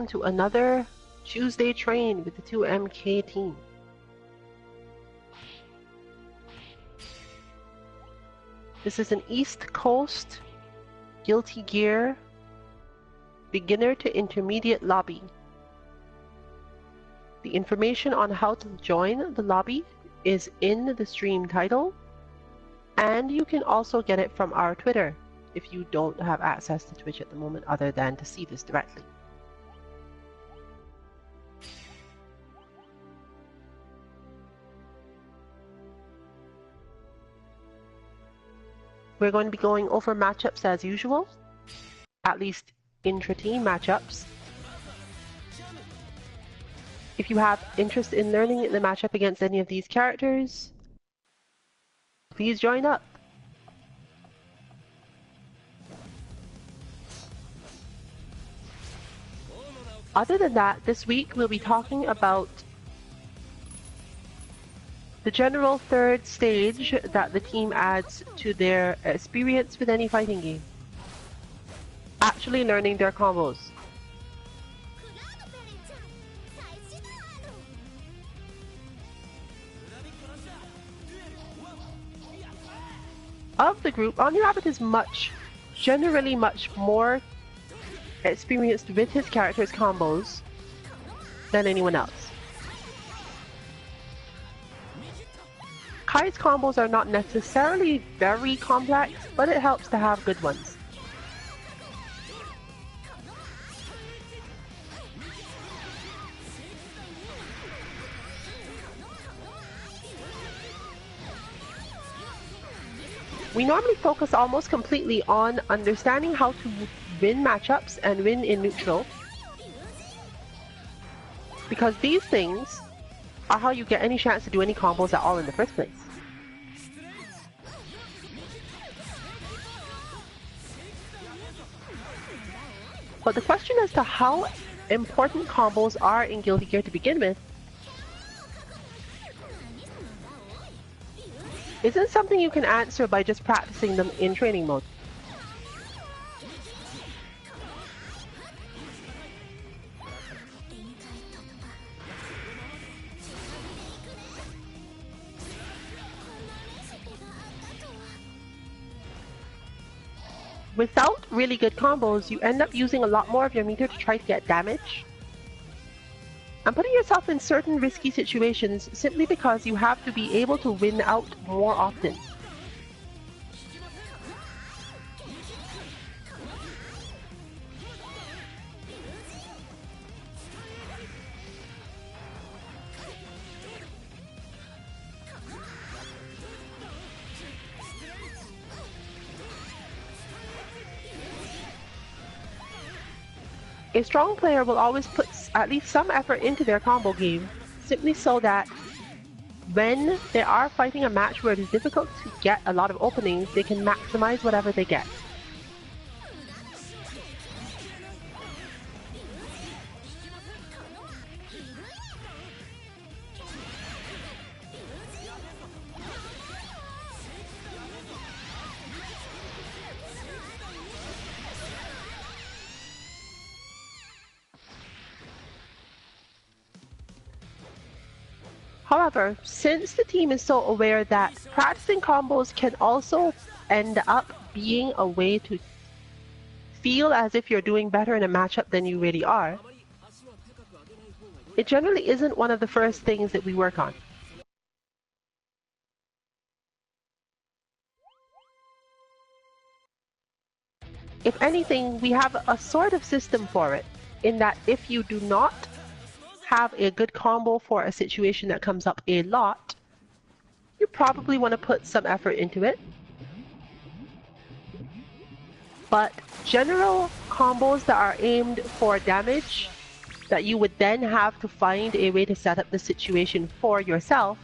welcome to another Tuesday train with the 2MK team. This is an East Coast Guilty Gear beginner to intermediate lobby. The information on how to join the lobby is in the stream title, and you can also get it from our Twitter if you don't have access to Twitch at the moment other than to see this directly. We're going to be going over matchups as usual, at least intra-team matchups. If you have interest in learning the matchup against any of these characters, please join up. Other than that, this week we'll be talking about the general third stage that the team adds to their experience with any fighting game. Actually learning their combos. Of the group, Rabbit is generally much more experienced with his character's combos than anyone else. Kai's combos are not necessarily very complex, but it helps to have good ones. We normally focus almost completely on understanding how to win matchups and win in neutral, because these things are how you get any chance to do any combos at all in the first place. But the question as to how important combos are in Guilty Gear to begin with isn't something you can answer by just practicing them in training mode. Without really good combos, you end up using a lot more of your meter to try to get damage, and putting yourself in certain risky situations simply because you have to be able to win out more often. A strong player will always put at least some effort into their combo game, simply so that when they are fighting a match where it is difficult to get a lot of openings, they can maximize whatever they get. However, since the team is so aware that practicing combos can also end up being a way to feel as if you're doing better in a matchup than you really are, it generally isn't one of the first things that we work on. If anything, we have a sort of system for it, in that if you do not have a good combo for a situation that comes up a lot, you probably want to put some effort into it. But general combos that are aimed for damage, that you would then have to find a way to set up the situation for yourself,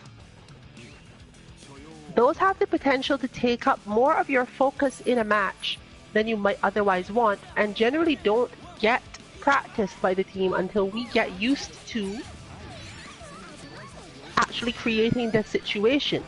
those have the potential to take up more of your focus in a match than you might otherwise want, and generally don't get practiced by the team until we get used to actually creating the situation.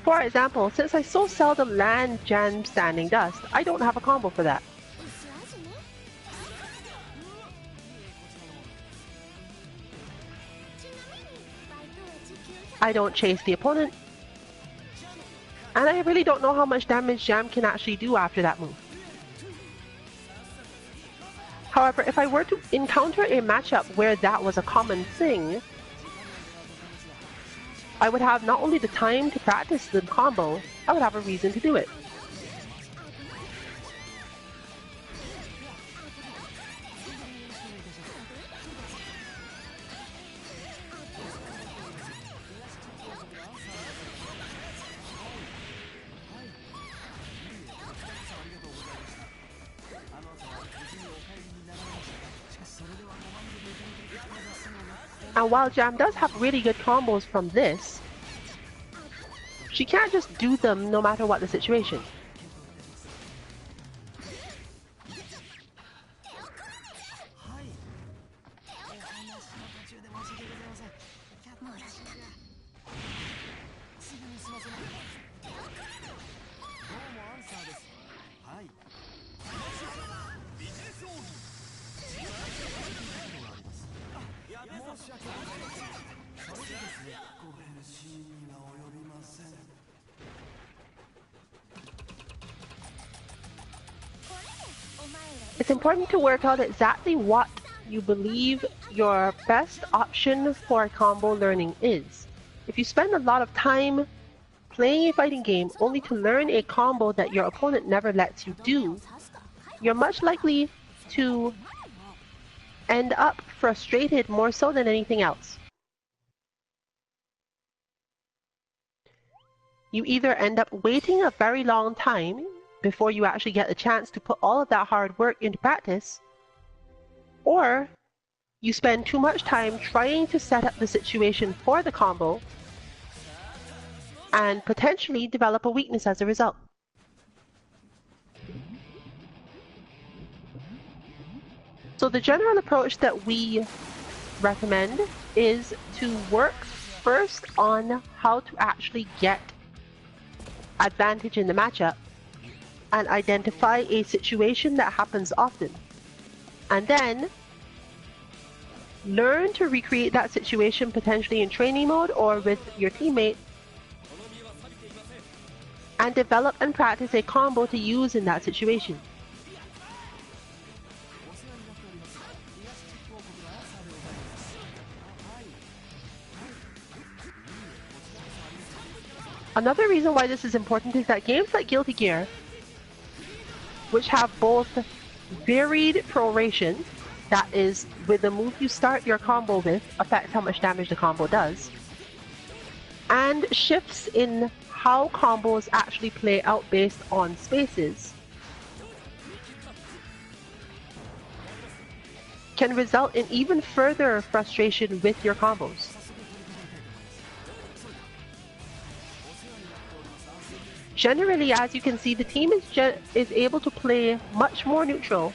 For example, since I so seldom land Jam Standing Dust, I don't have a combo for that. I don't chase the opponent, and I really don't know how much damage Jam can actually do after that move. However, if I were to encounter a matchup where that was a common thing, I would have not only the time to practice the combo, I would have a reason to do it. And while Jam does have really good combos from this, she can't just do them no matter what the situation. It's important to work out exactly what you believe your best option for combo learning is. If you spend a lot of time playing a fighting game only to learn a combo that your opponent never lets you do, you're much likely to end up frustrated more so than anything else. You either end up waiting a very long time before you actually get the chance to put all of that hard work into practice, or you spend too much time trying to set up the situation for the combo and potentially develop a weakness as a result. So the general approach that we recommend is to work first on how to actually get advantage in the matchup and identify a situation that happens often, and then learn to recreate that situation potentially in training mode or with your teammate, and develop and practice a combo to use in that situation. Another reason why this is important is that games like Guilty Gear, which have both varied proration, that is, with the move you start your combo with affects how much damage the combo does, and shifts in how combos actually play out based on spaces, can result in even further frustration with your combos. Generally, as you can see, the team is able to play much more neutral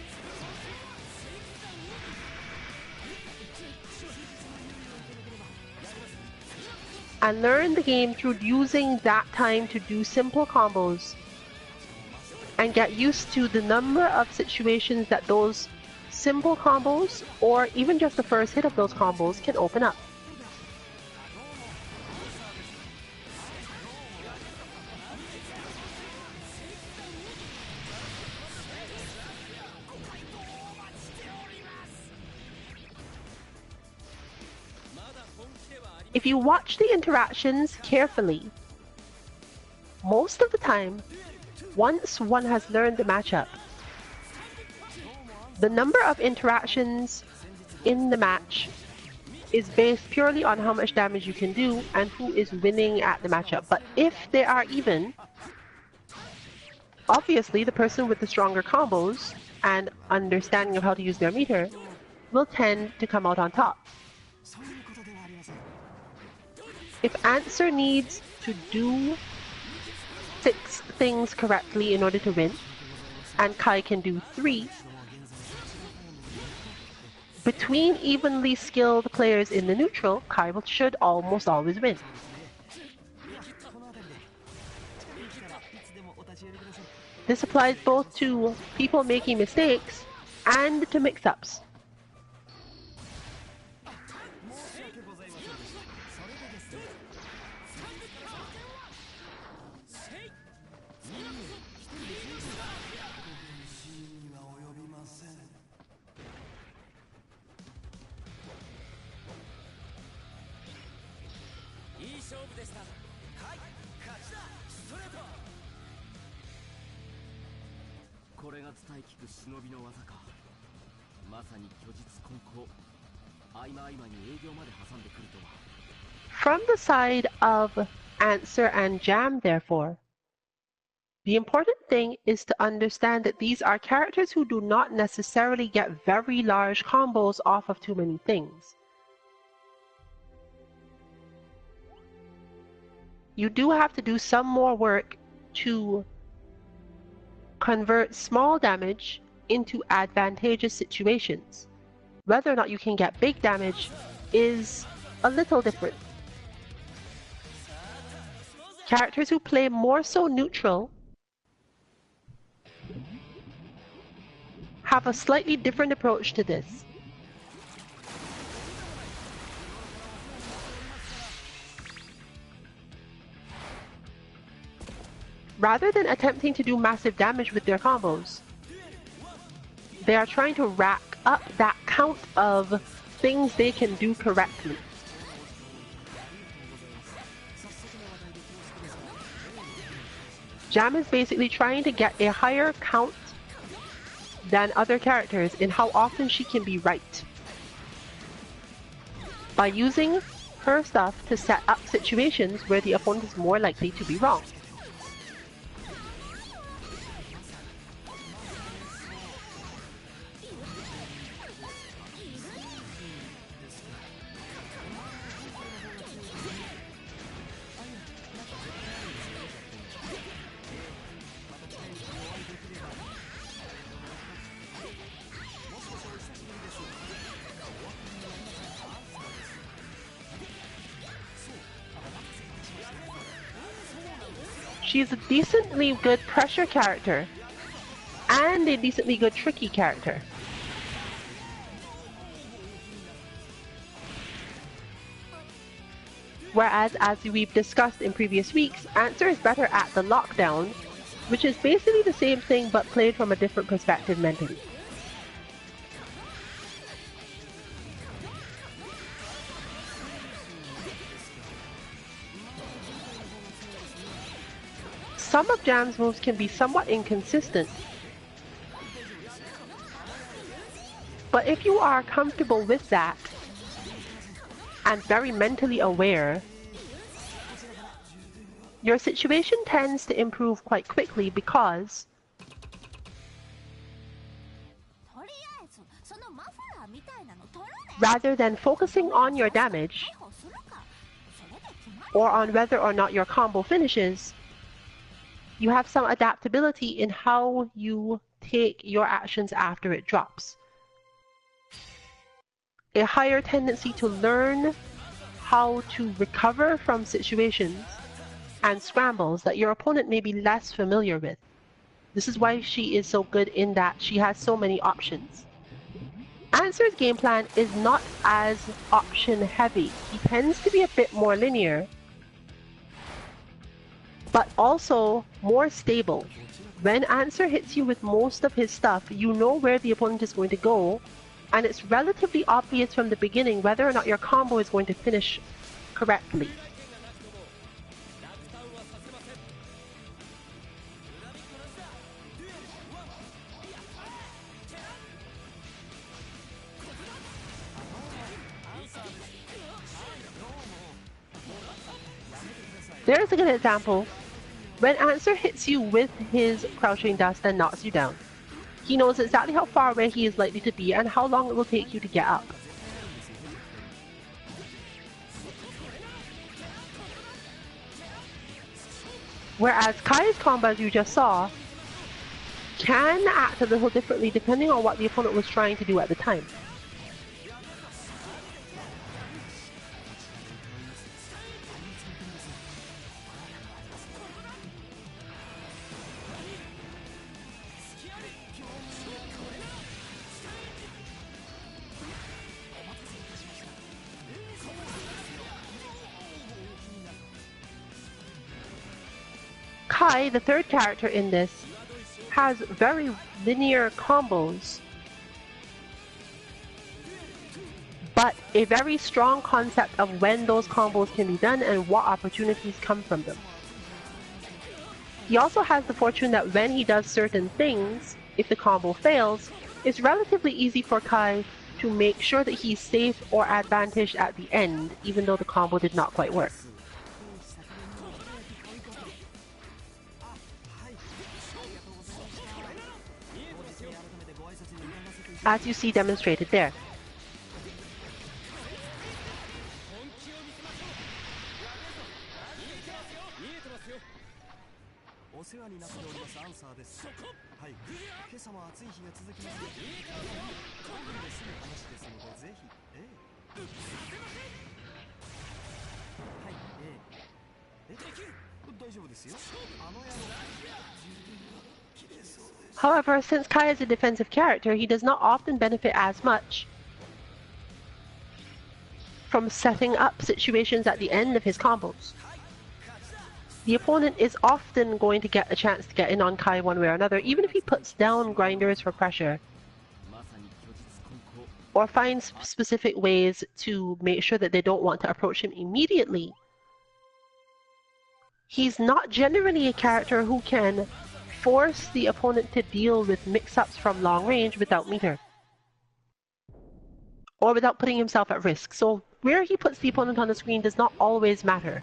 and learn the game through using that time to do simple combos and get used to the number of situations that those simple combos, or even just the first hit of those combos, can open up. If you watch the interactions carefully, most of the time, once one has learned the matchup, the number of interactions in the match is based purely on how much damage you can do and who is winning at the matchup. But if they are even, obviously the person with the stronger combos and understanding of how to use their meter will tend to come out on top. If Answer needs to do 6 things correctly in order to win, and Kai can do 3, between evenly skilled players in the neutral, Kai should almost always win. This applies both to people making mistakes and to mix-ups. From the side of Answer and Jam, therefore, the important thing is to understand that these are characters who do not necessarily get very large combos off of too many things. You do have to do some more work to convert small damage into advantageous situations. Whether or not you can get big damage is a little different. Characters who play more so neutral have a slightly different approach to this. Rather than attempting to do massive damage with their combos, they are trying to rack up that count of things they can do correctly. Jam is basically trying to get a higher count than other characters in how often she can be right, by using her stuff to set up situations where the opponent is more likely to be wrong. She's a decently good pressure character and a decently good tricky character. Whereas, as we've discussed in previous weeks, Answer is better at the lockdown, which is basically the same thing but played from a different perspective mentally. Some of Jam's moves can be somewhat inconsistent, but if you are comfortable with that and very mentally aware, your situation tends to improve quite quickly because rather than focusing on your damage or on whether or not your combo finishes, you have some adaptability in how you take your actions after it drops. A higher tendency to learn how to recover from situations and scrambles that your opponent may be less familiar with. This is why she is so good in that she has so many options. Answer's game plan is not as option heavy. He tends to be a bit more linear, but also more stable. When Answer hits you with most of his stuff, you know where the opponent is going to go, and it's relatively obvious from the beginning whether or not your combo is going to finish correctly. There's a good example. When Answer hits you with his crouching dust and knocks you down, he knows exactly how far away he is likely to be and how long it will take you to get up. Whereas Kai's combo, as you just saw, can act a little differently depending on what the opponent was trying to do at the time. Kai, the third character in this, has very linear combos, but a very strong concept of when those combos can be done and what opportunities come from them. He also has the fortune that when he does certain things, if the combo fails, it's relatively easy for Kai to make sure that he's safe or advantaged at the end, even though the combo did not quite work. As you see demonstrated there. However, since Kai is a defensive character, he does not often benefit as much from setting up situations at the end of his combos. The opponent is often going to get a chance to get in on Kai one way or another, even if he puts down grinders for pressure, or finds specific ways to make sure that they don't want to approach him immediately. He's not generally a character who can force the opponent to deal with mix-ups from long range without meter, or without putting himself at risk. So where he puts the opponent on the screen does not always matter.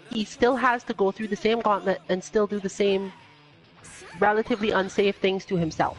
He still has to go through the same gauntlet and still do the same relatively unsafe things to himself.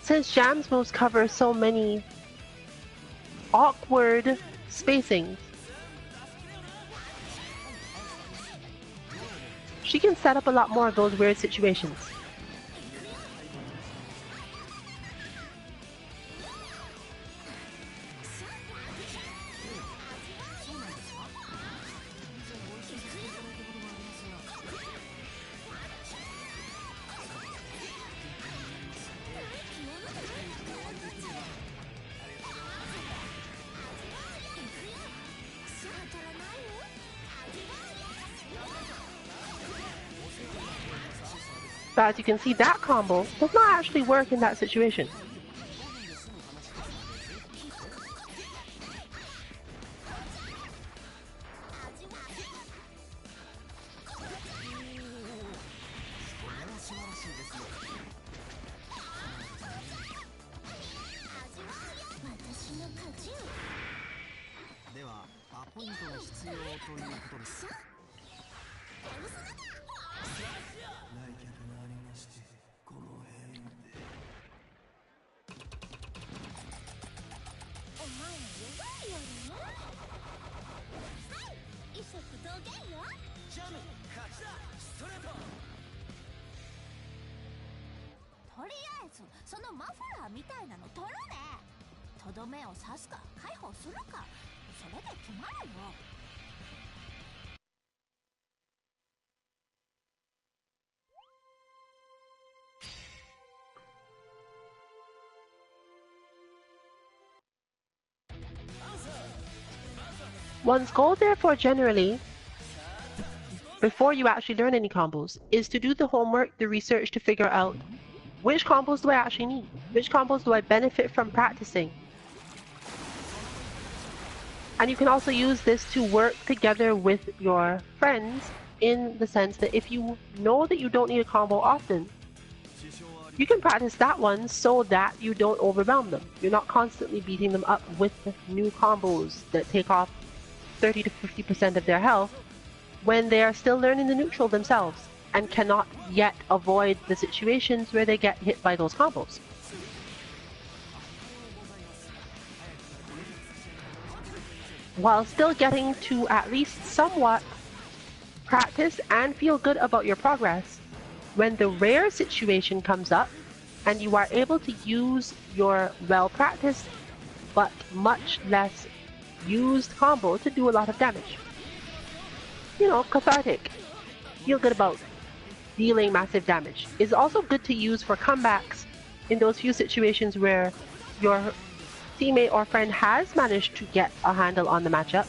Since Jam's moves cover so many awkward spacings, she can set up a lot more of those weird situations. But as you can see, that combo does not actually work in that situation. One's goal, therefore, generally, before you actually learn any combos, is to do the homework, the research to figure out which combos do I actually need? Which combos do I benefit from practicing? And you can also use this to work together with your friends in the sense that if you know that you don't need a combo often, You can practice that one so that you don't overwhelm them. You're not constantly beating them up with new combos that take off 30 to 50% of their health when they are still learning the neutral themselves and cannot yet avoid the situations where they get hit by those combos. While still getting to at least somewhat practice and feel good about your progress, when the rare situation comes up and you are able to use your well-practiced but much less used combo to do a lot of damage. You know, cathartic. Feel good about dealing massive damage. It's also good to use for comebacks in those few situations where your teammate or friend has managed to get a handle on the matchup.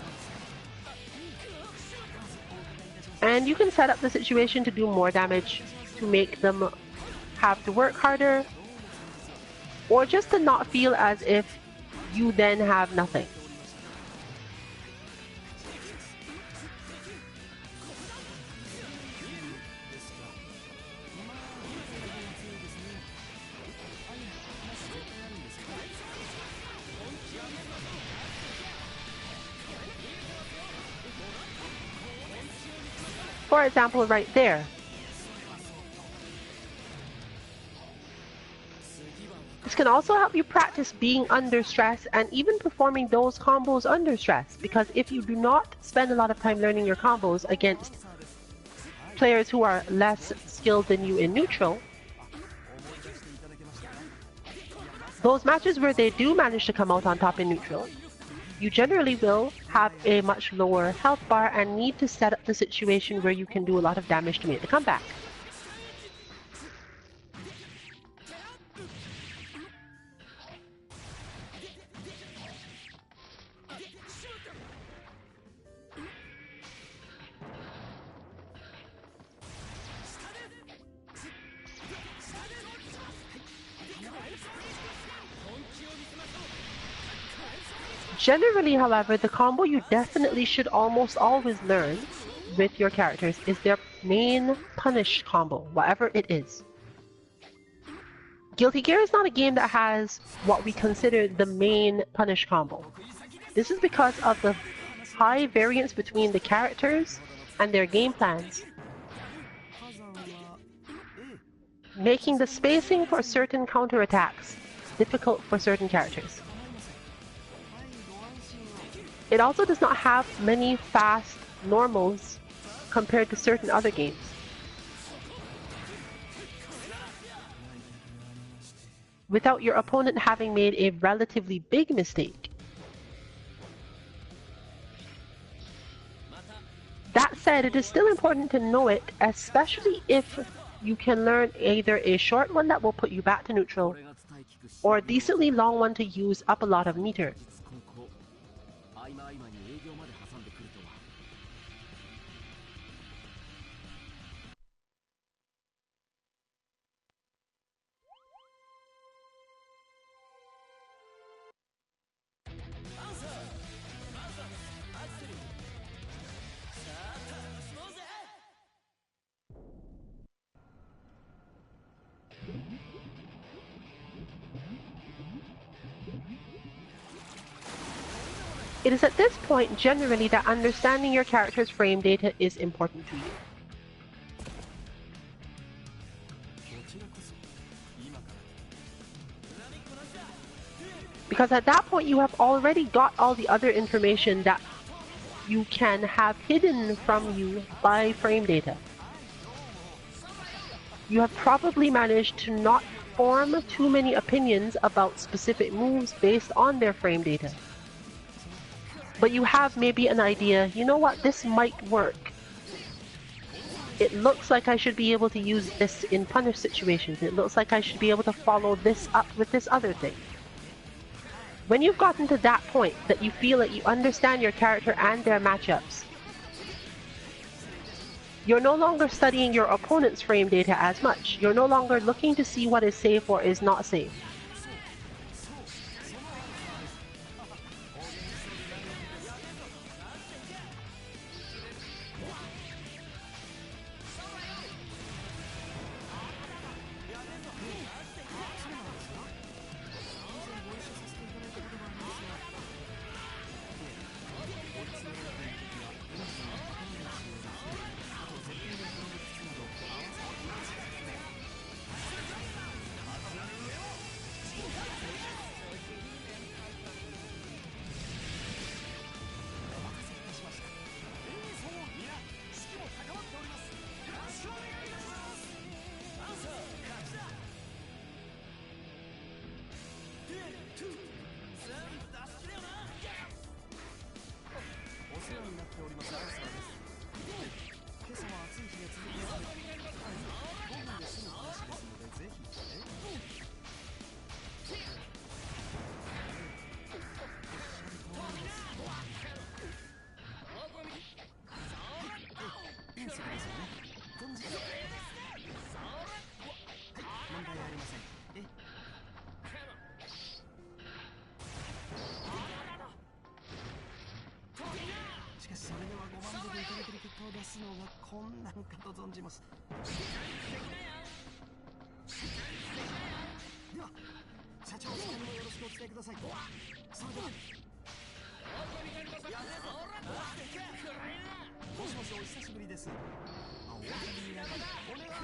And you can set up the situation to do more damage, to make them have to work harder, or just to not feel as if you then have nothing. For example, right there. This can also help you practice being under stress and even performing those combos under stress, because if you do not spend a lot of time learning your combos against players who are less skilled than you in neutral, those matches where they do manage to come out on top in neutral, you generally will have a much lower health bar and need to set up the situation where you can do a lot of damage to make the comeback. Generally, however, the combo you definitely should almost always learn with your characters is their main punish combo, whatever it is. Guilty Gear is not a game that has what we consider the main punish combo. This is because of the high variance between the characters and their game plans, making the spacing for certain counterattacks difficult for certain characters. It also does not have many fast normals compared to certain other games. Without your opponent having made a relatively big mistake. That said, it is still important to know it, especially if you can learn either a short one that will put you back to neutral, or a decently long one to use up a lot of meter. It is at this point generally that understanding your character's frame data is important to you. Because at that point you have already got all the other information that you can have hidden from you by frame data. You have probably managed to not form too many opinions about specific moves based on their frame data. But you have maybe an idea, you know what, this might work. It looks like I should be able to use this in punish situations. It looks like I should be able to follow this up with this other thing. When you've gotten to that point that you feel that you understand your character and their matchups, you're no longer studying your opponent's frame data as much. You're no longer looking to see what is safe or is not safe. 出すのが困難かと存じます。では社長、司会もよろしくお伝えください。それでは。もしもし、お久しぶりです。お分かりになりお願い。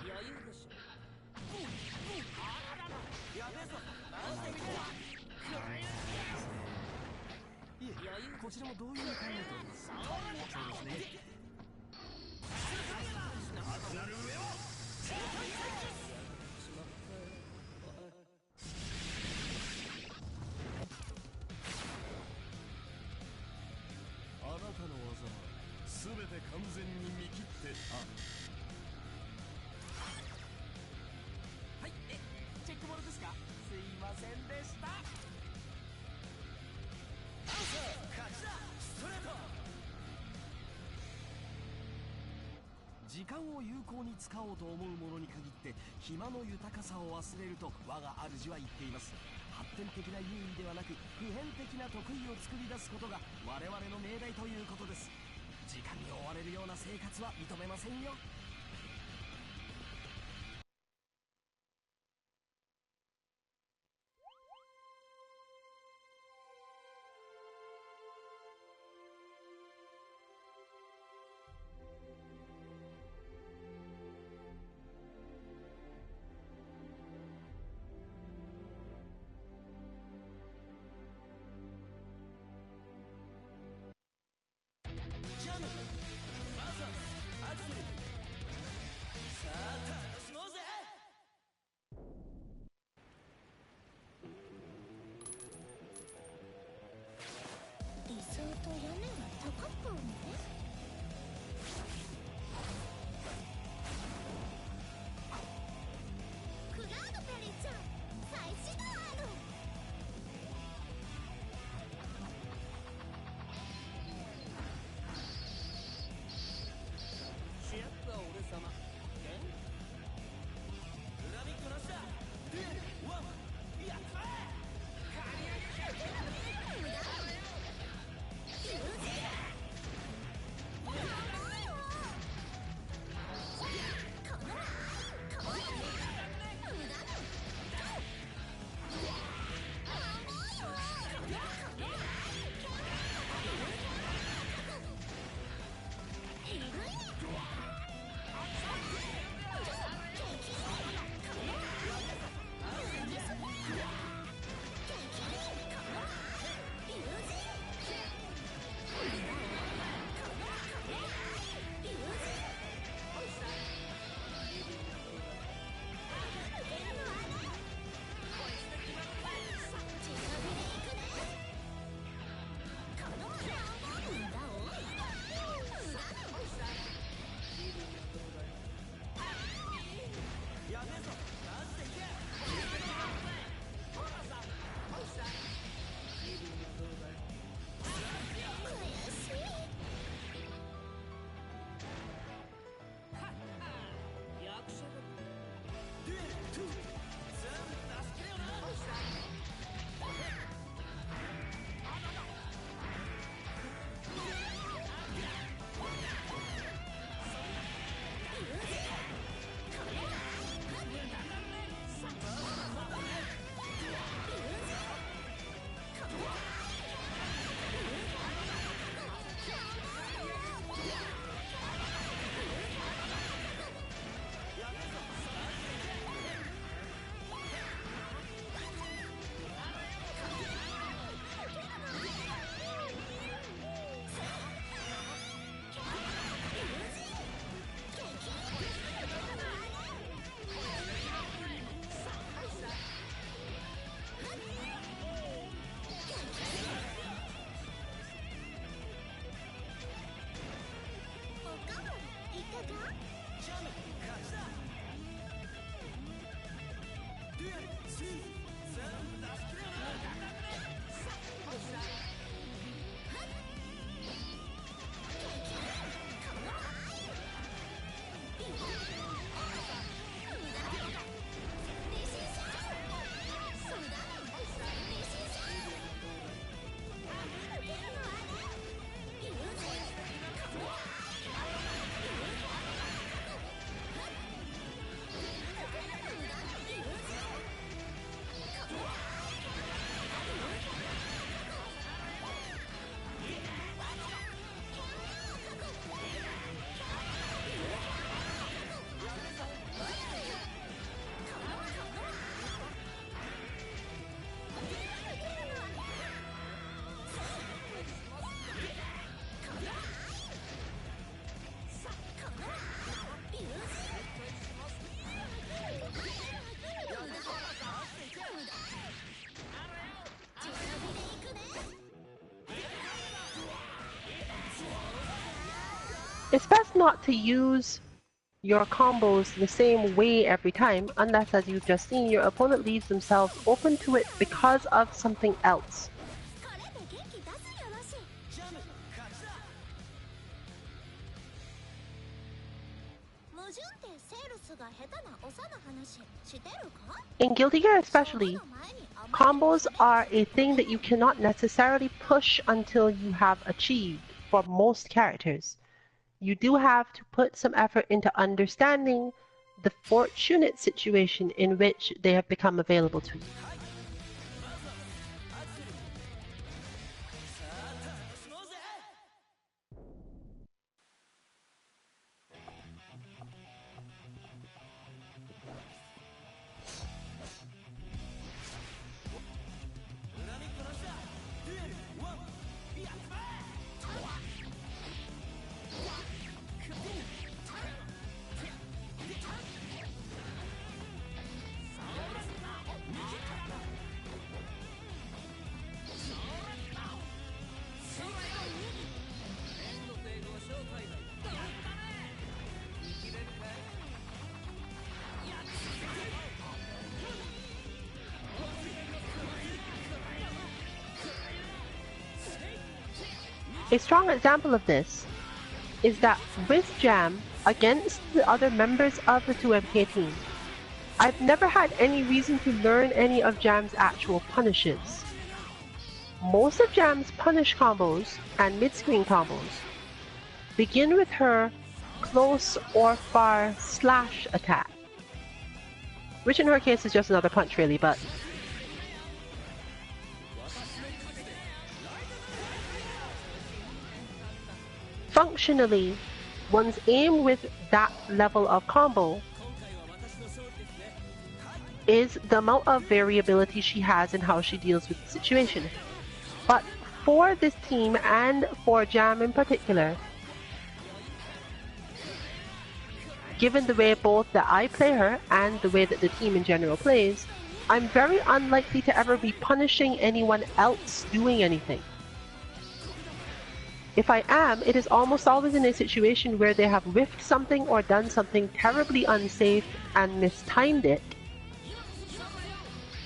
余裕でしょ。やべえぞ。いえ、こちらも同様に考えております。そうですね。なる上をあなたの技は全て完全に見切ってはい、チェックボールですか。すいませんでした。アンサー勝ちだ。ストレート。時間を有効に使おうと思う者に限って暇の豊かさを忘れると我が主は言っています。発展的な優位ではなく普遍的な得意を作り出すことが我々の命題ということです。時間に追われるような生活は認めませんよ。ジャム、バーサス、アクセル。It's best not to use your combos the same way every time, unless, as you've just seen, your opponent leaves themselves open to it because of something else. In Guilty Gear especially, combos are a thing that you cannot necessarily push until you have achieved for most characters. You do have to put some effort into understanding the fortunate situation in which they have become available to you. A strong example of this is that with Jam against the other members of the 2MK team, I've never had any reason to learn any of Jam's actual punishes. Most of Jam's punish combos and mid-screen combos begin with her close or far slash attack, which in her case is just another punch really, but functionally, one's aim with that level of combo is the amount of variability she has in how she deals with the situation. But for this team and for Jam in particular, given the way both that I play her and the way that the team in general plays, I'm very unlikely to ever be punishing anyone else doing anything. If I am, it is almost always in a situation where they have whiffed something or done something terribly unsafe and mistimed it.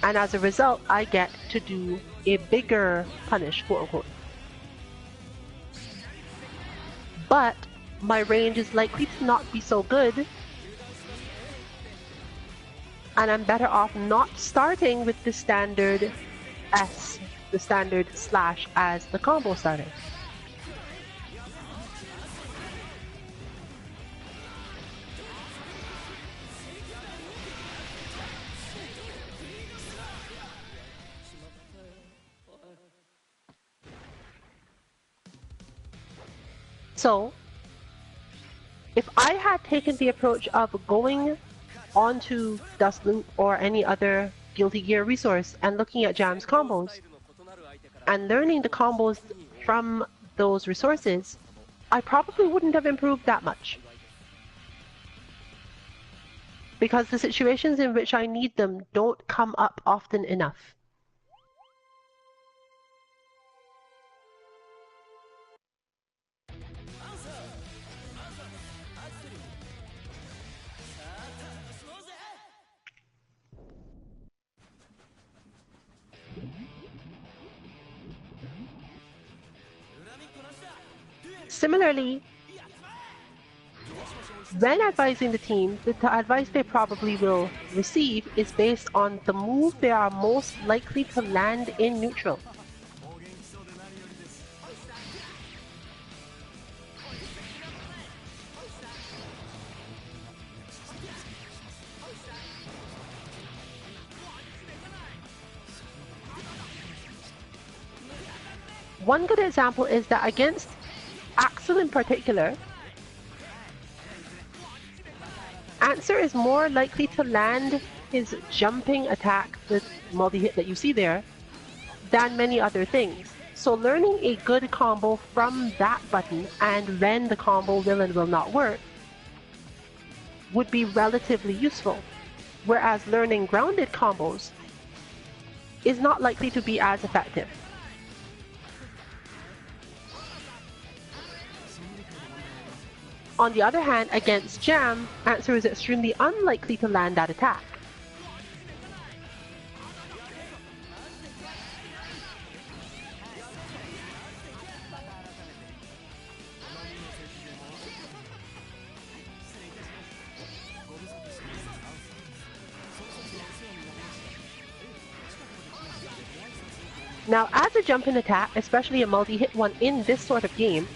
And as a result, I get to do a bigger punish, quote unquote. But my range is likely to not be so good, and I'm better off not starting with the standard S, the standard slash as the combo starter. So, if I had taken the approach of going onto Dustloop or any other Guilty Gear resource and looking at Jam's combos and learning the combos from those resources, I probably wouldn't have improved that much. Because the situations in which I need them don't come up often enough. Similarly, when advising the team, the advice they probably will receive is based on the move they are most likely to land in neutral. One good example is that against Axel in particular, Answer is more likely to land his jumping attack, the multi-hit that you see there, than many other things. So learning a good combo from that button and when the combo will and will not work would be relatively useful. Whereas learning grounded combos is not likely to be as effective. On the other hand, against Jam, Answer is extremely unlikely to land that attack. Now, as a jumping attack, especially a multi-hit one in this sort of game,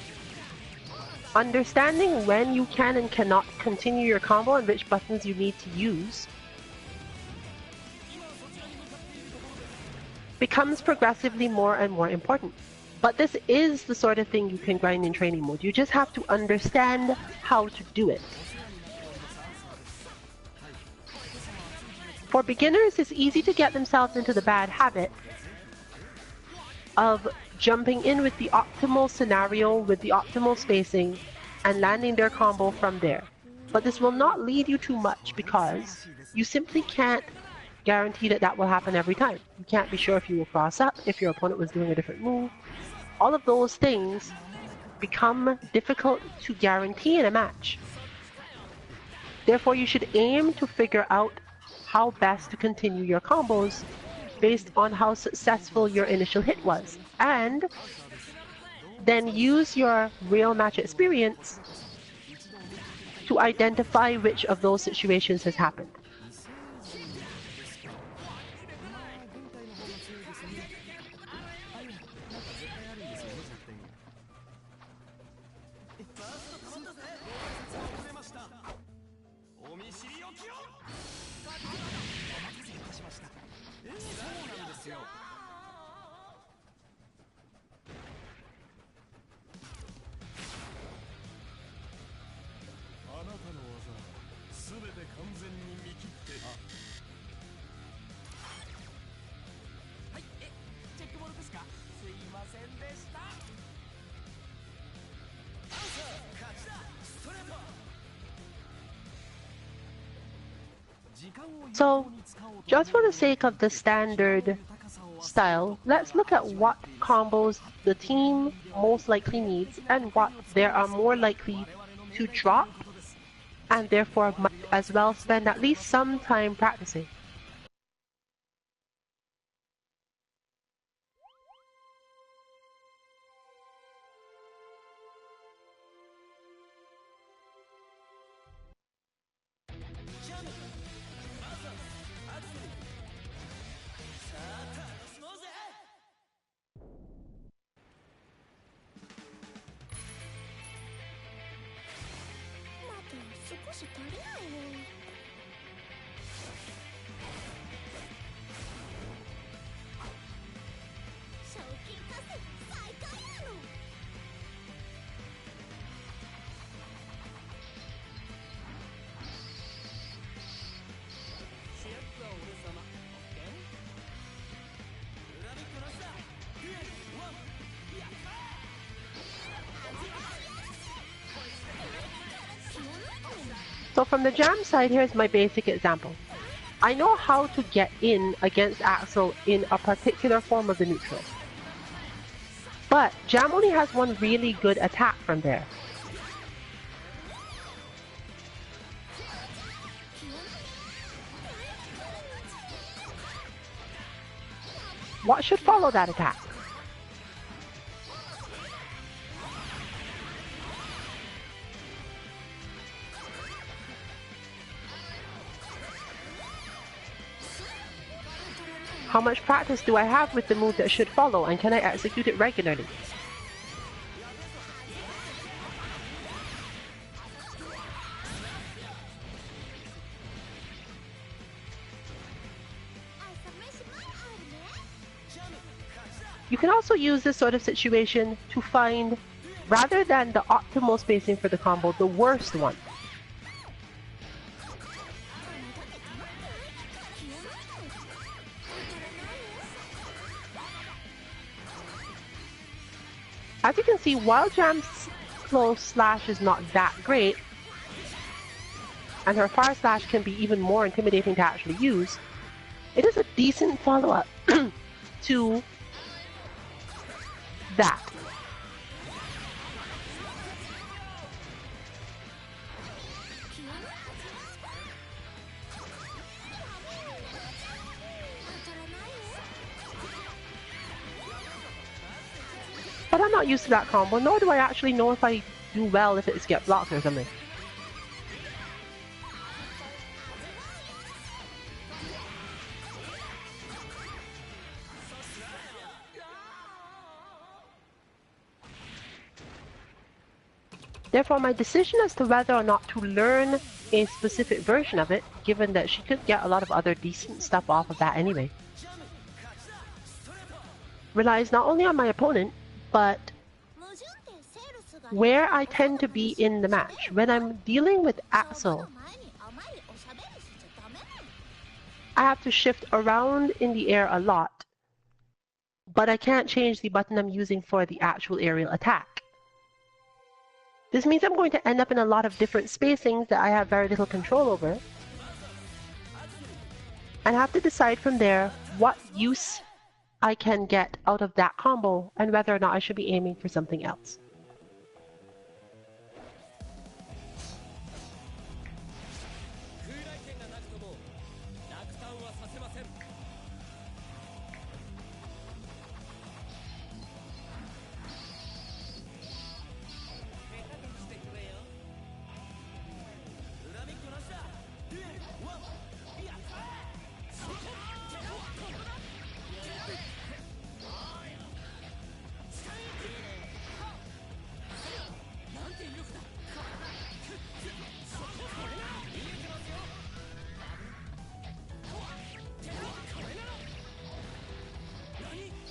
understanding when you can and cannot continue your combo and which buttons you need to use becomes progressively more and more important. But this is the sort of thing you can grind in training mode. You just have to understand how to do it. For beginners, it's easy to get themselves into the bad habit of jumping in with the optimal scenario, with the optimal spacing, and landing their combo from there. But this will not lead you too much because you simply can't guarantee that that will happen every time. You can't be sure if you will cross up, if your opponent was doing a different move. All of those things become difficult to guarantee in a match. Therefore, you should aim to figure out how best to continue your combos based on how successful your initial hit was, and then use your real match experience to identify which of those situations has happened. So, just for the sake of the standard style, let's look at what combos the team most likely needs and what they are more likely to drop, and therefore might as well spend at least some time practicing. So from the Jam side, here's my basic example. I know how to get in against Axel in a particular form of the neutral. But Jam only has one really good attack from there. What should follow that attack? How much practice do I have with the move that should follow, and can I execute it regularly? You can also use this sort of situation to find, rather than the optimal spacing for the combo, the worst one. As you can see, while Jam's slow slash is not that great, and her fire slash can be even more intimidating to actually use, it is a decent follow-up to that. But I'm not used to that combo, nor do I actually know if I do well if it's get blocked or something. Therefore, my decision as to whether or not to learn a specific version of it, given that she could get a lot of other decent stuff off of that anyway, relies not only on my opponent, but where I tend to be in the match. When I'm dealing with Axel, I have to shift around in the air a lot, but I can't change the button I'm using for the actual aerial attack. This means I'm going to end up in a lot of different spacings that I have very little control over, and have to decide from there what use I can get out of that combo and whether or not I should be aiming for something else.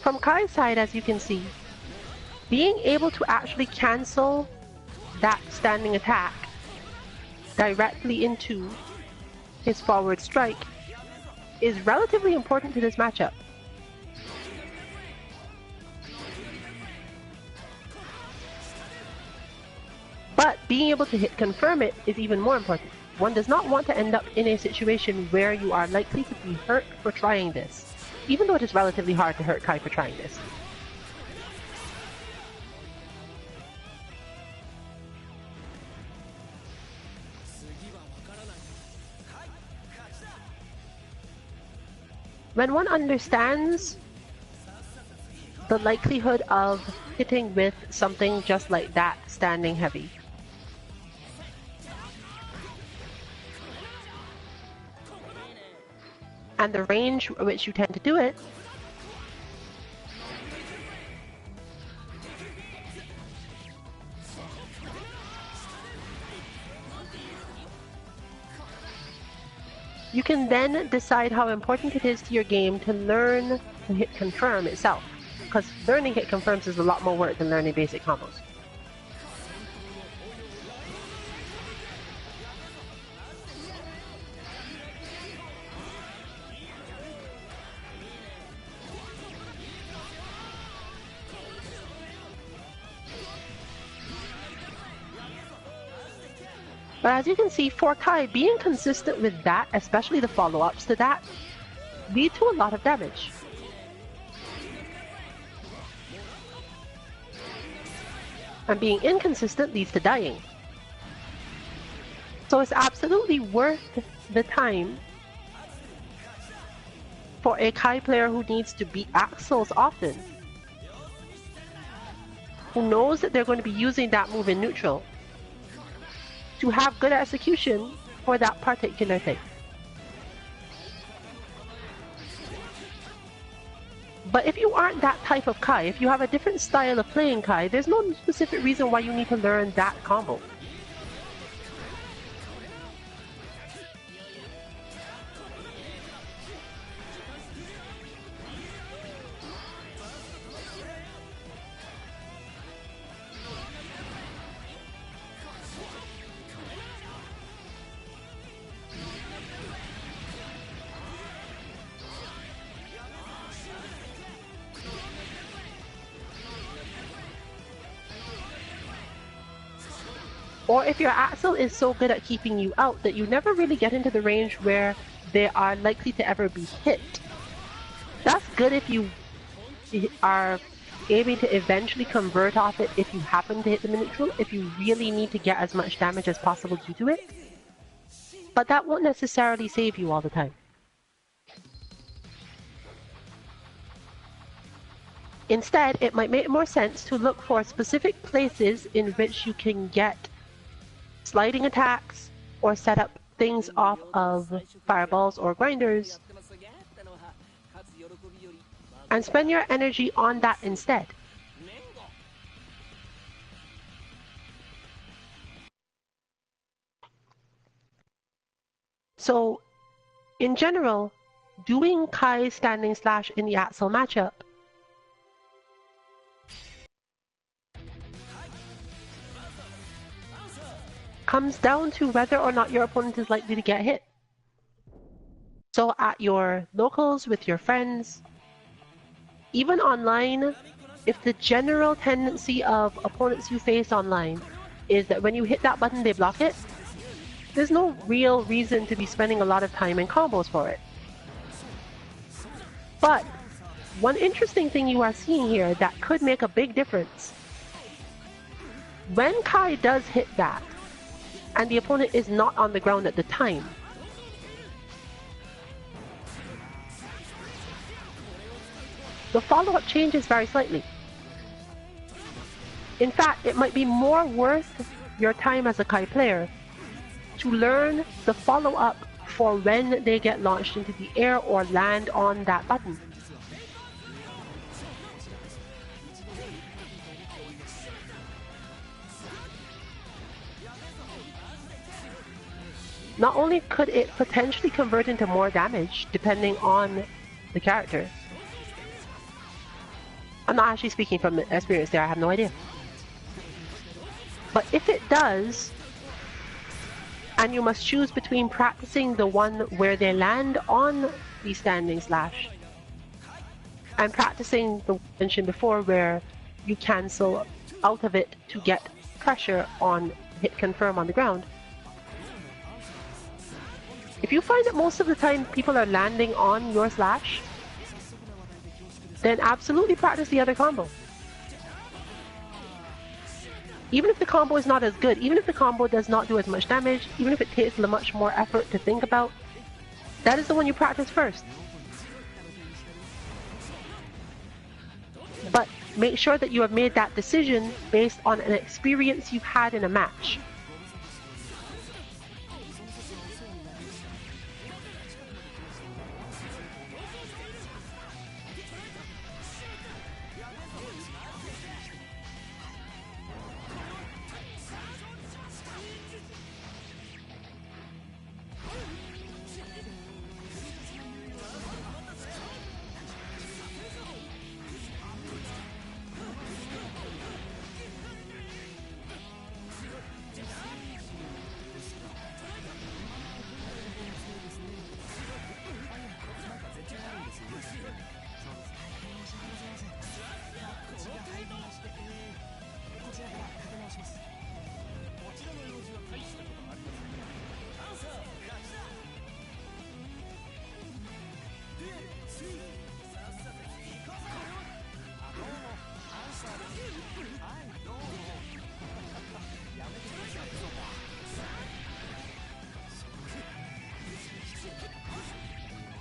From Kai's side, as you can see, being able to actually cancel that standing attack directly into his forward strike is relatively important to this matchup. But being able to hit confirm it is even more important. One does not want to end up in a situation where you are likely to be hurt for trying this, even though it is relatively hard to hurt Kai for trying this. When one understands the likelihood of hitting with something just like that standing heavy, and the range at which you tend to do it, you can then decide how important it is to your game to learn to hit confirm itself. Because learning hit confirms is a lot more work than learning basic combos. But as you can see, for Kai, being consistent with that, especially the follow-ups to that, lead to a lot of damage. And being inconsistent leads to dying. So it's absolutely worth the time for a Kai player who needs to beat Axels often, who knows that they're going to be using that move in neutral, to have good execution for that particular thing. But if you aren't that type of Kai, if you have a different style of playing Kai, there's no specific reason why you need to learn that combo. Or if your Axel is so good at keeping you out that you never really get into the range where they are likely to ever be hit. That's good if you are aiming to eventually convert off it if you happen to hit them in neutral, if you really need to get as much damage as possible due to it. But that won't necessarily save you all the time. Instead, it might make more sense to look for specific places in which you can get sliding attacks or set up things off of fireballs or grinders and spend your energy on that instead. So, in general, doing Kai's standing slash in the Axel matchup comes down to whether or not your opponent is likely to get hit. So at your locals, with your friends, even online, if the general tendency of opponents you face online is that when you hit that button they block it, there's no real reason to be spending a lot of time in combos for it. But one interesting thing you are seeing here that could make a big difference, when Kai does hit that, and the opponent is not on the ground at the time, the follow-up changes very slightly. In fact, it might be more worth your time as a Kai player to learn the follow-up for when they get launched into the air or land on that button. Not only could it potentially convert into more damage depending on the character. I'm not actually speaking from experience there, I have no idea. But if it does, and you must choose between practicing the one where they land on the standing slash and practicing the one mentioned before where you cancel out of it to get pressure on hit confirm on the ground. If you find that most of the time people are landing on your slash, then absolutely practice the other combo. Even if the combo is not as good, even if the combo does not do as much damage, even if it takes much more effort to think about, that is the one you practice first. But make sure that you have made that decision based on an experience you've had in a match.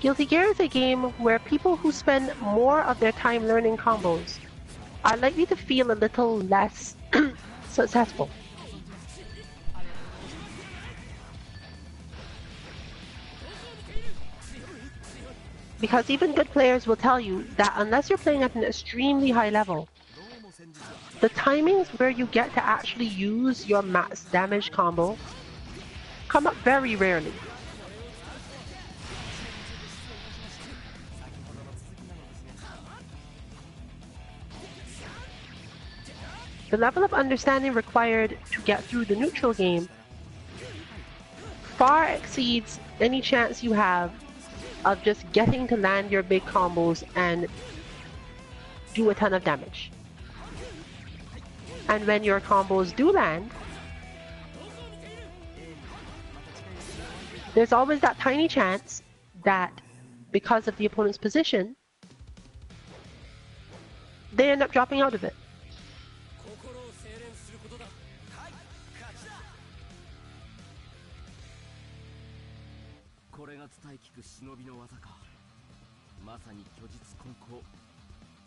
Guilty Gear is a game where people who spend more of their time learning combos are likely to feel a little less successful. Because even good players will tell you that unless you're playing at an extremely high level, the timings where you get to actually use your max damage combo come up very rarely. The level of understanding required to get through the neutral game far exceeds any chance you have of just getting to land your big combos and do a ton of damage. And when your combos do land, there's always that tiny chance that because of the opponent's position, they end up dropping out of it.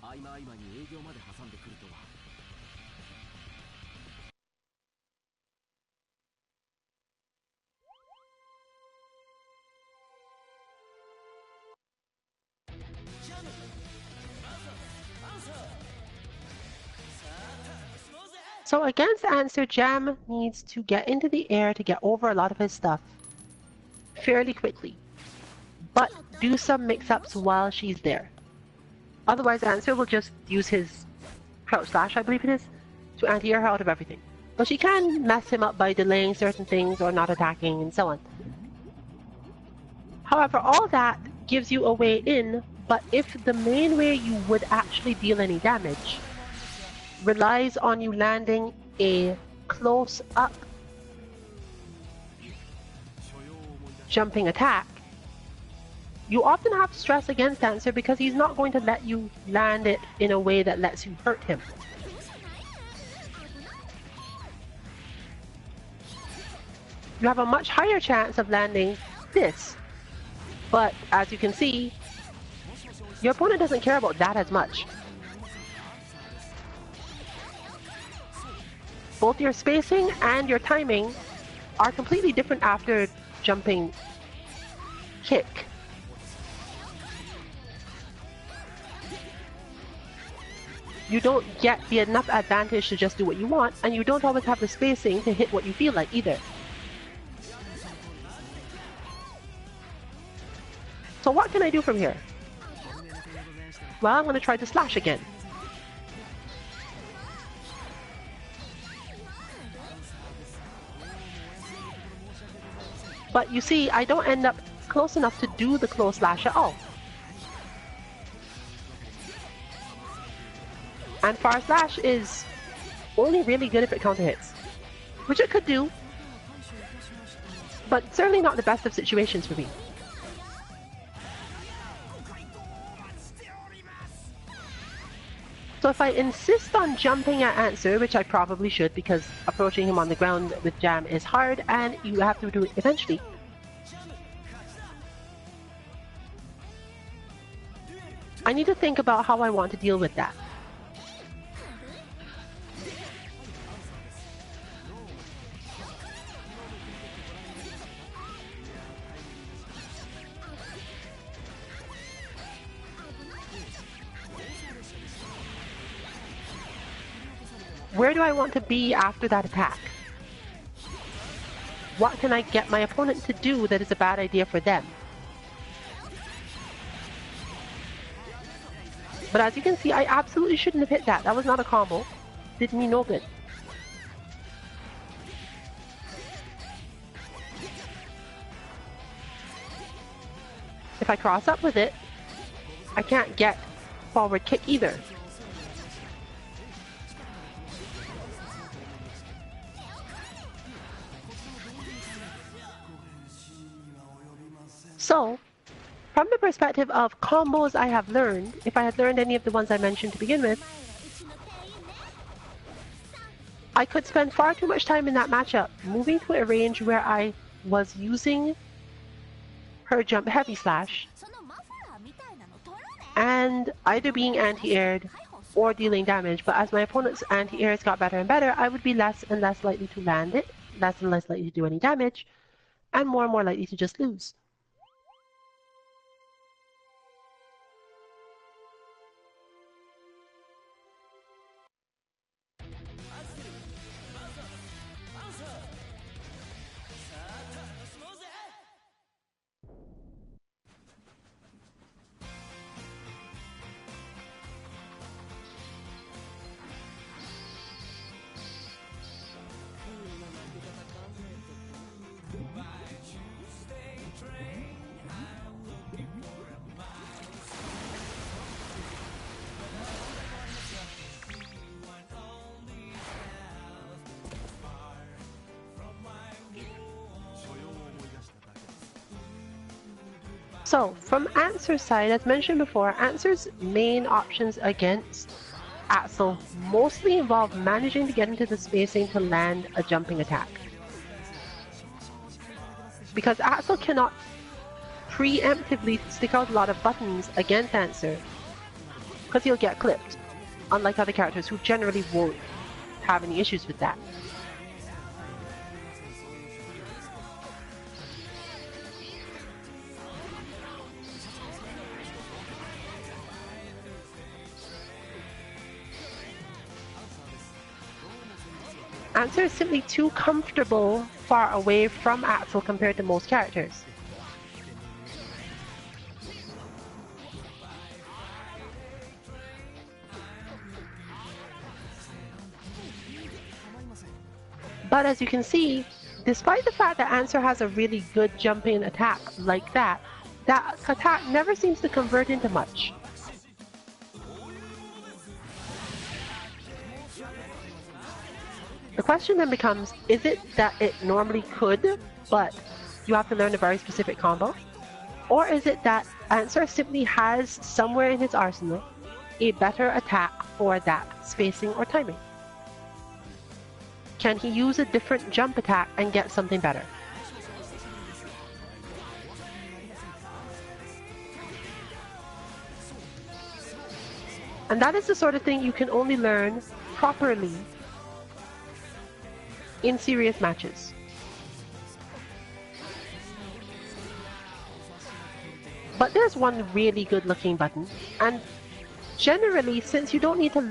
合間合間に営業まで挟んでくるとは。So against answer, Jam needs to get into the air to get over a lot of his stuff fairly quickly, but do some mix-ups while she's there. Otherwise, answer will just use his crouch slash, I believe it is, to anti-air her out of everything. But she can mess him up by delaying certain things or not attacking and so on. However, all that gives you a way in, but if the main way you would actually deal any damage relies on you landing a close-up jumping attack, you often have to stress against answer because he's not going to let you land it in a way that lets you hurt him. You have a much higher chance of landing this, but as you can see, your opponent doesn't care about that as much. Both your spacing and your timing are completely different after jumping kick. You don't get the enough advantage to just do what you want, and you don't always have the spacing to hit what you feel like either. So what can I do from here? Well, I'm going to try to slash again. But you see, I don't end up close enough to do the close slash at all. And far slash is only really good if it counter hits, which it could do, but certainly not the best of situations for me. So if I insist on jumping at answer, which I probably should because approaching him on the ground with Jam is hard and you have to do it eventually, I need to think about how I want to deal with that. Where do I want to be after that attack? What can I get my opponent to do that is a bad idea for them? But as you can see, I absolutely shouldn't have hit that. That was not a combo. Did me no good. If I cross up with it, I can't get forward kick either. So, from the perspective of combos I have learned, if I had learned any of the ones I mentioned to begin with, I could spend far too much time in that matchup moving to a range where I was using her jump heavy slash and either being anti-aired or dealing damage, but as my opponent's anti-airs got better and better, I would be less and less likely to land it, less and less likely to do any damage, and more likely to just lose. So, from Answer's side, as mentioned before, Answer's main options against Axel mostly involve managing to get into the spacing to land a jumping attack. Because Axel cannot preemptively stick out a lot of buttons against Answer, because he'll get clipped, unlike other characters who generally won't have any issues with that. Answer is simply too comfortable far away from Axel compared to most characters. But as you can see, despite the fact that Answer has a really good jumping attack like that, that attack never seems to convert into much. The question then becomes, is it that it normally could, but you have to learn a very specific combo? Or is it that Answer simply has somewhere in his arsenal a better attack for that spacing or timing? Can he use a different jump attack and get something better? And that is the sort of thing you can only learn properly in serious matches. But there's one really good looking button, and generally, since you don't need to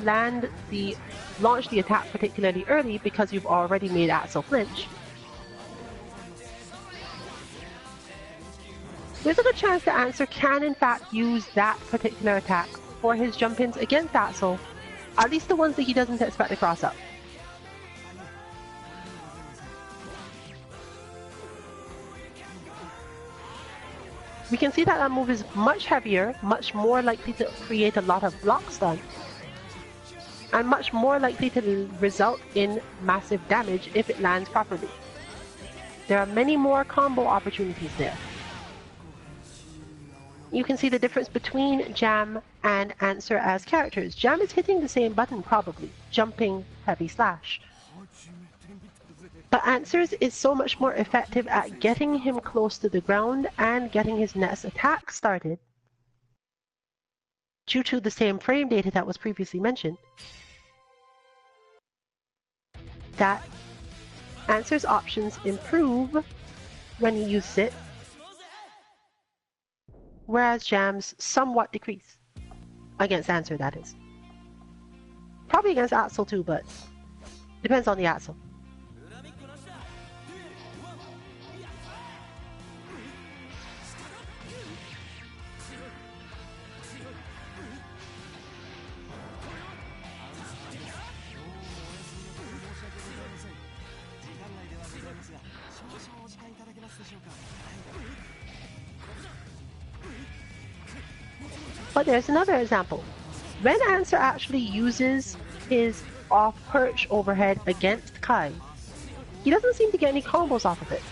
launch the attack particularly early because you've already made Axel flinch, there's a good chance the Answer can in fact use that particular attack for his jump-ins against Axel, at least the ones that he doesn't expect to cross up. We can see that that move is much heavier, much more likely to create a lot of block stun, and much more likely to result in massive damage if it lands properly. There are many more combo opportunities there. You can see the difference between Jam and Answer as characters. Jam is hitting the same button probably, jumping, heavy slash. But Answer's is so much more effective at getting him close to the ground and getting his next attack started due to the same frame data that was previously mentioned. That Answer's options improve when he uses it, whereas Jam's somewhat decrease. Against Answer, that is. Probably against Axel too, but depends on the Axel. But there's another example. When Answer actually uses his off-perch overhead against Kai, he doesn't seem to get any combos off of it.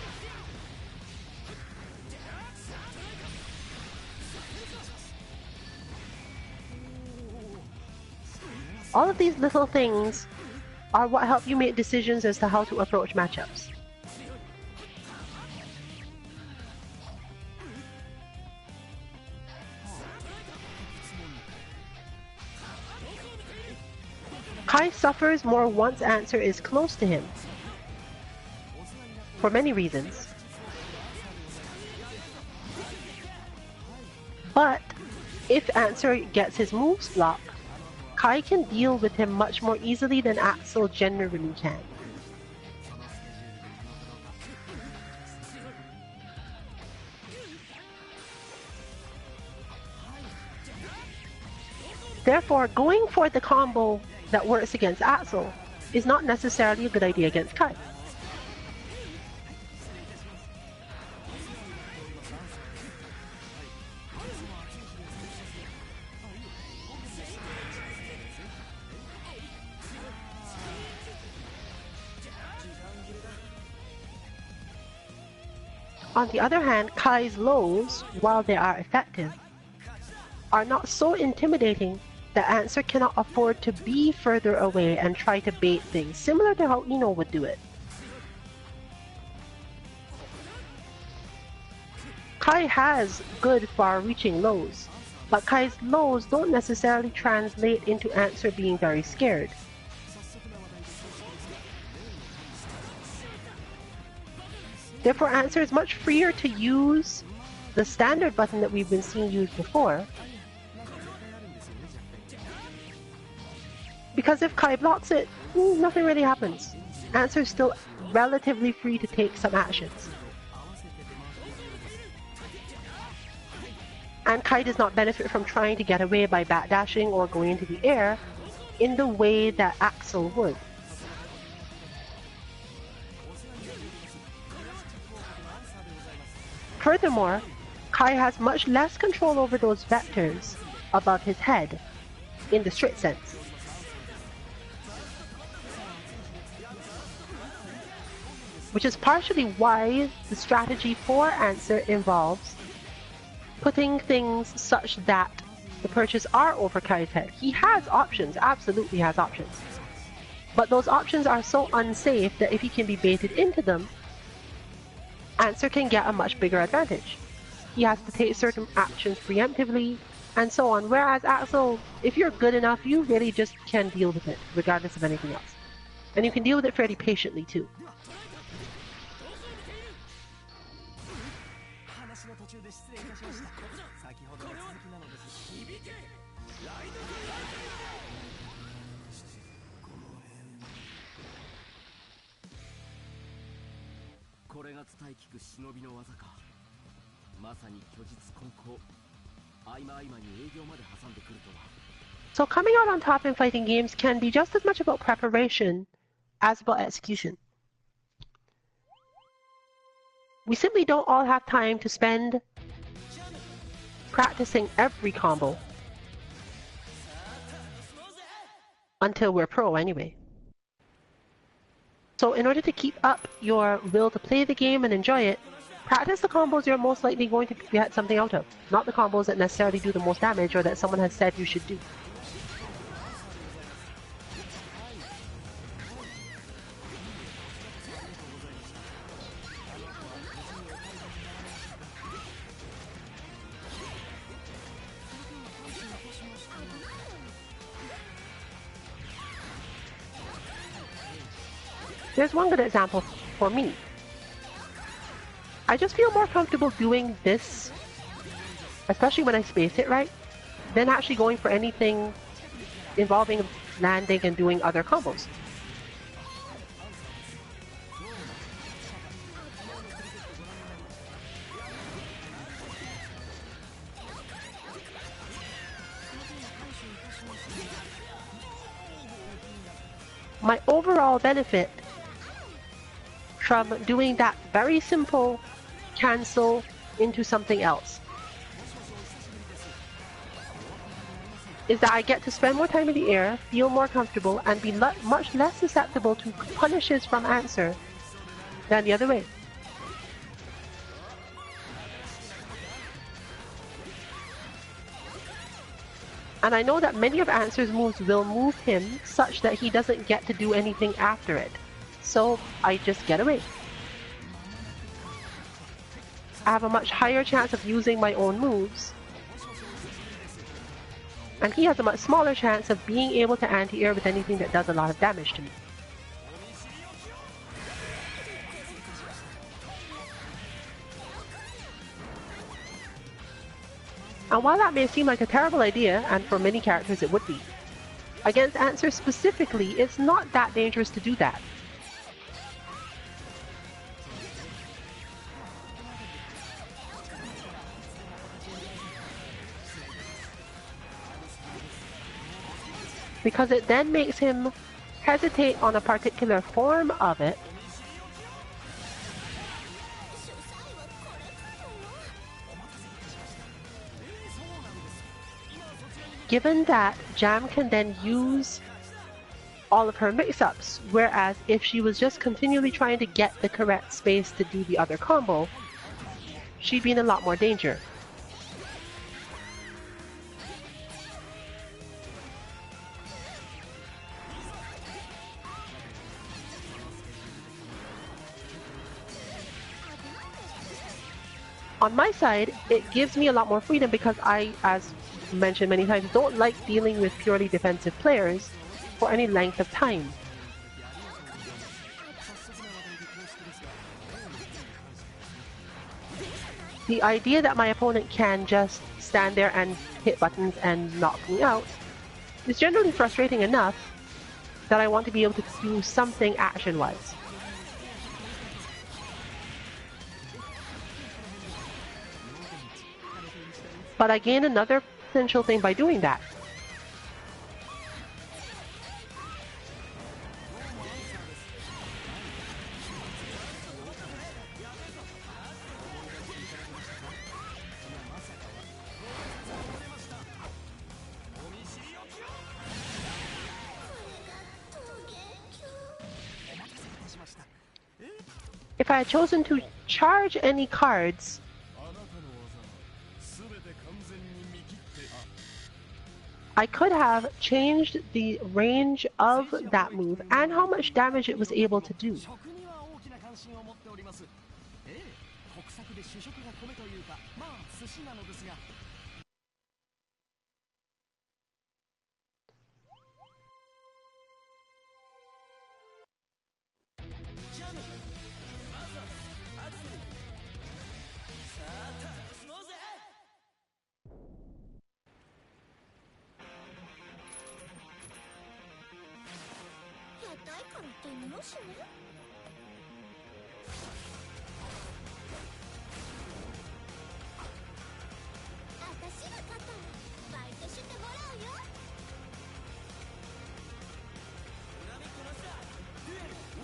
All of these little things are what help you make decisions as to how to approach matchups. Kai suffers more once Answer is close to him, for many reasons. But if Answer gets his moves blocked, Kai can deal with him much more easily than Axel generally can. Therefore, going for the combo that works against Axel is not necessarily a good idea against Kai. On the other hand, Kai's lows, while they are effective, are not so intimidating that Answer cannot afford to be further away and try to bait things, similar to how Ino would do it. Kai has good far-reaching lows, But Kai's lows don't necessarily translate into Answer being very scared. Therefore, Answer is much freer to use the standard button that we've been seeing used before. Because if Kai blocks it, nothing really happens. Answer is still relatively free to take some actions. And Kai does not benefit from trying to get away by backdashing or going into the air in the way that Axel would. Furthermore, Kai has much less control over those vectors above his head, in the strict sense. Which is partially why the strategy for Answer involves putting things such that the perches are over Kai's head. He has options, absolutely has options. But those options are so unsafe that if he can be baited into them, Answer can get a much bigger advantage. He has to take certain actions preemptively, and so on. Whereas Axel, if you're good enough, you really just can deal with it, regardless of anything else. And you can deal with it fairly patiently, too. So coming out on top in fighting games can be just as much about preparation as about execution. We simply don't all have time to spend practicing every combo until we're pro anyway. So in order to keep up your will to play the game and enjoy it, practice the combos you're most likely going to get something out of, not the combos that necessarily do the most damage or that someone has said you should do. There's one good example for me. I just feel more comfortable doing this, especially when I space it right, than actually going for anything involving landing and doing other combos. My overall benefit from doing that very simple cancel into something else is that I get to spend more time in the air, feel more comfortable, and be much less susceptible to punishes from Answer than the other way. And I know that many of Answer's moves will move him such that he doesn't get to do anything after it. So I just get away. I have a much higher chance of using my own moves. And he has a much smaller chance of being able to anti-air with anything that does a lot of damage to me. And while that may seem like a terrible idea, and for many characters it would be, against Answer specifically, it's not that dangerous to do that. Because it then makes him hesitate on a particular form of it, given that Jam can then use all of her mix-ups, whereas if she was just continually trying to get the correct space to do the other combo, she'd be in a lot more danger. On my side, it gives me a lot more freedom because I, as mentioned many times, don't like dealing with purely defensive players for any length of time. The idea that my opponent can just stand there and hit buttons and knock me out is generally frustrating enough that I want to be able to do something action-wise. But I gain another potential thing by doing that. If I had chosen to charge any cards, I could have changed the range of that move and how much damage it was able to do.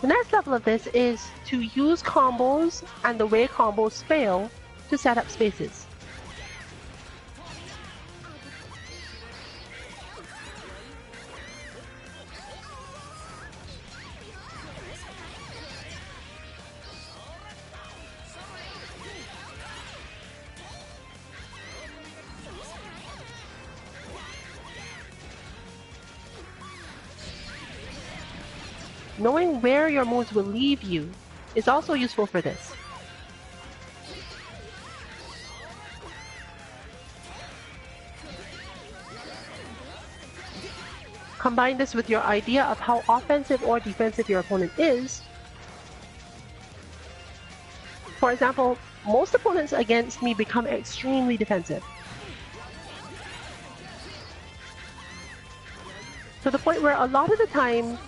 The next level of this is to use combos and the way combos fail to set up spaces. Knowing where your moves will leave you is also useful for this. Combine this with your idea of how offensive or defensive your opponent is. For example, most opponents against me become extremely defensive, to the point where a lot of the time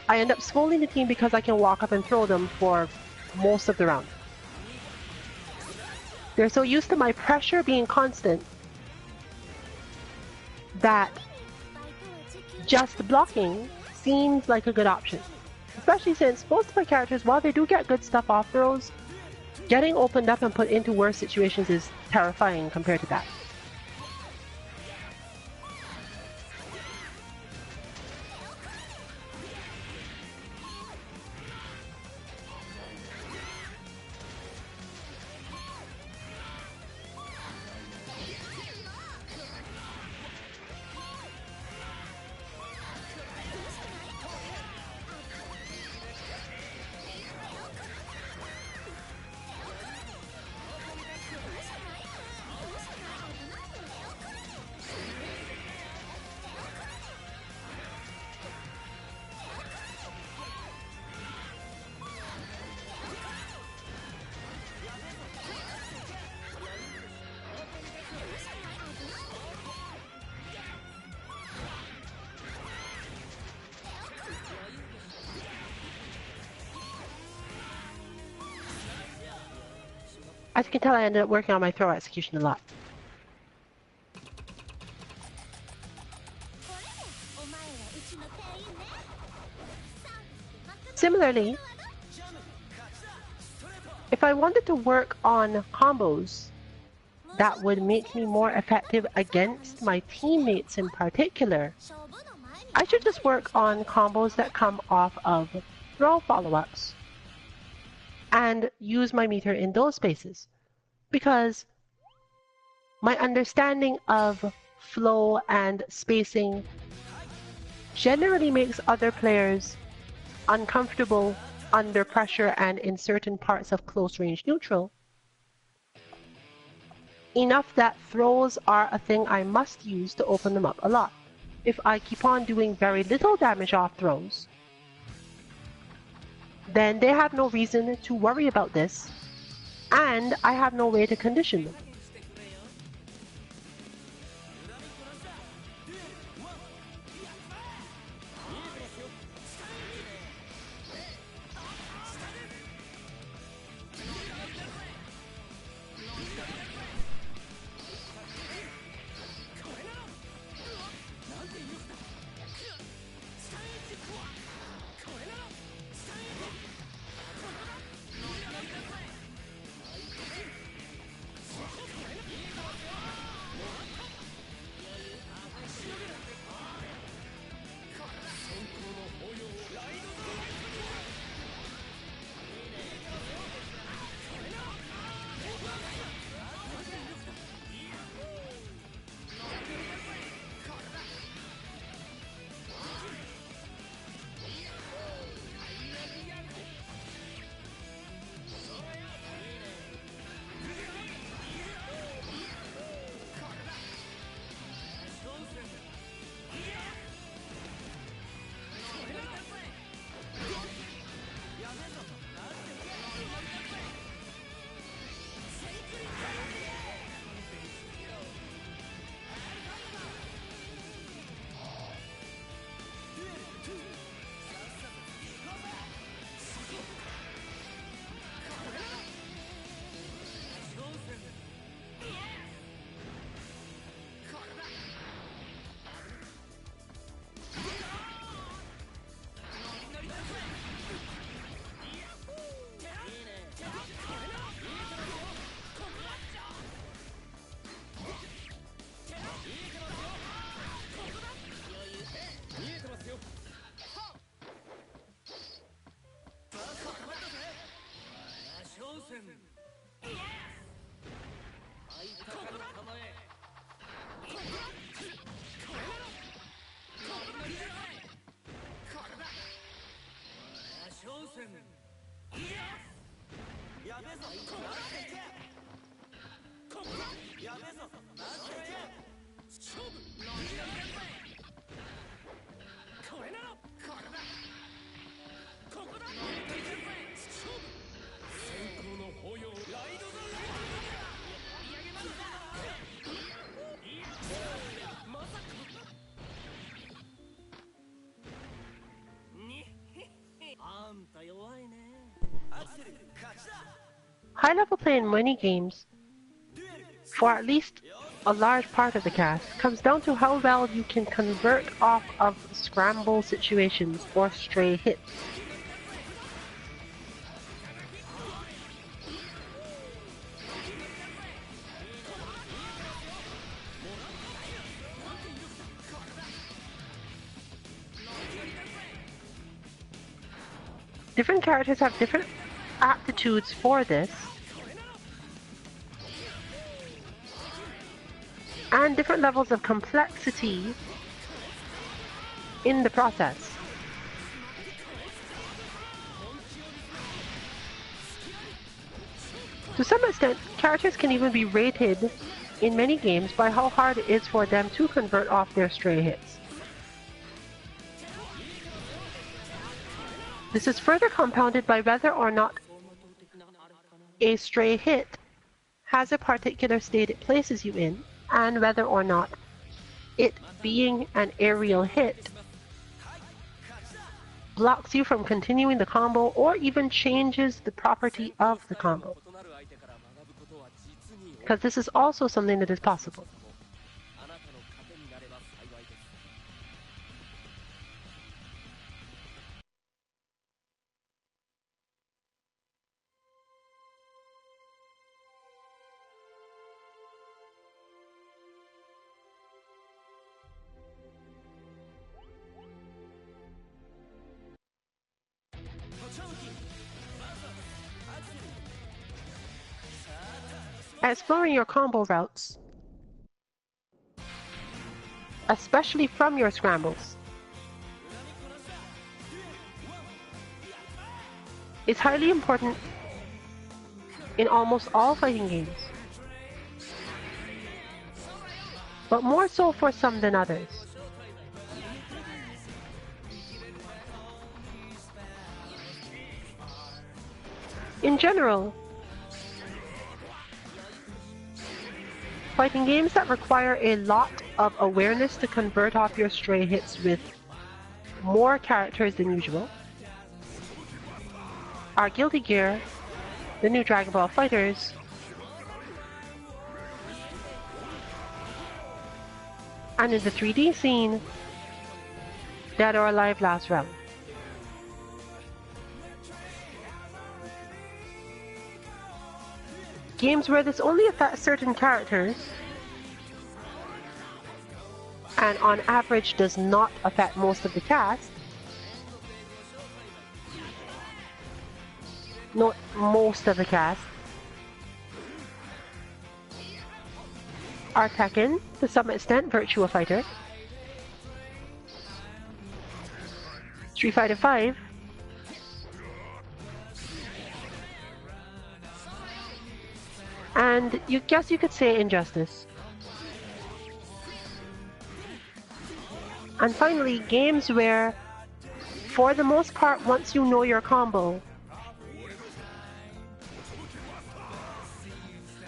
I end up scolding the team because I can walk up and throw them for most of the round. They're so used to my pressure being constant that just blocking seems like a good option. Especially since most of my characters, while they do get good stuff off throws, getting opened up and put into worse situations is terrifying compared to that. As you can tell, I ended up working on my throw execution a lot. Similarly, if I wanted to work on combos that would make me more effective against my teammates in particular, I should just work on combos that come off of throw follow-ups and use my meter in those spaces, because my understanding of flow and spacing generally makes other players uncomfortable under pressure and in certain parts of close range neutral. enough that throws are a thing I must use to open them up a lot. If I keep on doing very little damage off throws, then they have no reason to worry about this, and I have no way to condition them. High-level play in many games, for at least a large part of the cast, comes down to how well you can convert off of scramble situations or stray hits. Different characters have different aptitudes for this, and different levels of complexity in the process. To some extent, characters can even be rated in many games by how hard it is for them to convert off their stray hits. This is further compounded by whether or not a stray hit has a particular state it places you in, and whether or not it being an aerial hit blocks you from continuing the combo or even changes the property of the combo. Because this is also something that is possible. Exploring your combo routes, especially from your scrambles, is highly important in almost all fighting games. but more so for some than others. In general, fighting games that require a lot of awareness to convert off your stray hits with more characters than usual are Guilty Gear, the new Dragon Ball FighterZ, and in the 3D scene, Dead or Alive Last Round. Games where this only affects certain characters and on average does not affect most of the cast. Not most of the cast. Are Tekken, to some extent Virtua Fighter, Street Fighter V, and you could say Injustice. And finally, games where, for the most part, once you know your combo,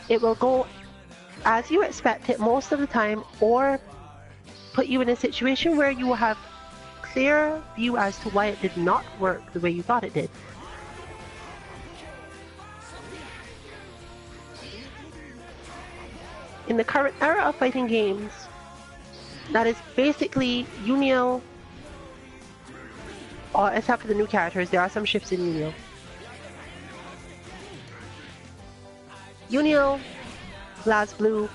it will go as you expect it most of the time, or put you in a situation where you will have clear view as to why it did not work the way you thought it did. In the current era of fighting games, that is basically Unio, except for the new characters, there are some shifts in Unio. Unio, BlazBlue,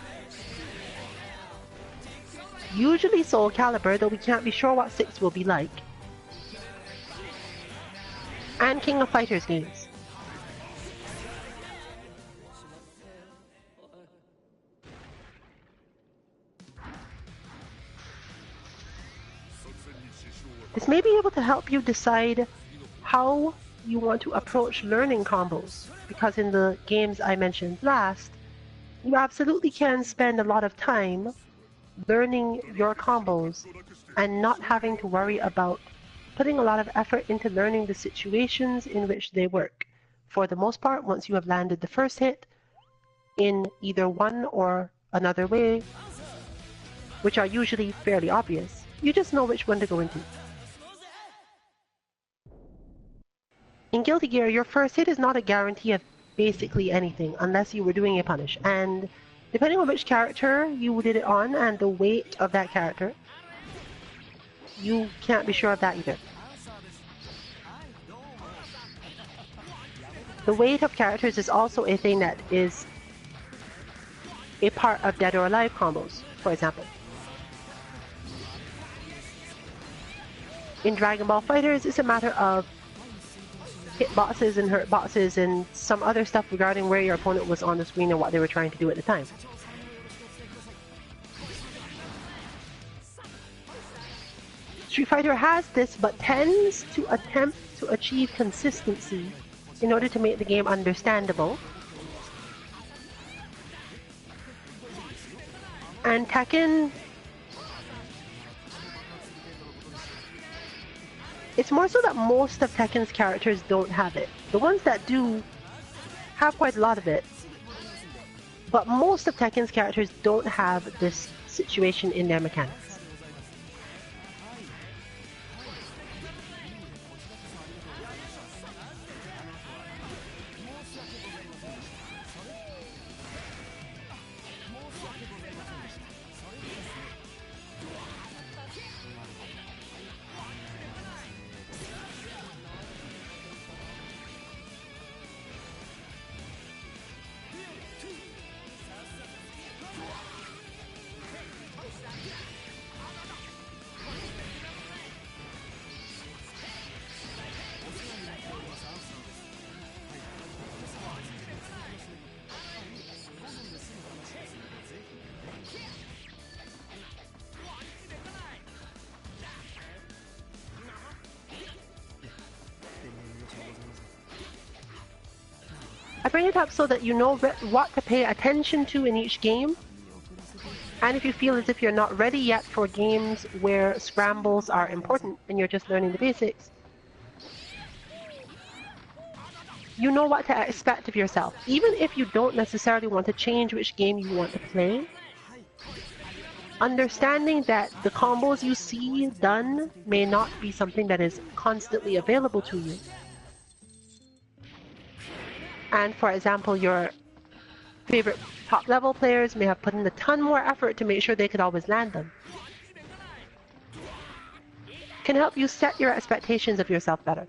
usually Soul Calibur, though we can't be sure what 6 will be like, and King of Fighters games. This may be able to help you decide how you want to approach learning combos, because in the games I mentioned last, you absolutely can spend a lot of time learning your combos and not having to worry about putting a lot of effort into learning the situations in which they work. For the most part, once you have landed the first hit in either one or another way, which are usually fairly obvious, you just know which one to go into. In Guilty Gear, your first hit is not a guarantee of basically anything unless you were doing a punish, and depending on which character you did it on and the weight of that character, you can't be sure of that either. The weight of characters is also a thing that is a part of Dead or Alive combos, for example. In Dragon Ball FighterZ, it's a matter of hit boxes and hurt boxes and some other stuff regarding where your opponent was on the screen and what they were trying to do at the time. Street Fighter has this, but tends to attempt to achieve consistency in order to make the game understandable. And Tekken, it's more so that most of Tekken's characters don't have it. The ones that do have quite a lot of it, but most of Tekken's characters don't have this situation in their mechanics. I bring it up so that you know what to pay attention to in each game, And if you feel as if you're not ready yet for games where scrambles are important and you're just learning the basics, you know what to expect of yourself. Even if you don't necessarily want to change which game you want to play, understanding that the combos you see done may not be something that is constantly available to you. And for example, your favorite top level players may have put in a ton more effort to make sure they could always land them. Can help you set your expectations of yourself better.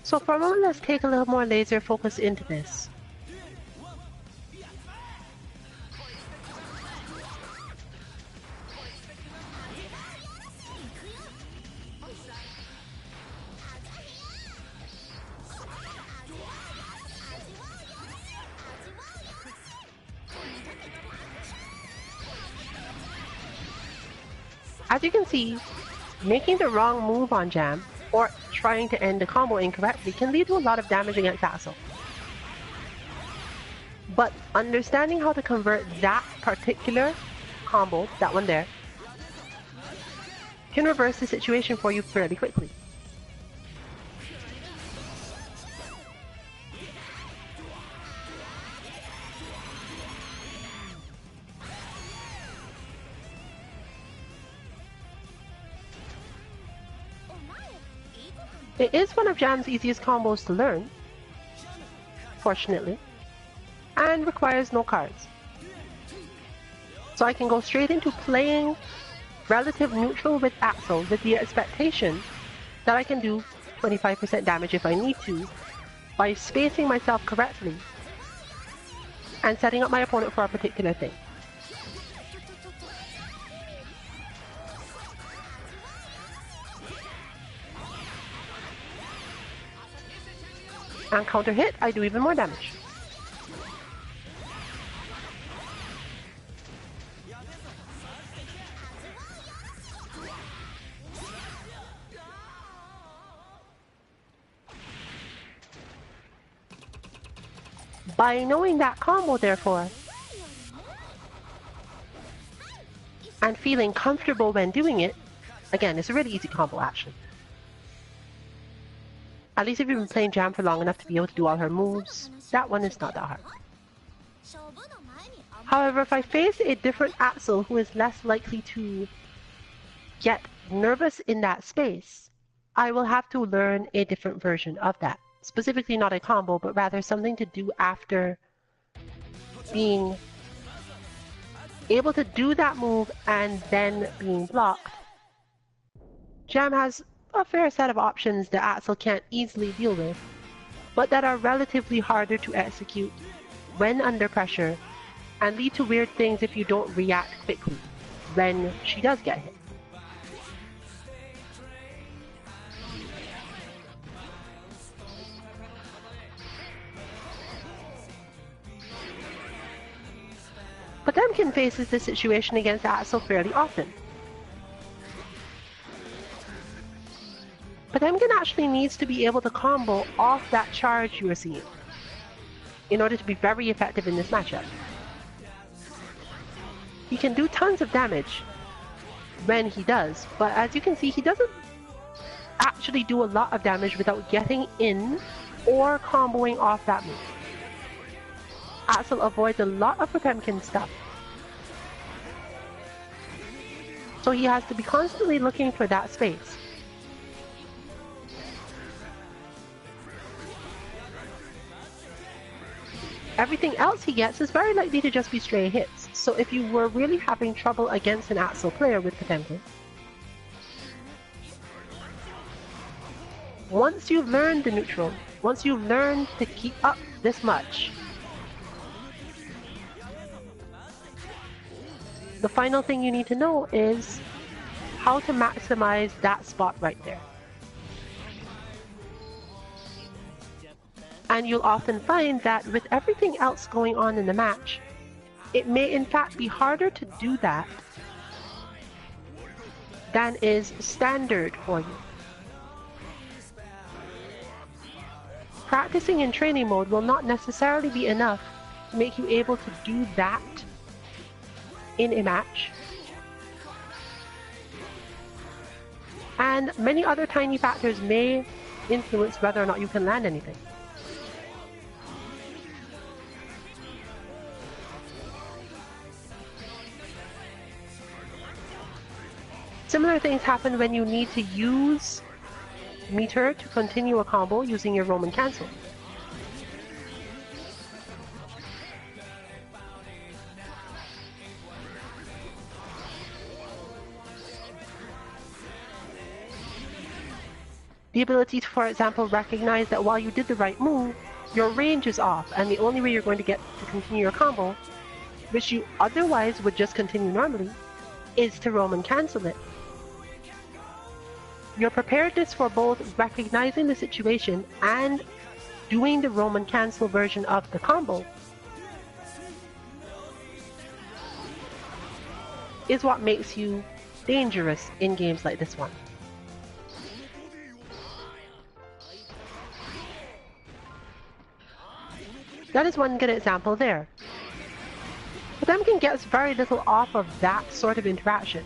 So for a moment, let's take a little more laser focus into this. As you can see, making the wrong move on Jam or trying to end the combo incorrectly can lead to a lot of damage against Axel. But understanding how to convert that particular combo, that one there, can reverse the situation for you fairly quickly. It is one of Jam's easiest combos to learn, fortunately, and requires no cards. So I can go straight into playing relative neutral with Axel with the expectation that I can do 25% damage if I need to by spacing myself correctly and setting up my opponent for a particular thing. And counter hit, I do even more damage. By knowing that combo, therefore, and feeling comfortable when doing it, again, it's a really easy combo actually. At least if you've been playing Jam for long enough to be able to do all her moves, that one is not that hard. However, if I face a different Axel who is less likely to get nervous in that space, I will have to learn a different version of that. Specifically not a combo, but rather something to do after being able to do that move and then being blocked. Jam has a fair set of options that Axel can't easily deal with, but that are relatively harder to execute when under pressure and lead to weird things if you don't react quickly when she does get hit. Potemkin faces this situation against Axel fairly often. Potemkin actually needs to be able to combo off that charge you are seeing in order to be very effective in this matchup. He can do tons of damage when he does, but as you can see, he doesn't actually do a lot of damage without getting in or comboing off that move. Axel avoids a lot of Potemkin stuff, so he has to be constantly looking for that space. everything else he gets is very likely to just be stray hits. So if you were really having trouble against an Axel player with Potemkin, once you've learned the neutral, once you've learned to keep up this much, the final thing you need to know is how to maximize that spot right there. And you'll often find that with everything else going on in the match, it may in fact be harder to do that than is standard for you. Practicing in training mode will not necessarily be enough to make you able to do that in a match. And many other tiny factors may influence whether or not you can land anything. Similar things happen when you need to use meter to continue a combo using your Roman cancel. The ability to, for example, recognize that while you did the right move, your range is off, and the only way you're going to get to continue your combo, which you otherwise would just continue normally, is to Roman cancel it. Your preparedness for both recognizing the situation and doing the Roman cancel version of the combo is what makes you dangerous in games like this one. That is one good example there. Potemkin gets very little off of that sort of interaction.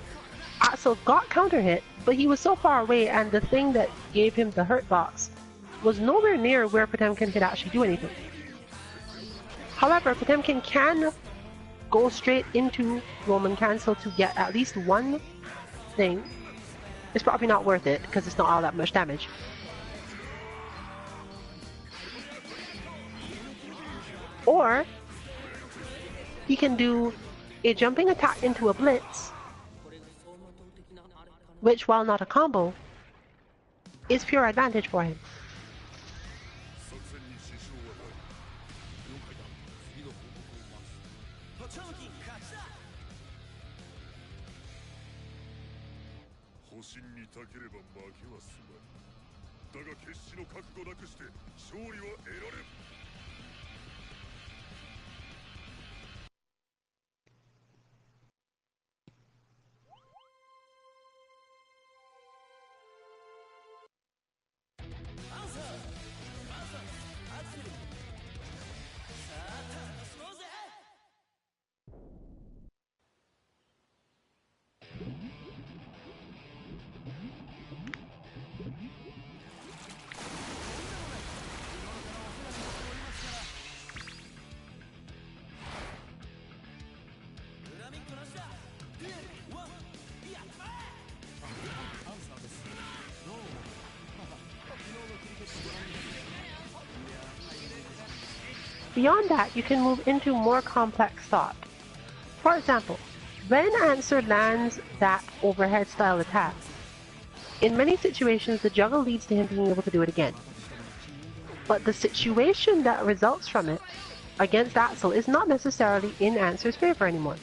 Axel got counter hit, but he was so far away, and the thing that gave him the hurt box was nowhere near where Potemkin could actually do anything. However, Potemkin can go straight into Roman cancel to get at least one thing. It's probably not worth it because it's not all that much damage. Or he can do a jumping attack into a blitz, which, while not a combo, is pure advantage for him. Beyond that, you can move into more complex thought. For example, when Answer lands that overhead style attack, in many situations the juggle leads to him being able to do it again. But the situation that results from it against Axel is not necessarily in Answer's favor anymore.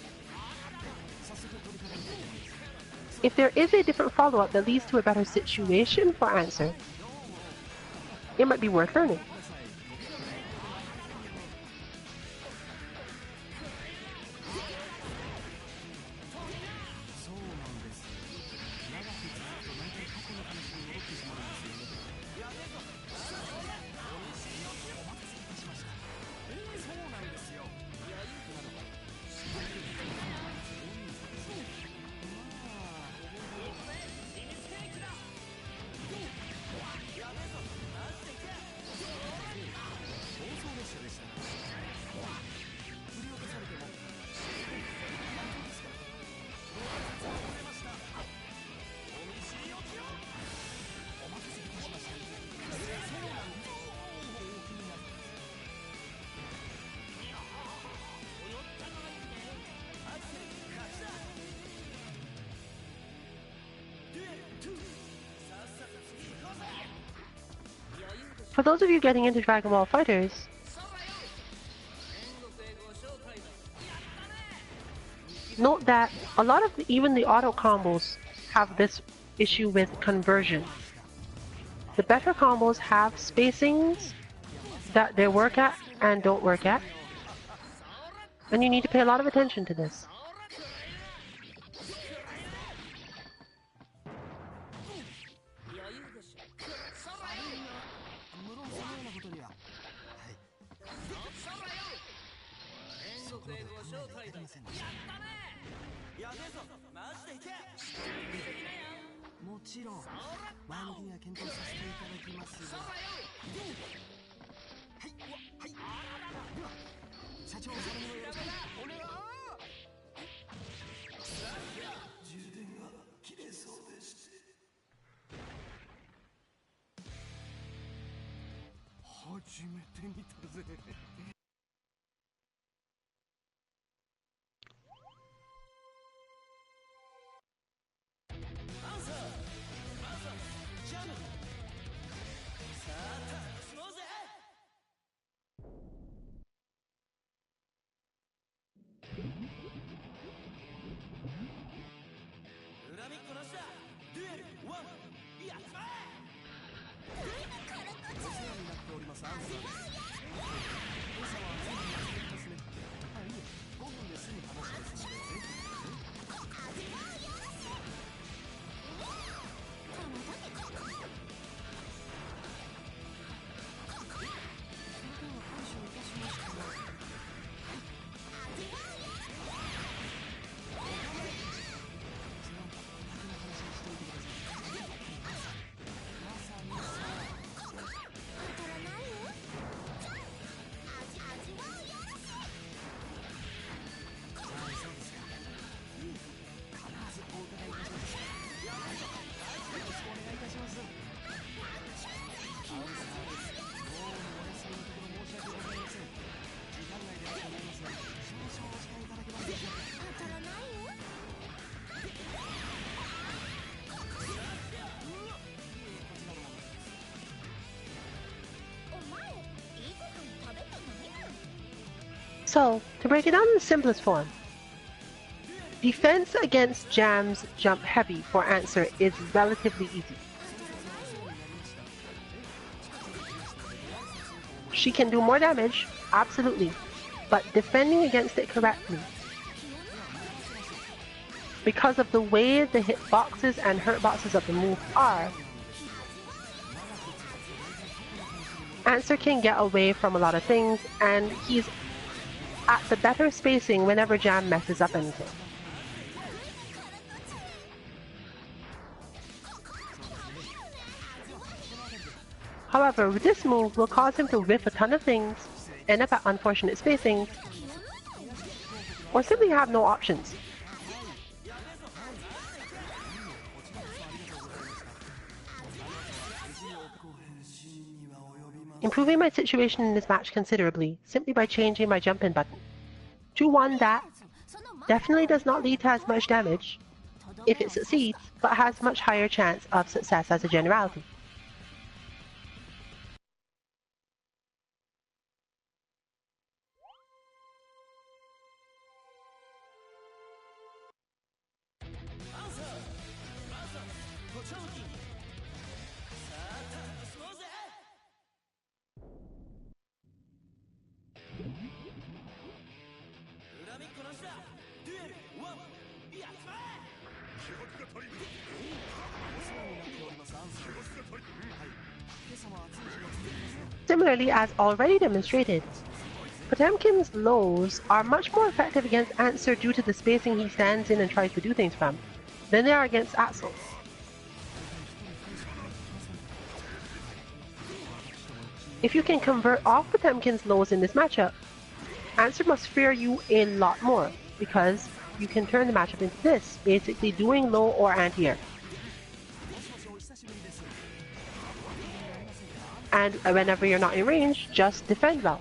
If there is a different follow-up that leads to a better situation for Answer, it might be worth learning. For those of you getting into Dragon Ball Fighters, note that a lot of even the auto combos have this issue with conversion. The better combos have spacings that they work at and don't work at, and you need to pay a lot of attention to this. So, to break it down in the simplest form, defense against Jam's jump heavy for answer is relatively easy. She can do more damage, absolutely, but defending against it correctly, because of the way the hitboxes and hurtboxes of the move are, Answer can get away from a lot of things, and he's at the better spacing whenever Jam messes up anything. However, this move will cause him to whiff a ton of things, end up at unfortunate spacings, or simply have no options. Improving my situation in this match considerably, simply by changing my jump in button to one that definitely does not lead to as much damage if it succeeds, but has much higher chance of success as a generality. Similarly, as already demonstrated, Potemkin's lows are much more effective against Answer due to the spacing he stands in and tries to do things from, than they are against Axel. If you can convert off Potemkin's lows in this matchup, Answer must fear you a lot more, because you can turn the matchup into this, basically doing low or anti-air. And whenever you're not in range, just defend well.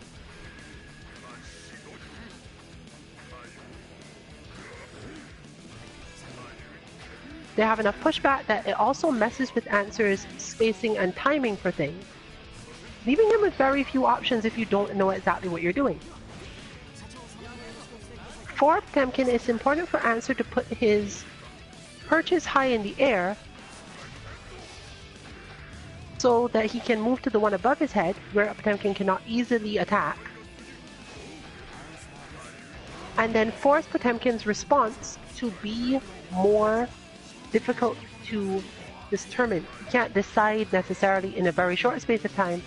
They have enough pushback that it also messes with Answer's spacing and timing for things. leaving him with very few options if you don't know exactly what you're doing. For Potemkin, it's important for Answer to put his perches high in the air so that he can move to the one above his head, where Potemkin cannot easily attack, and then force Potemkin's response to be more difficult to determine. He can't decide necessarily in a very short space of time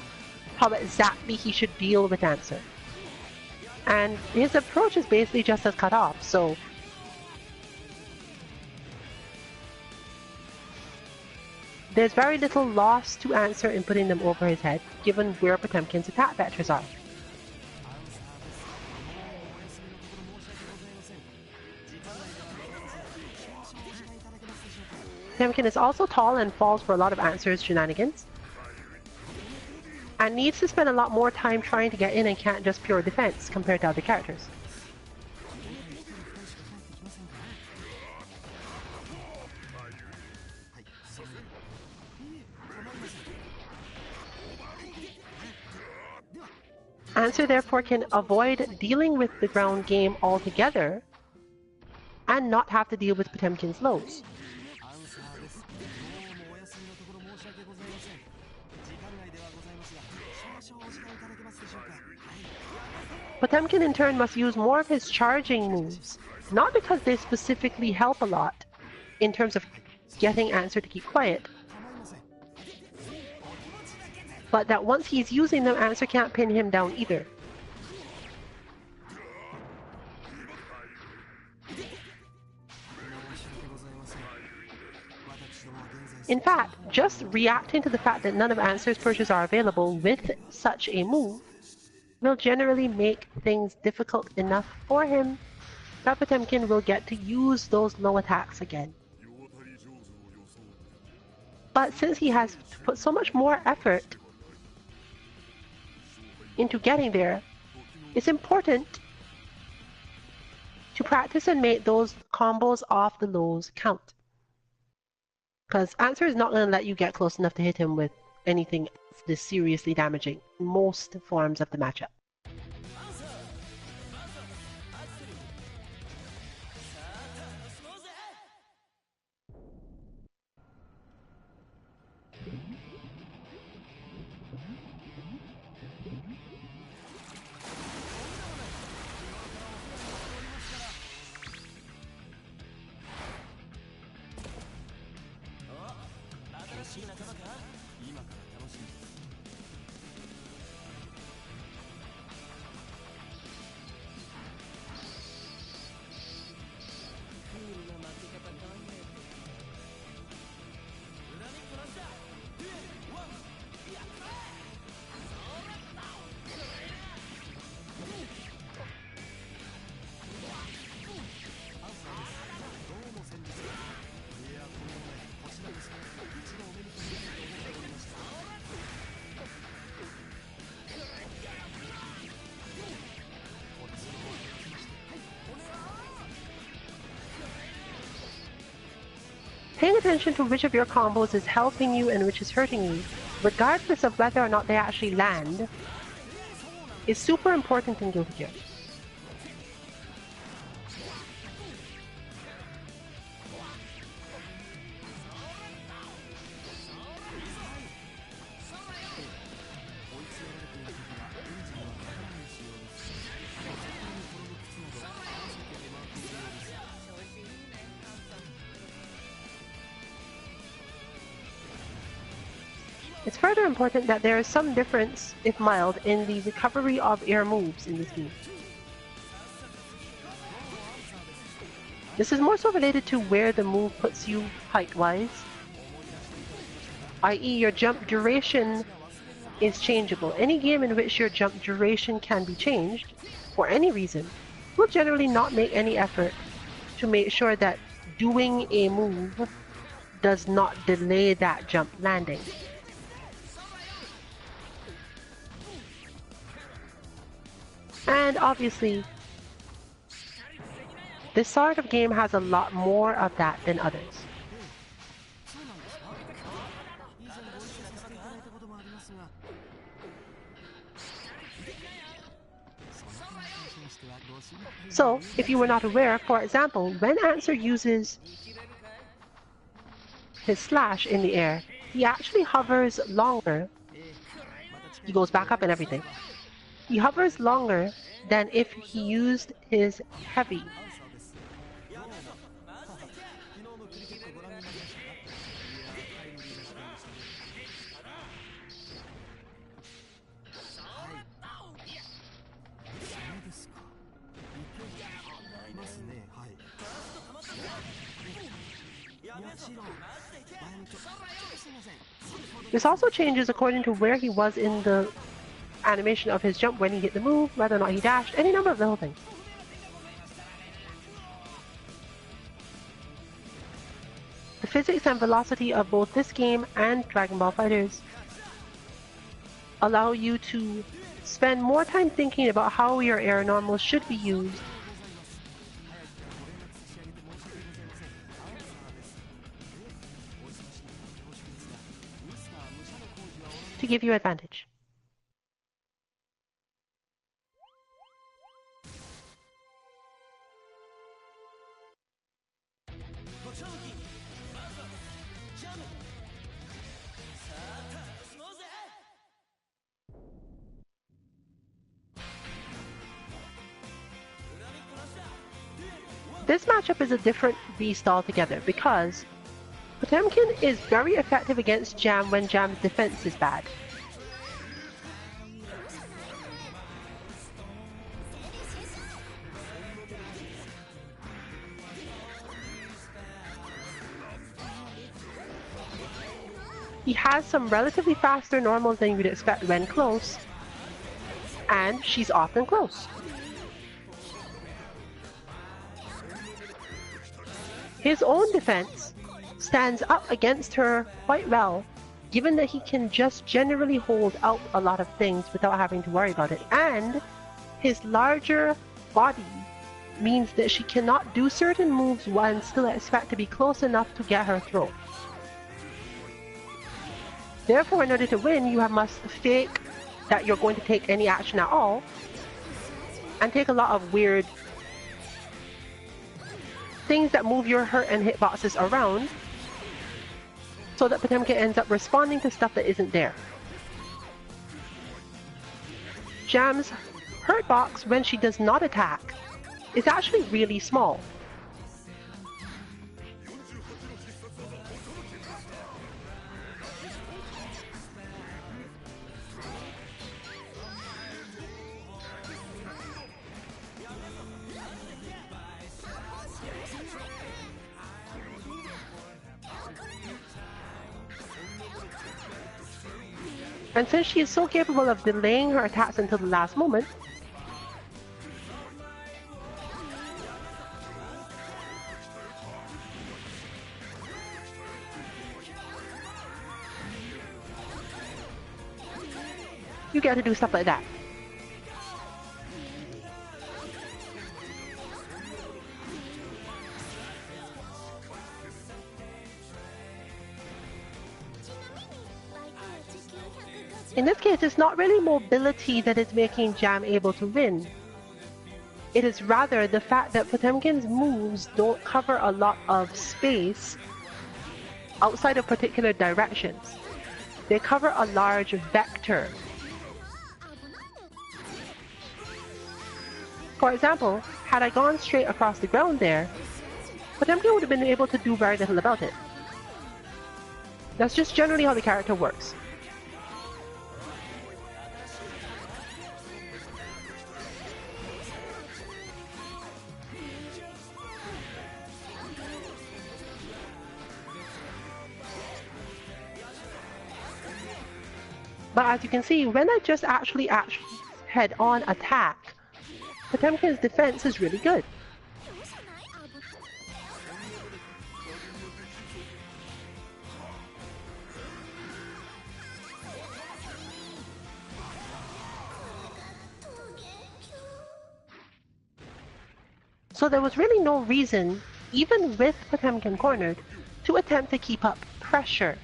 how exactly he should deal with Answer. And his approach is basically just as cut off, so there's very little loss to Answer in putting them over his head, given where Potemkin's attack vectors are. Potemkin is also tall and falls for a lot of Answer's shenanigans, and needs to spend a lot more time trying to get in and can't just pure defense compared to other characters. Answer therefore can avoid dealing with the ground game altogether and not have to deal with Potemkin's lows. Potemkin in turn must use more of his charging moves, not because they specifically help a lot in terms of getting Answer to keep quiet, but that once he's using them, Answer can't pin him down either. In fact, just reacting to the fact that none of Answer's perches are available with such a move will generally make things difficult enough for him that Potemkin will get to use those low attacks again. But since he has to put so much more effort into getting there, it's important to practice and make those combos off the lows count. Because Answer is not going to let you get close enough to hit him with anything this seriously damaging in most forms of the matchup. Paying attention to which of your combos is helping you and which is hurting you, regardless of whether or not they actually land, is super important in Guilty Gear. It's further important that there is some difference, if mild, in the recovery of air moves in this game. This is more so related to where the move puts you height-wise, i.e. your jump duration is changeable. Any game in which your jump duration can be changed, for any reason, will generally not make any effort to make sure that doing a move does not delay that jump landing. And obviously, this sort of game has a lot more of that than others. So, if you were not aware, for example, when Answer uses his slash in the air, he actually hovers longer. He goes back up and everything. He hovers longer than if he used his heavy. This also changes according to where he was in the animation of his jump, when he hit the move, whether or not he dashed, any number of little things. The physics and velocity of both this game and Dragon Ball FighterZ allow you to spend more time thinking about how your air normals should be used to give you advantage. This matchup is a different beast altogether because Potemkin is very effective against Jam when Jam's defense is bad. He has some relatively faster normals than you would expect when close, and she's often close. His own defense stands up against her quite well, given that he can just generally hold out a lot of things without having to worry about it. And his larger body means that she cannot do certain moves and still expect to be close enough to get her throw. Therefore, in order to win, you must fake that you're going to take any action at all, and take a lot of weird things that move your hurt and hitboxes around, so that Potemkin ends up responding to stuff that isn't there. Jam's hurt box, when she does not attack, is actually really small. And since she is so capable of delaying her attacks until the last moment, you get to do stuff like that. In this case, it's not really mobility that is making Jam able to win. It is rather the fact that Potemkin's moves don't cover a lot of space outside of particular directions. They cover a large vector. For example, had I gone straight across the ground there, Potemkin would have been able to do very little about it. That's just generally how the character works. But as you can see, when I just actually head-on attack, Potemkin's defense is really good. So there was really no reason, even with Potemkin cornered, to attempt to keep up pressure.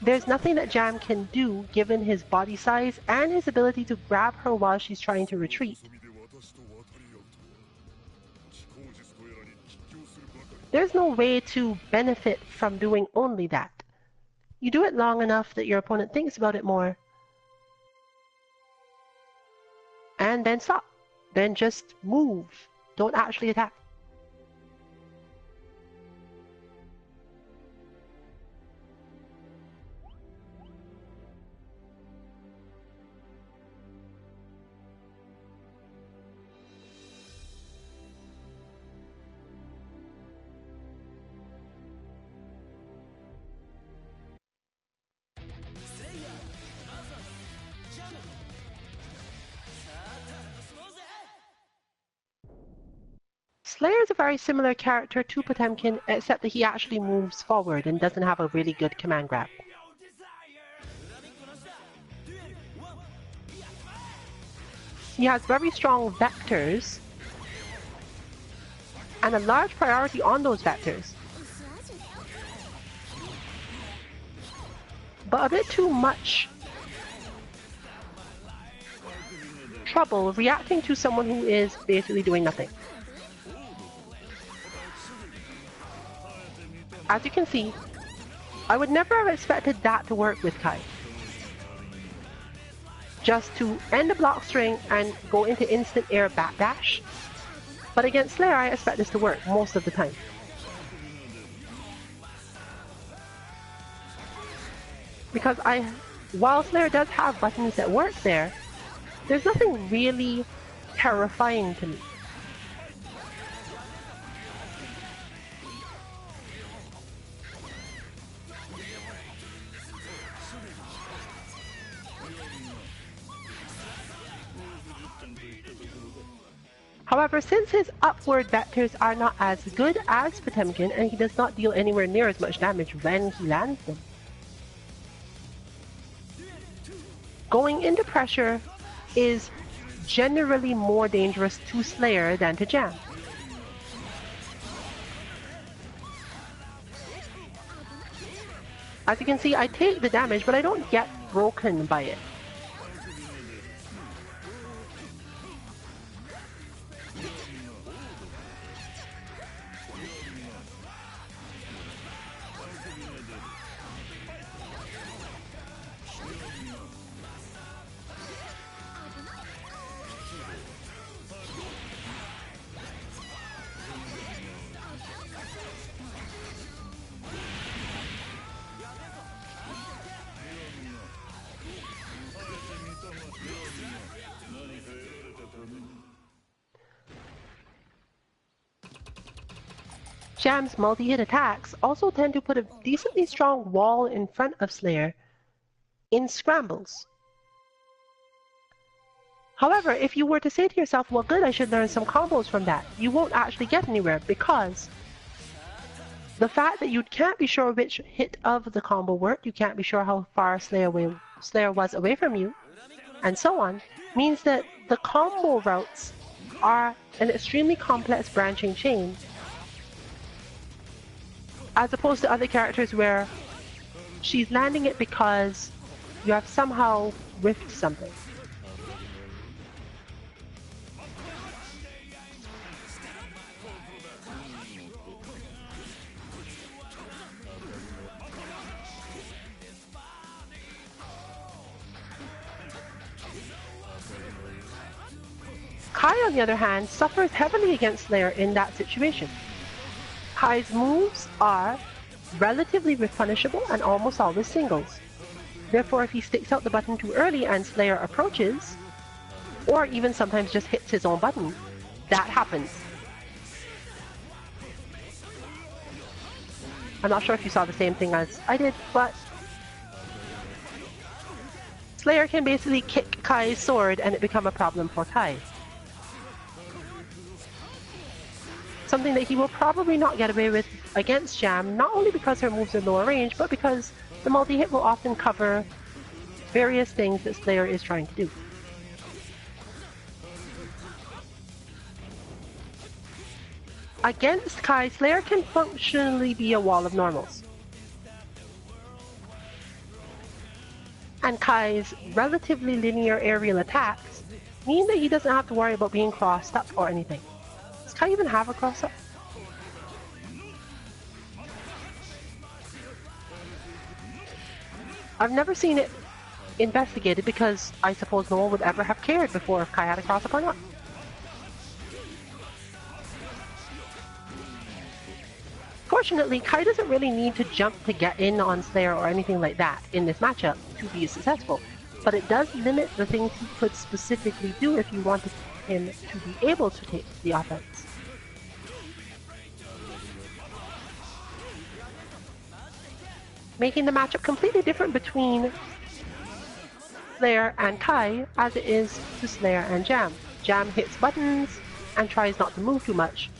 There's nothing that Jam can do given his body size and his ability to grab her while she's trying to retreat. There's no way to benefit from doing only that. You do it long enough that your opponent thinks about it more. And then stop. Then just move. Don't actually attack. Slayer is a very similar character to Potemkin, except that he actually moves forward and doesn't have a really good command grab. He has very strong vectors, and a large priority on those vectors. But a bit too much trouble reacting to someone who is basically doing nothing. As you can see, I would never have expected that to work with Kai. Just to end the block string and go into instant air backdash. But against Slayer, I expect this to work most of the time. Because while Slayer does have buttons that work there, there's nothing really terrifying to me. However, since his upward vectors are not as good as Potemkin, and he does not deal anywhere near as much damage when he lands them, going into pressure is generally more dangerous to Slayer than to Jam. As you can see, I take the damage, but I don't get broken by it. Jam's multi-hit attacks also tend to put a decently strong wall in front of Slayer in scrambles. However, if you were to say to yourself, well good, I should learn some combos from that, you won't actually get anywhere, because the fact that you can't be sure which hit of the combo worked, you can't be sure how far Slayer was away from you, and so on, means that the combo routes are an extremely complex branching chain, as opposed to other characters where she's landing it because you have somehow whiffed something. Kai, on the other hand, suffers heavily against Slayer in that situation. Kai's moves are relatively punishable and almost always singles. Therefore, if he sticks out the button too early and Slayer approaches, or even sometimes just hits his own button, that happens. I'm not sure if you saw the same thing as I did, but Slayer can basically kick Kai's sword and it become a problem for Kai. Something that he will probably not get away with against Jam, not only because her moves are lower range, but because the multi-hit will often cover various things that Slayer is trying to do. Against Kai, Slayer can functionally be a wall of normals. and Kai's relatively linear aerial attacks mean that he doesn't have to worry about being crossed up or anything. Does Kai even have a cross up? I've never seen it investigated because I suppose no one would ever have cared before if Kai had a cross up or not. Fortunately, Kai doesn't really need to jump to get in on Slayer or anything like that in this matchup to be successful, but it does limit the things he could specifically do if you wanted him to be able to take the offense. Making the matchup completely different between Slayer and Kai as it is to Slayer and Jam. Jam hits buttons and tries not to move too much.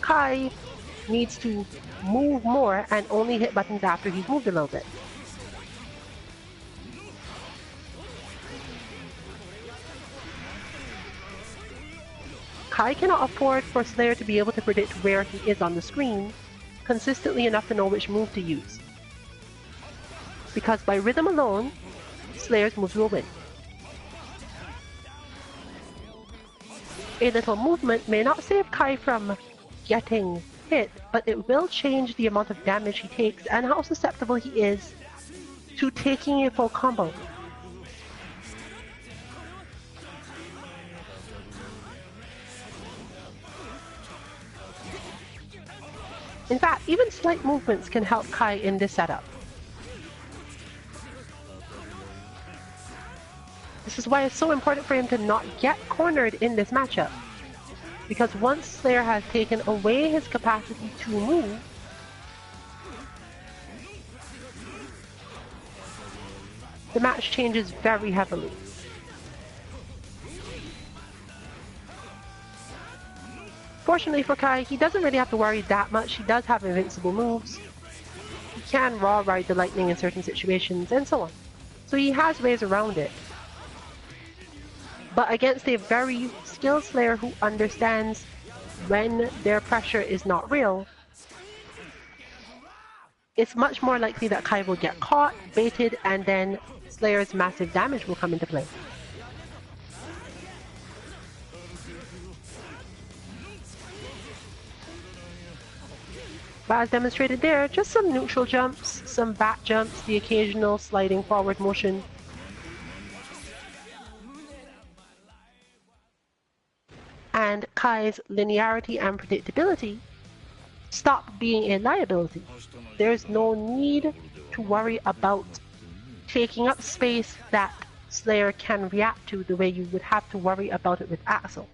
Kai needs to move more and only hit buttons after he's moved a little bit. Kai cannot afford for Slayer to be able to predict where he is on the screen consistently enough to know which move to use. Because by rhythm alone, Slayer's moves will win. A little movement may not save Kai from getting hit, but it will change the amount of damage he takes and how susceptible he is to taking a full combo. In fact, even slight movements can help Kai in this setup. This is why it's so important for him to not get cornered in this matchup. Because once Slayer has taken away his capacity to move, the match changes very heavily. Fortunately for Kai, he doesn't really have to worry that much. He does have invincible moves. He can raw ride the lightning in certain situations, and so on. So he has ways around it. But against a very skilled Slayer who understands when their pressure is not real, it's much more likely that Kai will get caught, baited, and then Slayer's massive damage will come into play. But as demonstrated there, just some neutral jumps, some back jumps, the occasional sliding forward motion. And Kai's linearity and predictability stop being a liability. There's no need to worry about taking up space that Slayer can react to the way you would have to worry about it with Axel.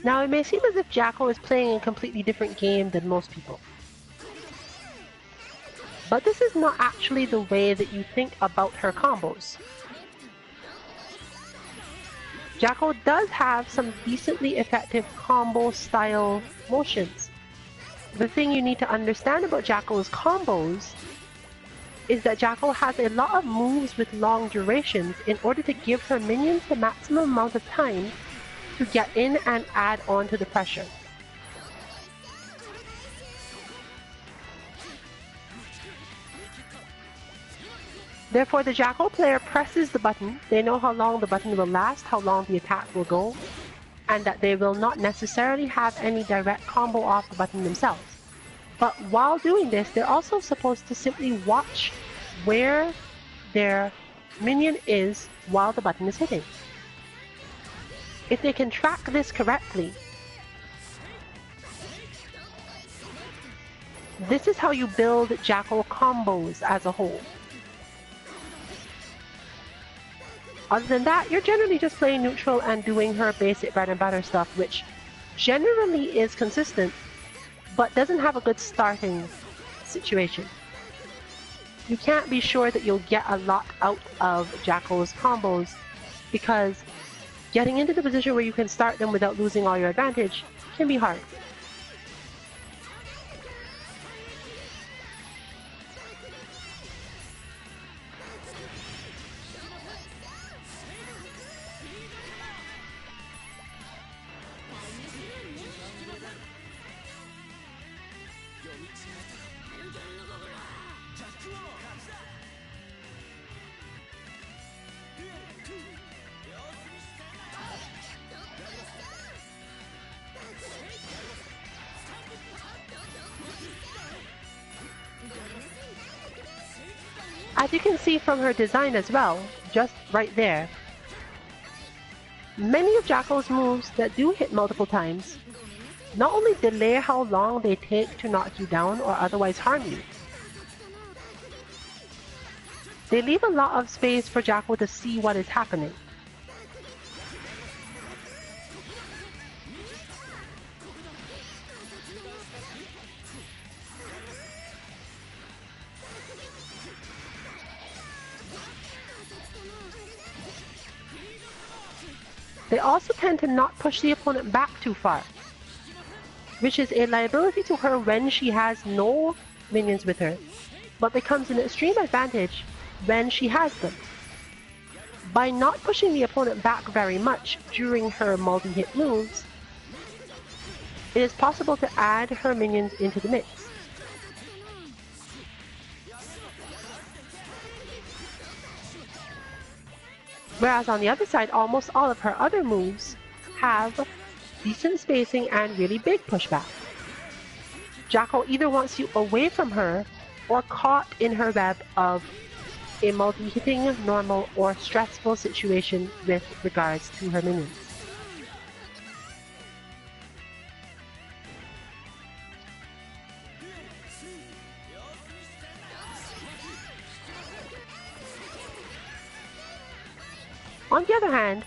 Now, it may seem as if Jacko is playing a completely different game than most people. But this is not actually the way that you think about her combos. Jacko does have some decently effective combo style motions. The thing you need to understand about Jacko's combos is that Jacko has a lot of moves with long durations in order to give her minions the maximum amount of time to get in and add on to the pressure. Therefore, the Jacko player presses the button. They know how long the button will last, how long the attack will go, and that they will not necessarily have any direct combo off the button themselves. But while doing this, they're also supposed to simply watch where their minion is while the button is hitting. If they can track this correctly, this is how you build Jacko combos as a whole. Other than that, you're generally just playing neutral and doing her basic bread and butter stuff, which generally is consistent, but doesn't have a good starting situation. You can't be sure that you'll get a lot out of Jacko's combos, because getting into the position where you can start them without losing all your advantage can be hard. As you can see from her design as well, just right there, many of Jacko's moves that do hit multiple times not only delay how long they take to knock you down or otherwise harm you, they leave a lot of space for Jacko to see what is happening. They also tend to not push the opponent back too far, which is a liability to her when she has no minions with her, but becomes an extreme advantage when she has them. By not pushing the opponent back very much during her multi-hit moves, it is possible to add her minions into the mix. Whereas on the other side, almost all of her other moves have decent spacing and really big pushback. Jacko either wants you away from her or caught in her web of a multi-hitting, normal, or stressful situation with regards to her minions. On the other hand,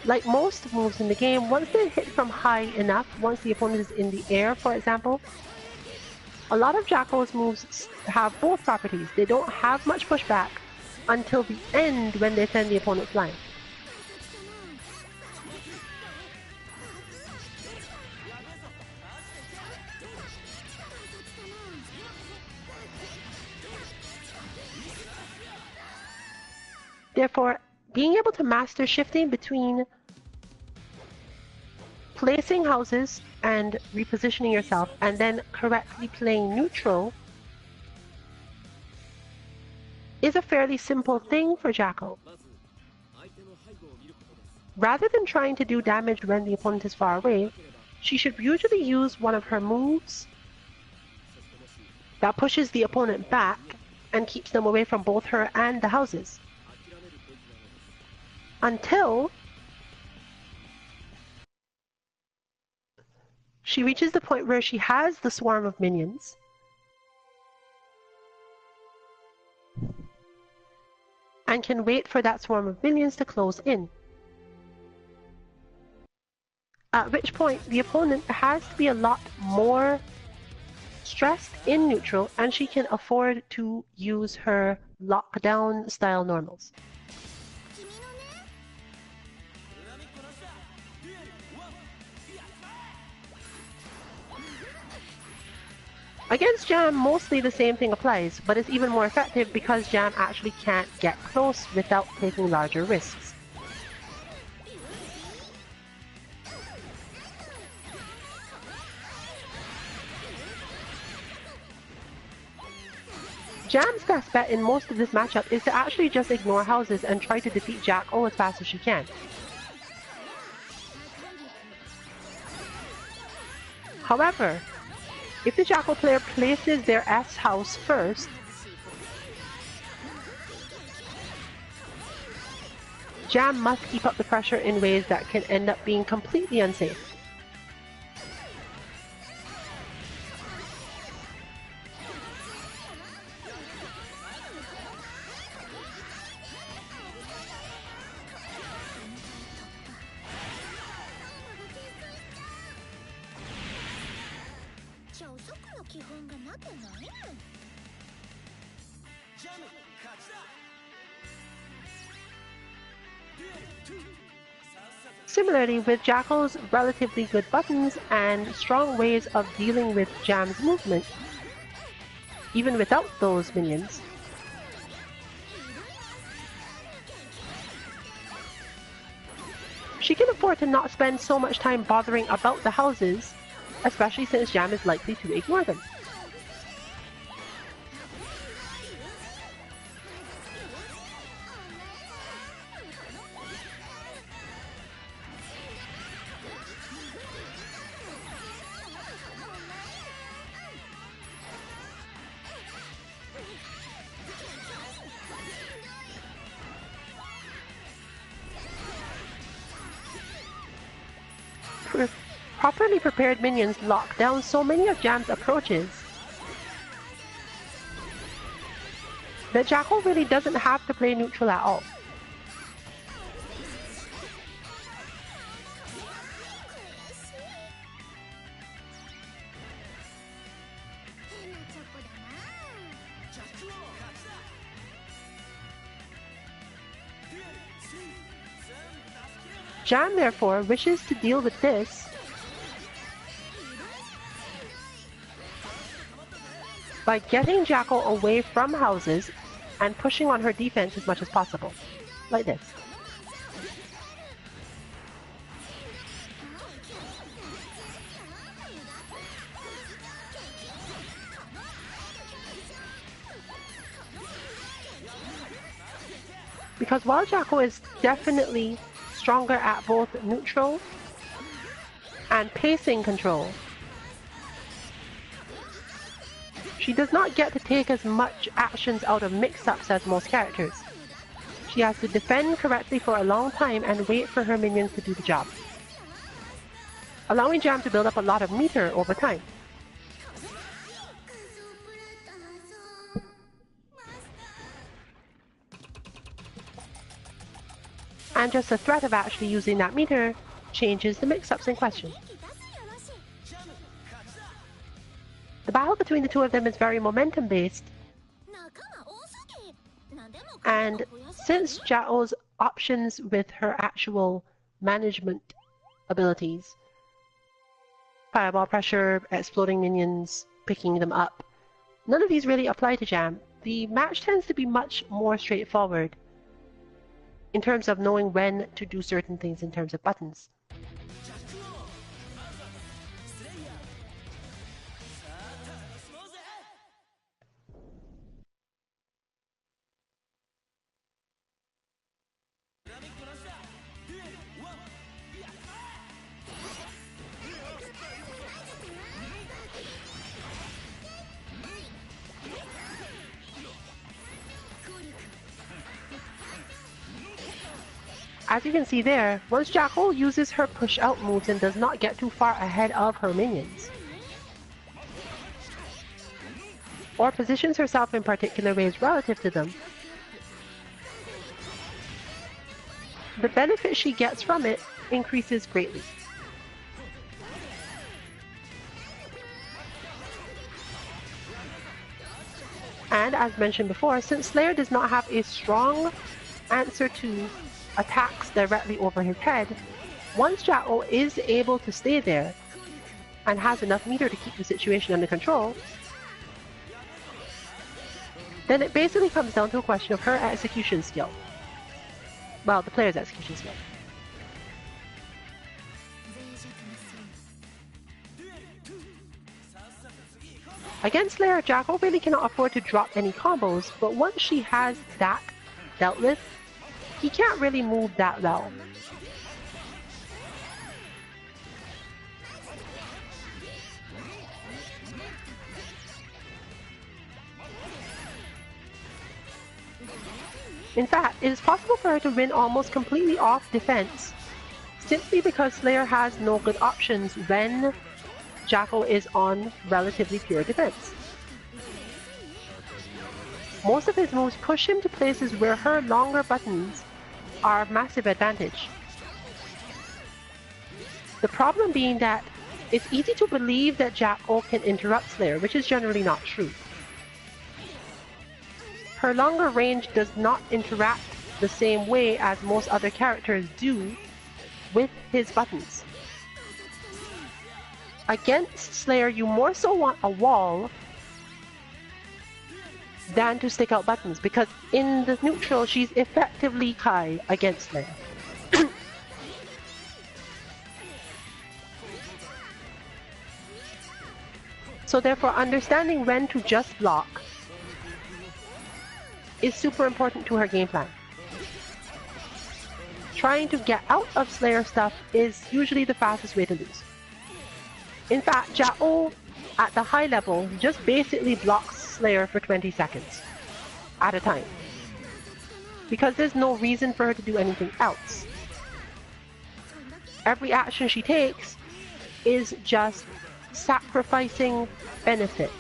like most moves in the game, once they hit from high enough, once the opponent is in the air, for example, a lot of Jacko's moves have both properties. They don't have much pushback until the end when they send the opponent flying. Therefore, being able to master shifting between placing houses and repositioning yourself and then correctly playing neutral is a fairly simple thing for Jacko. Rather than trying to do damage when the opponent is far away, she should usually use one of her moves that pushes the opponent back and keeps them away from both her and the houses, until she reaches the point where she has the swarm of minions and can wait for that swarm of minions to close in. At which point the opponent has to be a lot more stressed in neutral and she can afford to use her lockdown style normals. Against Jam, mostly the same thing applies, but it's even more effective because Jam actually can't get close without taking larger risks. Jam's best bet in most of this matchup is to actually just ignore houses and try to defeat Jacko as fast as she can. However, if the Jacko player places their S house first, Jam must keep up the pressure in ways that can end up being completely unsafe. Similarly, with Jackal's relatively good buttons and strong ways of dealing with Jam's movement, even without those minions, she can afford to not spend so much time bothering about the houses, especially since Jam is likely to ignore them. Properly prepared minions lock down so many of Jam's approaches that Jackal really doesn't have to play neutral at all. Jam therefore wishes to deal with this by getting Jackal away from houses and pushing on her defense as much as possible, like this. Because while Jackal is definitely stronger at both neutral and pacing control, she does not get to take as much actions out of mix-ups as most characters. She has to defend correctly for a long time and wait for her minions to do the job, allowing Jam to build up a lot of meter over time. And just the threat of actually using that meter changes the mix-ups in question. The battle between the two of them is very momentum-based, and since Jao's options with her actual management abilities, fireball pressure, exploding minions, picking them up, none of these really apply to Jam. The match tends to be much more straightforward in terms of knowing when to do certain things in terms of buttons. As you can see there, once Jackal uses her push-out moves and does not get too far ahead of her minions, or positions herself in particular ways relative to them, the benefit she gets from it increases greatly. And as mentioned before, since Slayer does not have a strong answer to attacks directly over his head, once Jackal is able to stay there and has enough meter to keep the situation under control, then it basically comes down to a question of her execution skill. Well, the player's execution skill. Against Slayer, Jackal really cannot afford to drop any combos, but once she has that dealt with, he can't really move that well. In fact, it is possible for her to win almost completely off defense, simply because Slayer has no good options when Jackal is on relatively pure defense. Most of his moves push him to places where her longer buttons are a massive advantage. The problem being that It's easy to believe that Jack-O can interrupt Slayer, which is generally not true. Her longer range does not interact the same way as most other characters do with his buttons. Against Slayer, you more so want a wall than to stick out buttons, because in the neutral, she's effectively Kai against Slayer. So therefore, understanding when to just block is super important to her game plan. Trying to get out of Slayer stuff is usually the fastest way to lose. In fact, Jack-O at the high level just basically blocks Slayer for 20 seconds at a time, because there's no reason for her to do anything else. Every action she takes is just sacrificing benefit.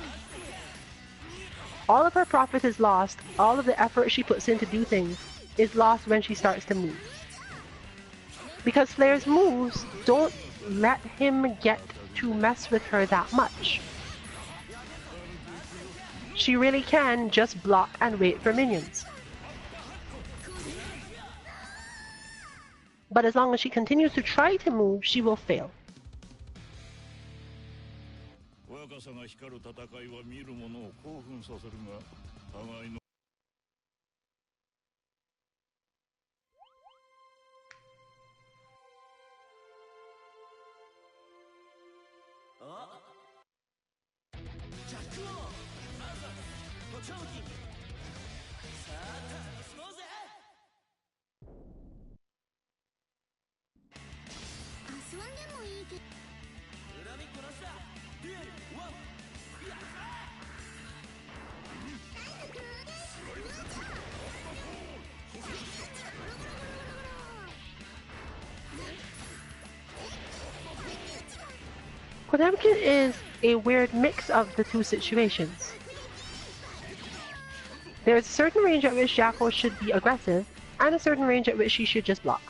All of her profit is lost, all of the effort she puts in to do things is lost when she starts to move. Because Slayer's moves don't let him get to mess with her that much. She really can just block and wait for minions. But as long as she continues to try to move, she will fail. Potemkin is a weird mix of the two situations. There is a certain range at which Jack-O should be aggressive, and a certain range at which she should just block.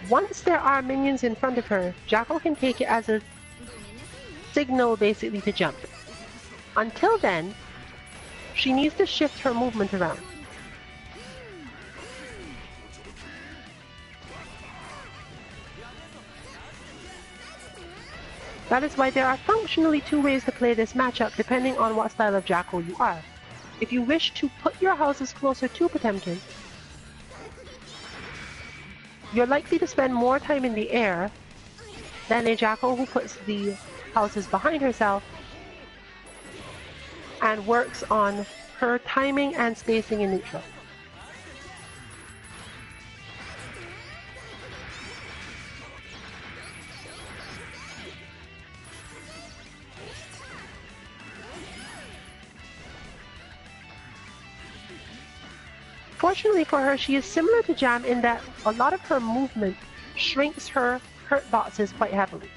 Once there are minions in front of her, Jack-O can take it as a signal basically to jump. Until then, she needs to shift her movement around. That is why there are functionally two ways to play this matchup depending on what style of Jack-O you are. If you wish to put your houses closer to Potemkin, you're likely to spend more time in the air than a Jack-O who puts the houses behind herself and works on her timing and spacing in neutral. Fortunately for her, she is similar to Jam in that a lot of her movement shrinks her hurt boxes quite heavily.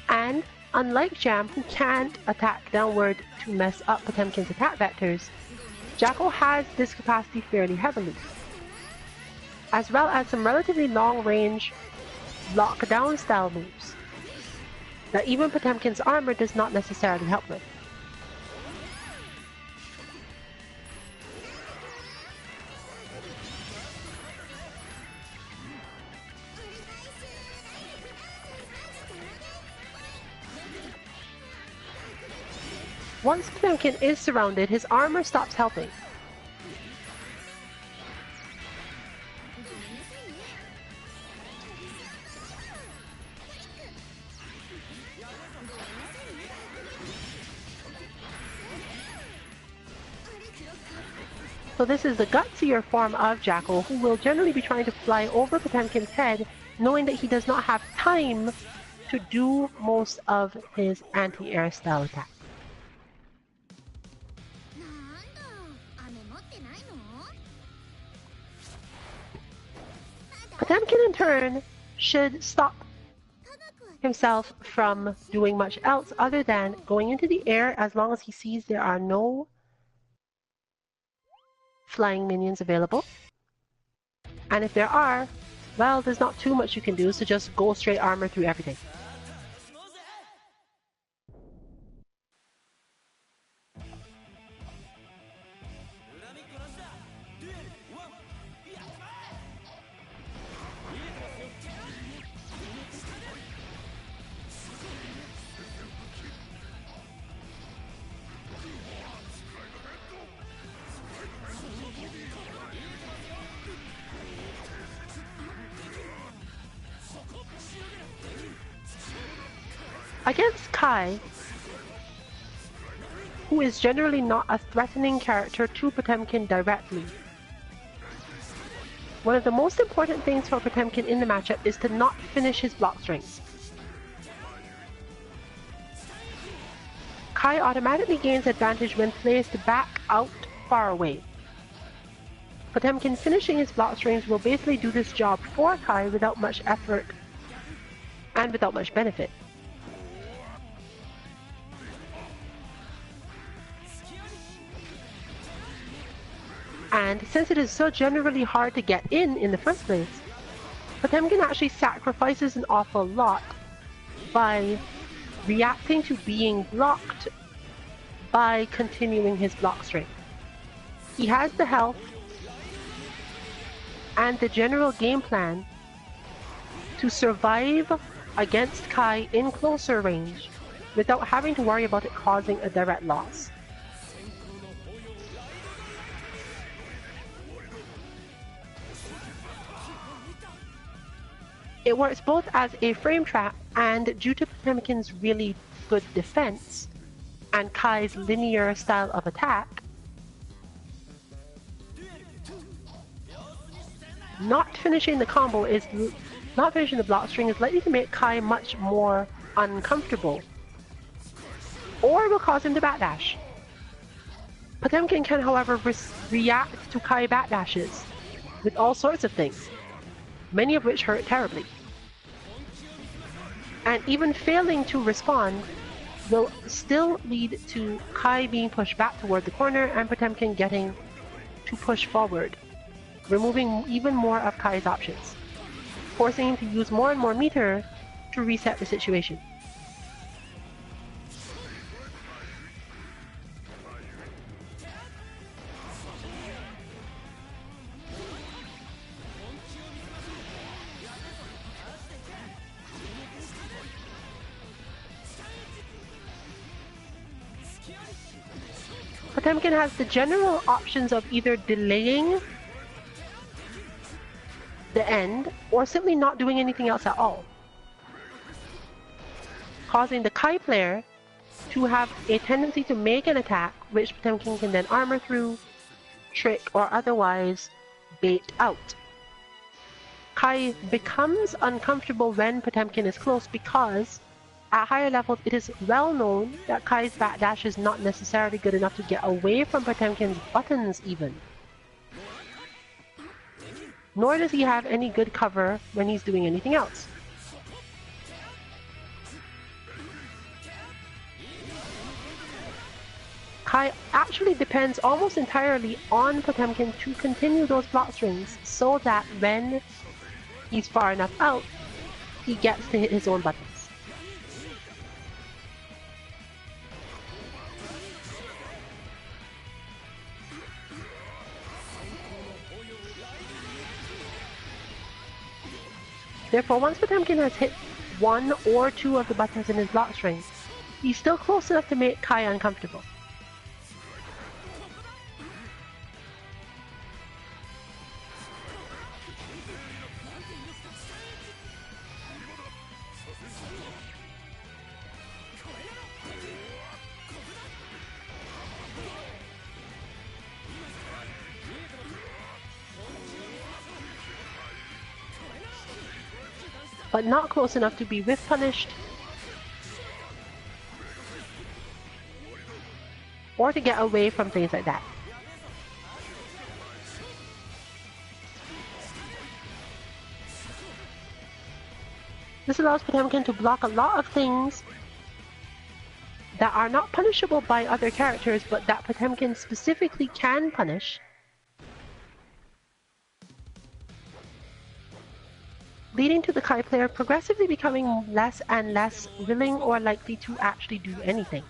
And unlike Jam, who can't attack downward to mess up Potemkin's attack vectors, Jack-O has this capacity fairly heavily, as well as some relatively long-range lockdown style moves that even Potemkin's armor does not necessarily help with. Once Potemkin is surrounded, his armor stops helping. So this is the gutsier form of Jack-O, who will generally be trying to fly over Potemkin's head, knowing that he does not have time to do most of his anti-air style attacks. Potemkin in turn should stop himself from doing much else other than going into the air as long as he sees there are no flying minions available. And if there are, well, there's not too much you can do, so just go straight armor through everything. Against Kai, who is generally not a threatening character to Potemkin directly, one of the most important things for Potemkin in the matchup is to not finish his block strings. Kai automatically gains advantage when placed back out far away. Potemkin finishing his block strings will basically do this job for Kai without much effort and without much benefit. And since it is so generally hard to get in the first place, Potemkin actually sacrifices an awful lot by reacting to being blocked by continuing his block string. He has the health and the general game plan to survive against Kai in closer range without having to worry about it causing a direct loss. It works both as a frame trap and, due to Potemkin's really good defense and Kai's linear style of attack, not finishing the block string is likely to make Kai much more uncomfortable, or will cause him to backdash. Potemkin can, however, react to Kai backdashes with all sorts of things, many of which hurt terribly. And even failing to respond will still lead to Kai being pushed back toward the corner and Potemkin getting to push forward, removing even more of Kai's options, forcing him to use more and more meter to reset the situation. Potemkin has the general options of either delaying the end or simply not doing anything else at all, causing the Kai player to have a tendency to make an attack which Potemkin can then armor through, trick, or otherwise bait out. Kai becomes uncomfortable when Potemkin is close because at higher levels, it is well known that Kai's backdash is not necessarily good enough to get away from Potemkin's buttons even. Nor does he have any good cover when he's doing anything else. Kai actually depends almost entirely on Potemkin to continue those block strings so that when he's far enough out, he gets to hit his own buttons. Therefore, once Potemkin has hit one or two of the buttons in his block string, he's still close enough to make Kai uncomfortable. But not close enough to be whiff punished or to get away from things like that. This allows Potemkin to block a lot of things that are not punishable by other characters, but that Potemkin specifically can punish, leading to the Kai player progressively becoming less and less willing or likely to actually do anything.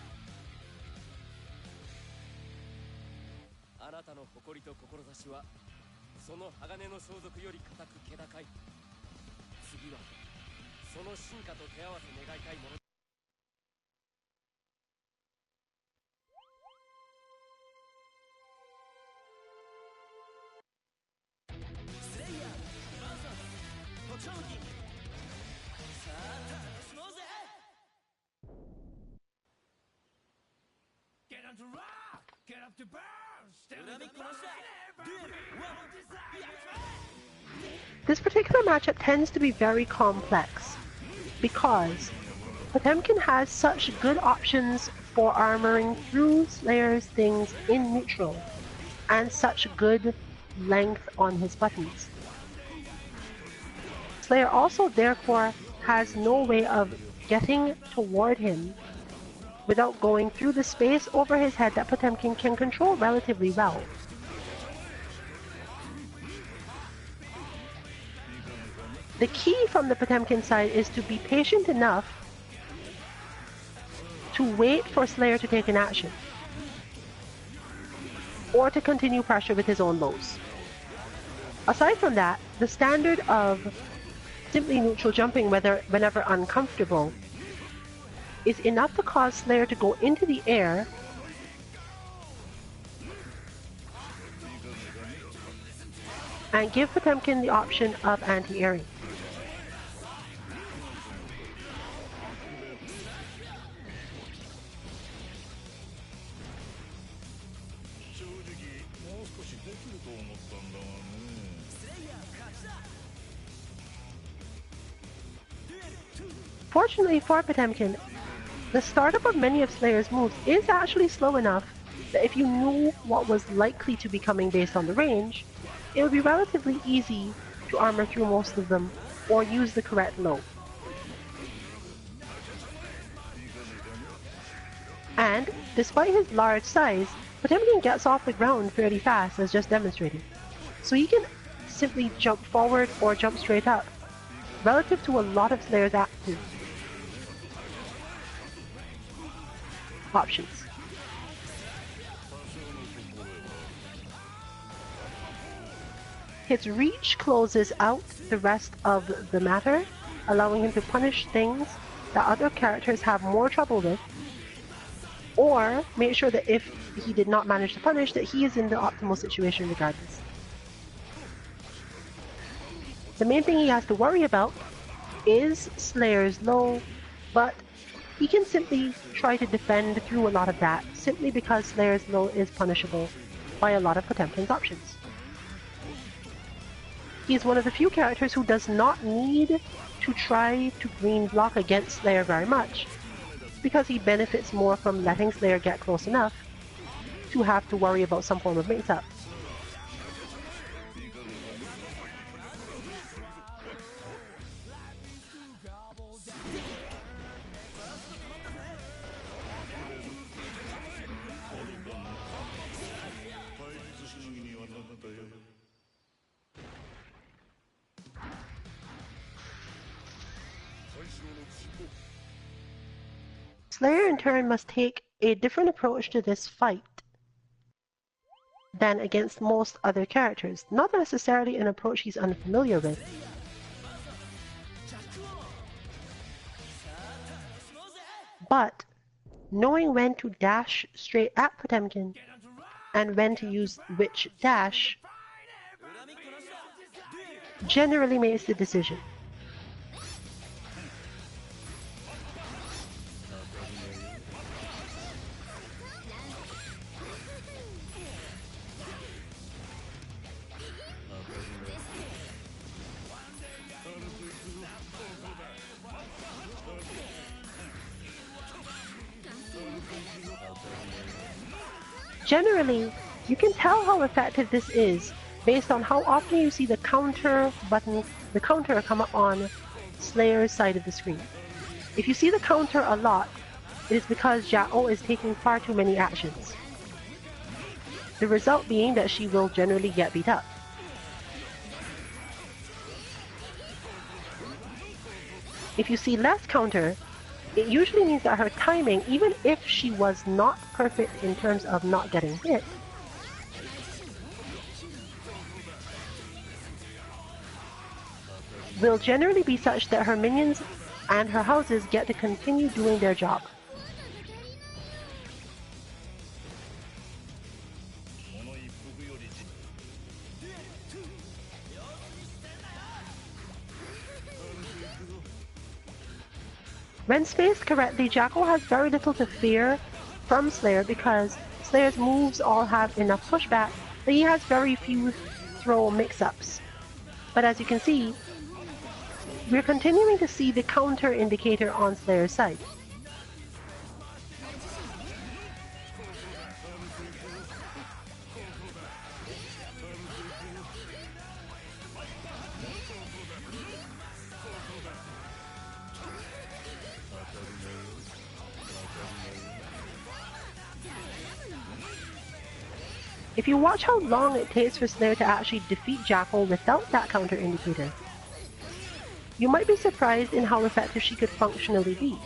This particular matchup tends to be very complex because Potemkin has such good options for armoring through Slayer's things in neutral and such good length on his buttons. Slayer also therefore has no way of getting toward him without going through the space over his head that Potemkin can control relatively well. The key from the Potemkin side is to be patient enough to wait for Slayer to take an action, or to continue pressure with his own lows. Aside from that, the standard of simply neutral jumping whenever uncomfortable is enough to cause Slayer to go into the air and give Potemkin the option of anti-airing. Fortunately for Potemkin, the startup of many of Slayer's moves is actually slow enough that if you knew what was likely to be coming based on the range, it would be relatively easy to armor through most of them or use the correct low. And, despite his large size, Potemkin gets off the ground fairly fast, as just demonstrated. So he can simply jump forward or jump straight up, relative to a lot of Slayer's active options. His reach closes out the rest of the matter, allowing him to punish things that other characters have more trouble with, or make sure that if he did not manage to punish, that he is in the optimal situation regardless. The main thing he has to worry about is Slayer's low, but he can simply try to defend through a lot of that, simply because Slayer's low is punishable by a lot of Potemkin's options. He's one of the few characters who does not need to try to green block against Slayer very much, because he benefits more from letting Slayer get close enough to have to worry about some form of mix-up. Slayer in turn must take a different approach to this fight than against most other characters, not necessarily an approach he's unfamiliar with. But knowing when to dash straight at Potemkin and when to use which dash generally makes the decision. Generally, you can tell how effective this is based on how often you see the counter button, the counter come up on Slayer's side of the screen. If you see the counter a lot, it is because Jao is taking far too many actions. The result being that she will generally get beat up. If you see less counter, it usually means that her timing, even if she was not perfect in terms of not getting hit, will generally be such that her minions and her houses get to continue doing their job. When spaced correctly, Jackal has very little to fear from Slayer because Slayer's moves all have enough pushback that he has very few throw mix-ups. But as you can see, we're continuing to see the counter indicator on Slayer's side. If you watch how long it takes for Slayer to actually defeat Jackal without that counter indicator, you might be surprised in how effective she could functionally be.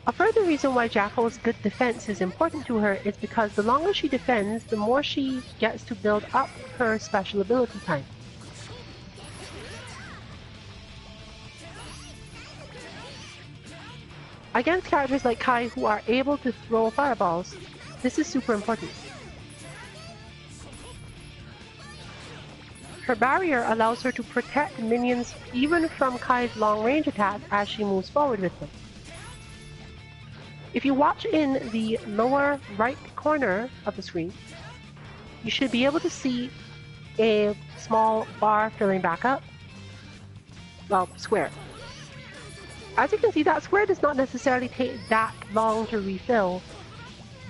A further reason why Jackal's good defense is important to her is because the longer she defends, the more she gets to build up her special ability time. Against characters like Kai who are able to throw fireballs, this is super important. Her barrier allows her to protect minions even from Kai's long-range attacks as she moves forward with them. If you watch in the lower right corner of the screen, you should be able to see a small bar filling back up. Well, square. As you can see, that square does not necessarily take that long to refill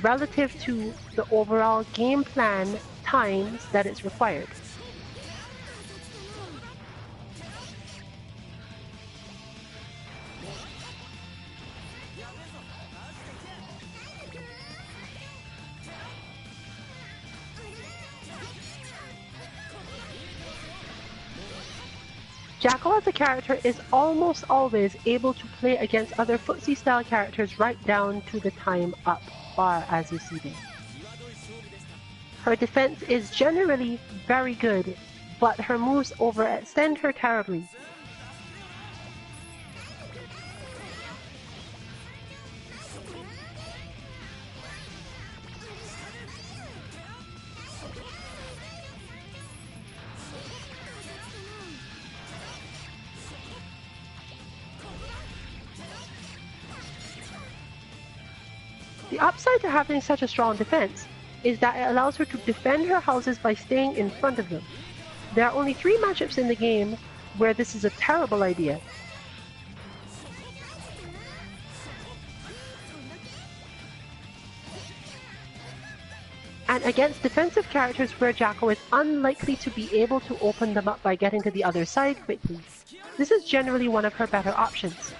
relative to the overall game plan times that it's required. Jackal as a character is almost always able to play against other footsie style characters right down to the time up bar as you see there. Her defense is generally very good, but her moves overextend her terribly. The upside to having such a strong defense is that it allows her to defend her houses by staying in front of them. There are only 3 matchups in the game where this is a terrible idea. And against defensive characters where Jacko is unlikely to be able to open them up by getting to the other side quickly, this is generally one of her better options.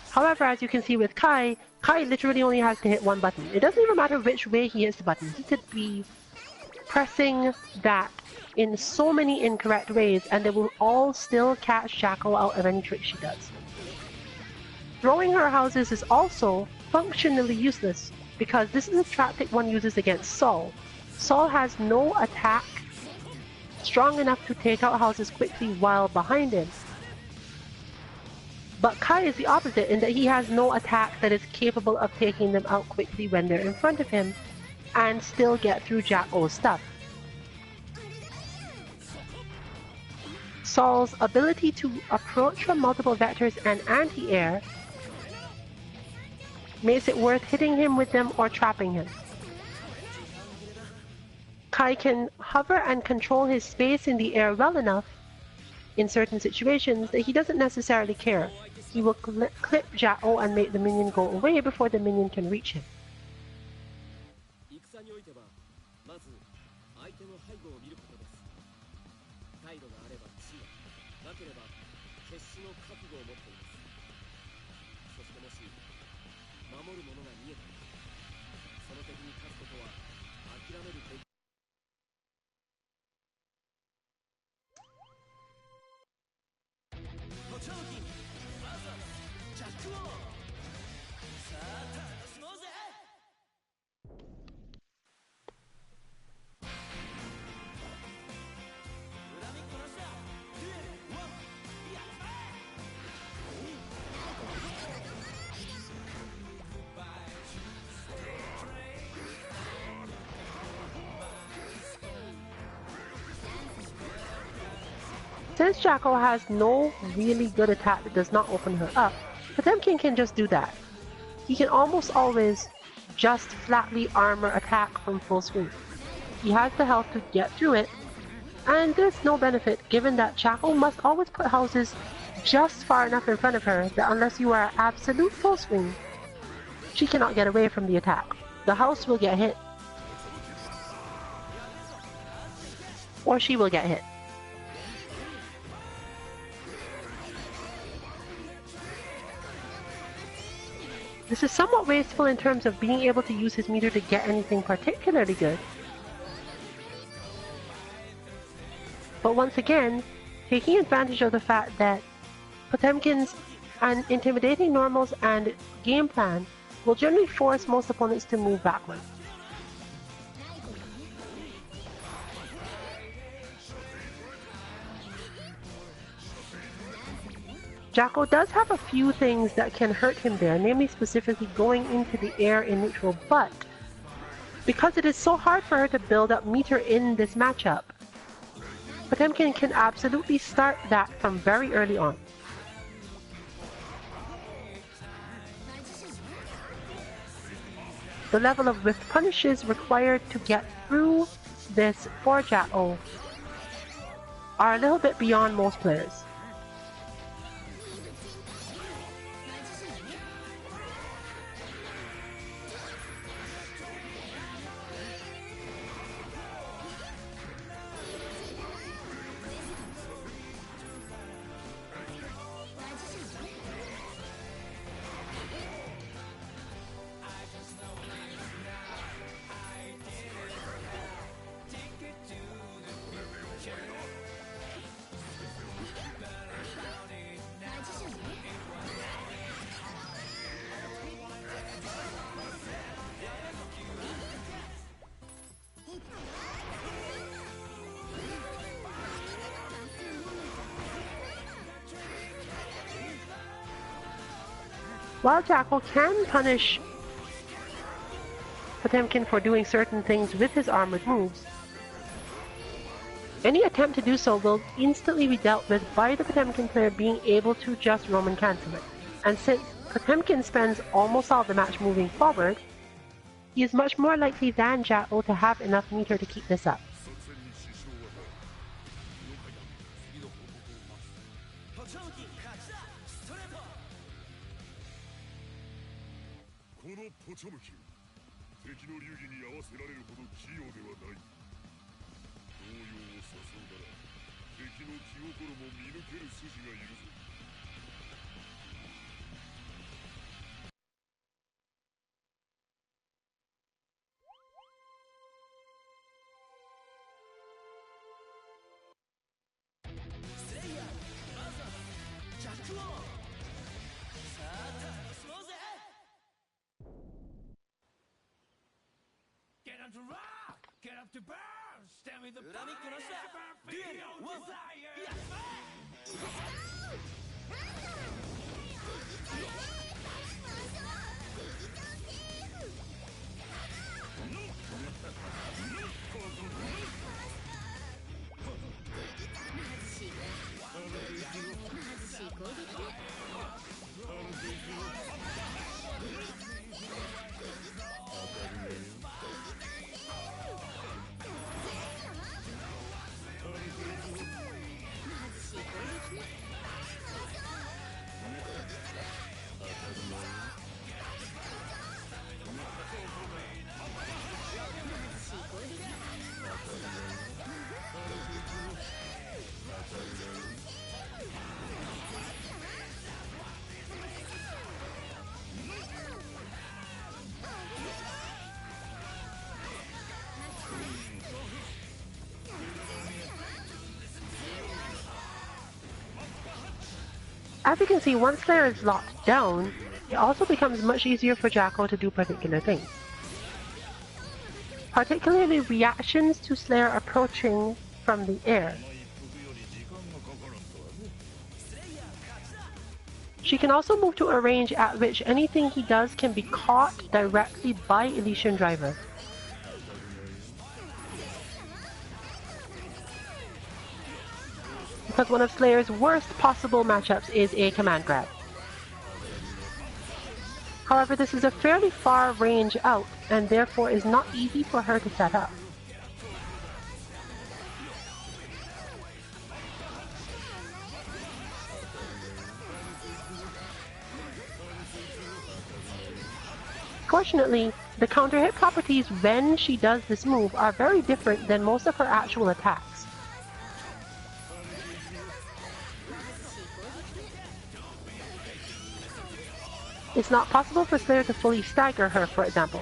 However, as you can see with Kai literally only has to hit one button. It doesn't even matter which way he hits the button. He could be pressing that in so many incorrect ways and they will all still catch Jacko out of any trick she does. Throwing her houses is also functionally useless because this is a tactic one uses against Saul. Saul has no attack strong enough to take out houses quickly while behind him. But Kai is the opposite in that he has no attack that is capable of taking them out quickly when they're in front of him and still get through Jacko's stuff. Saul's ability to approach from multiple vectors and anti-air makes it worth hitting him with them or trapping him. Kai can hover and control his space in the air well enough in certain situations that he doesn't necessarily care. He will clip Jacko and make the minion go away before the minion can reach him. Since Jacko has no really good attack that does not open her up, Potemkin can just do that. He can almost always just flatly armor attack from full screen. He has the health to get through it, and there's no benefit given that Jacko must always put houses just far enough in front of her that unless you are at absolute full screen, she cannot get away from the attack. The house will get hit. Or she will get hit. This is somewhat wasteful in terms of being able to use his meter to get anything particularly good. But once again, taking advantage of the fact that Potemkin's and intimidating normals and game plan will generally force most opponents to move backward. Jacko does have a few things that can hurt him there, namely specifically going into the air in neutral, but because it is so hard for her to build up meter in this matchup, Potemkin can absolutely start that from very early on. The level of whiff punishes required to get through this for Jacko are a little bit beyond most players. While Jacko can punish Potemkin for doing certain things with his armored moves, any attempt to do so will instantly be dealt with by the Potemkin player being able to just Roman cancel it. And since Potemkin spends almost all the match moving forward, he is much more likely than Jacko to have enough meter to keep this up. Get up to burn! Stand with the fire! Duel! One! As you can see, once Slayer is locked down, it also becomes much easier for Jacko to do particular things. Particularly reactions to Slayer approaching from the air. She can also move to a range at which anything he does can be caught directly by Elysian Driver. Because one of Slayer's worst possible matchups is a command grab. However, this is a fairly far range out, and therefore is not easy for her to set up. Fortunately, the counter hit properties when she does this move are very different than most of her actual attacks. It's not possible for Slayer to fully stagger her, for example.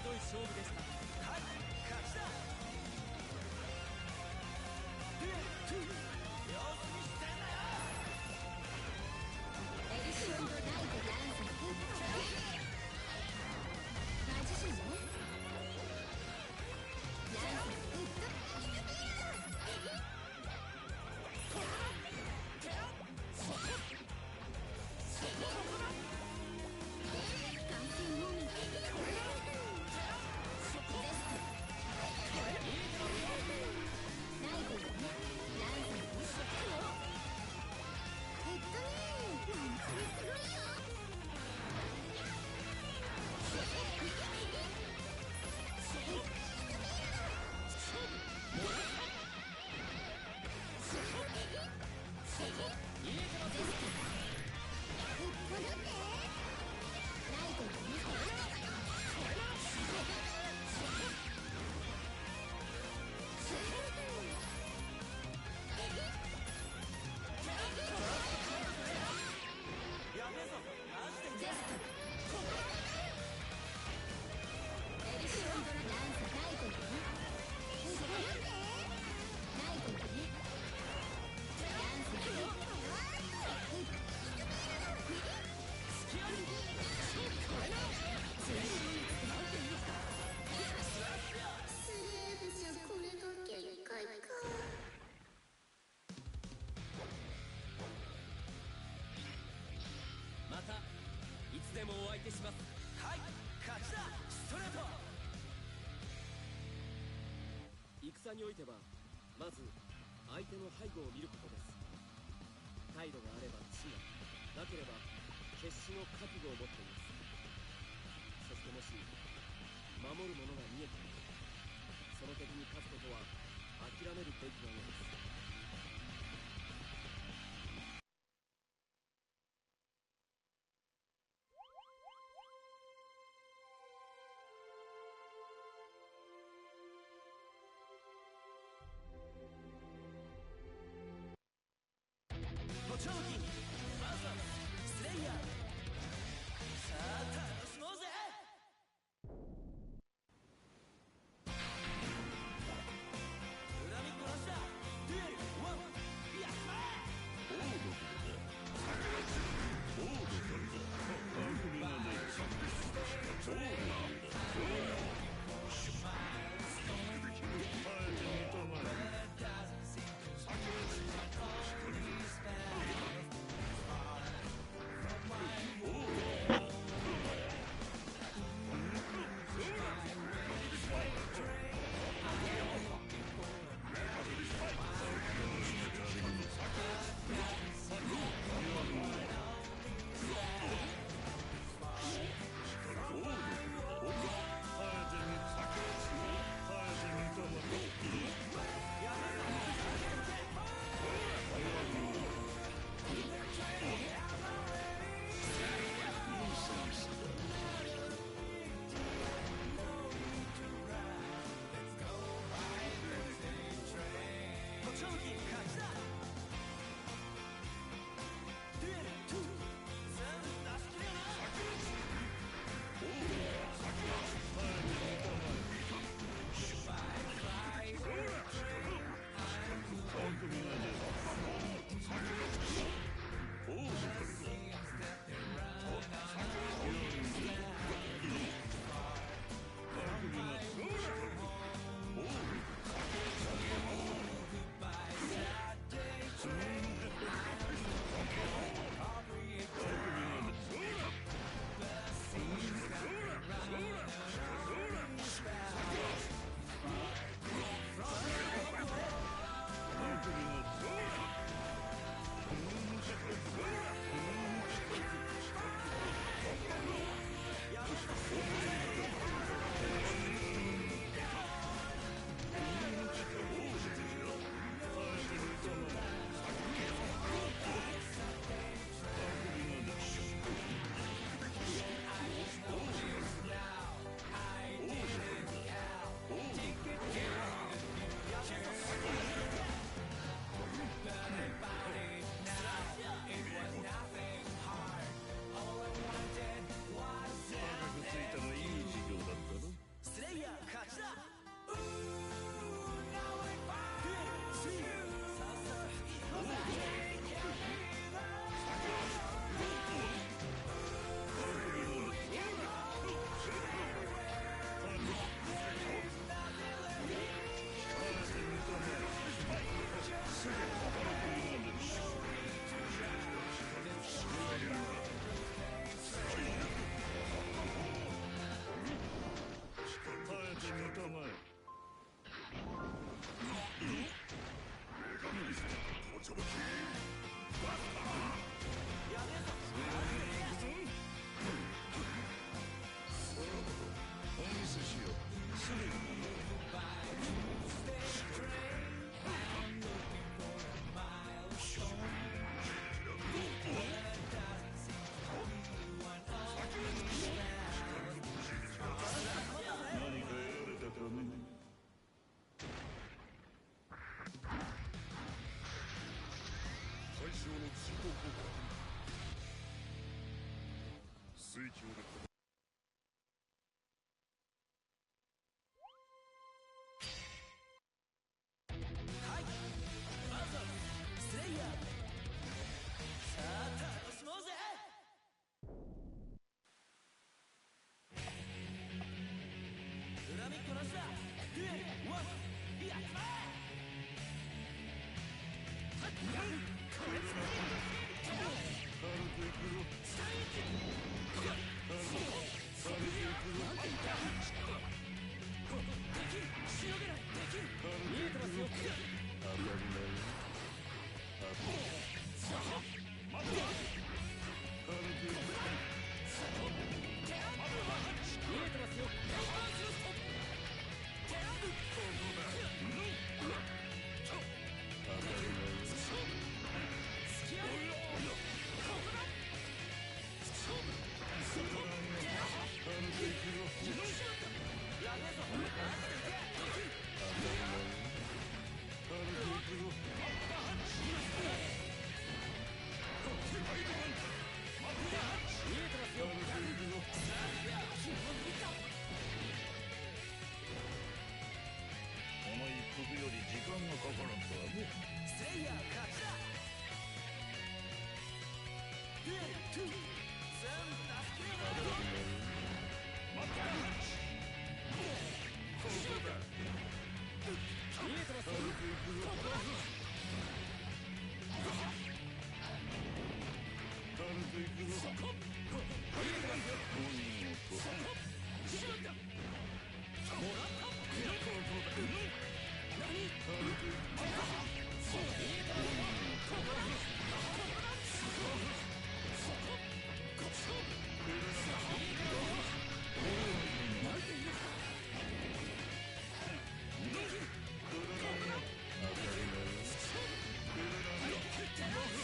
どい勝負でした。はい、勝ちだ。様子見してんだよ。エリシオンとナイトランスマジシンね。ランスグッドまたいつでもお相手します。はい、勝ちだ。ストレート。戦においてはまず相手の背後を見ることです。態度があれば知が、なければ決死の覚悟を持っています。そしてもし守るものが見えている、その敵に勝つことは諦めるべきなのです。補聴器 VS スレイヤー、さあ楽しもうぜ。恨み殺しだ。デュエ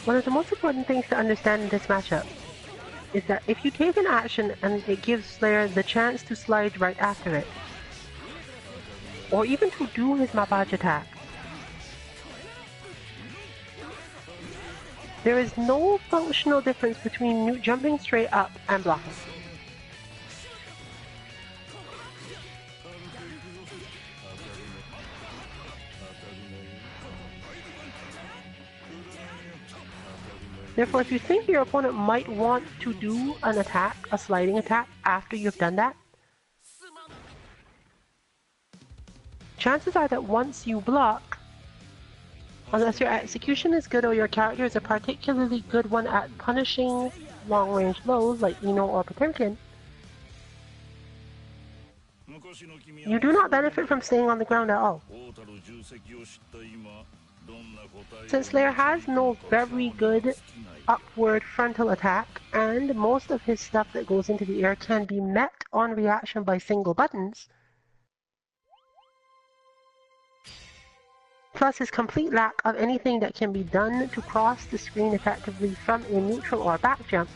One of the most important things to understand in this matchup is that if you take an action and it gives Slayer the chance to slide right after it, or even to do his Mabbage attack, there is no functional difference between jumping straight up and blocking. Therefore, if you think your opponent might want to do an attack, a sliding attack, after you've done that, chances are that once you block, unless your execution is good or your character is a particularly good one at punishing long-range blows like Ino or Potemkin, you do not benefit from staying on the ground at all. Since Slayer has no very good upward frontal attack, and most of his stuff that goes into the air can be met on reaction by single buttons, plus his complete lack of anything that can be done to cross the screen effectively from a neutral or back jump,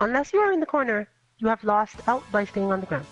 unless you are in the corner, you have lost out by staying on the ground.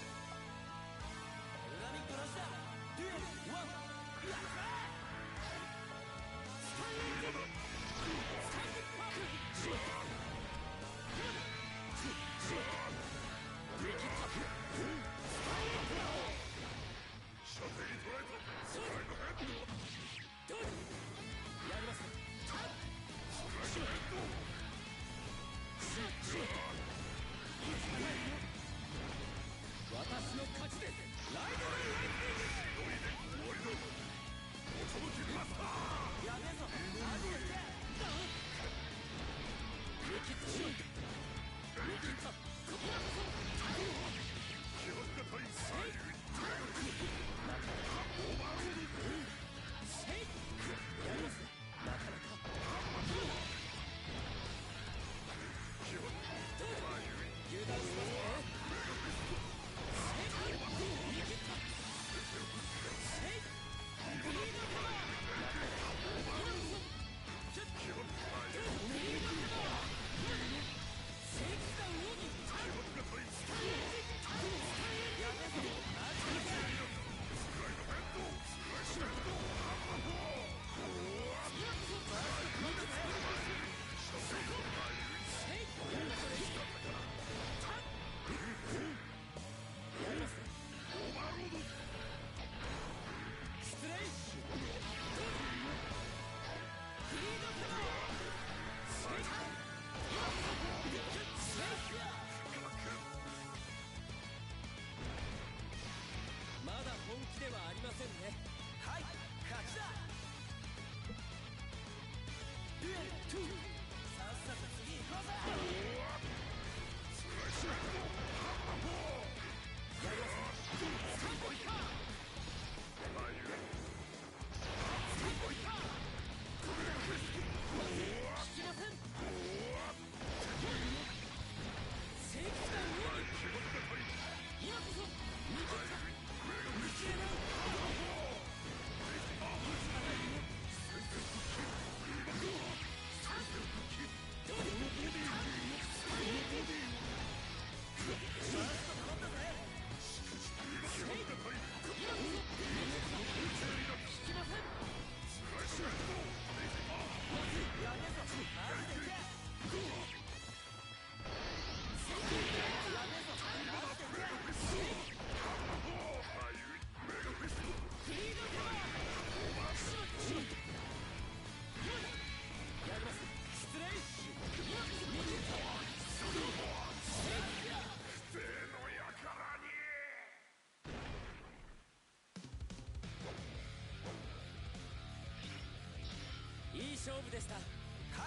いい勝負でした。は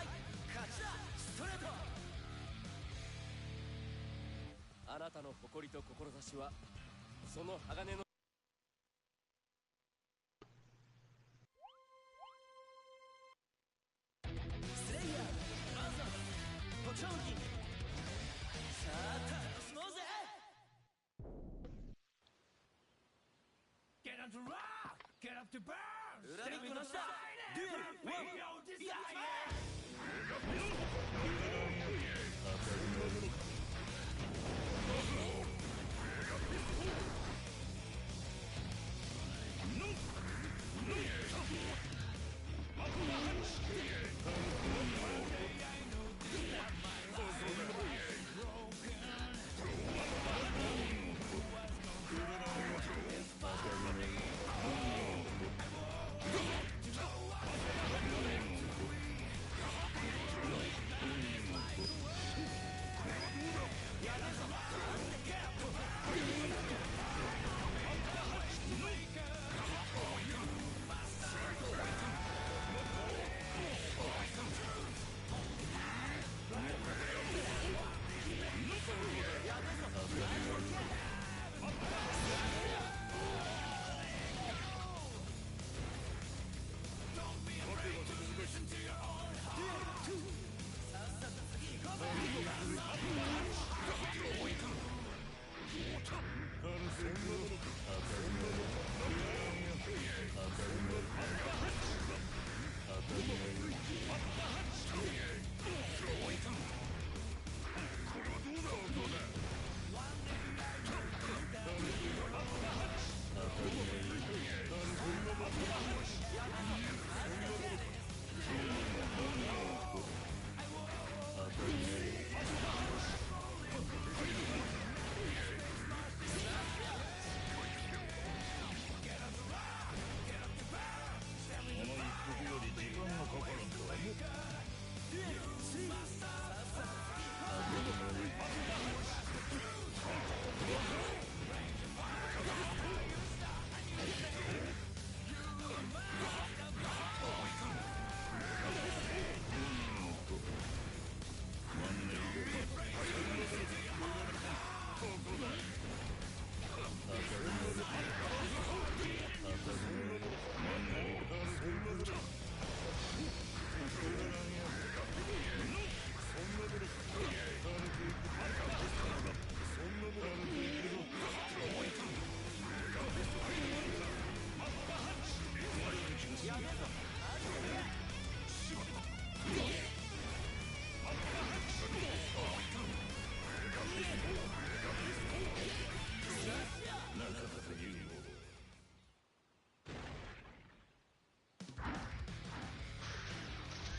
い、勝ちだ。ストレート。あなたの誇りと志はその鋼のスレイヤーバーサスポチョンキン。さあ楽しもうぜ。 Get up to rock! Get up to burn! 裏に来ました。デュエルワン。いや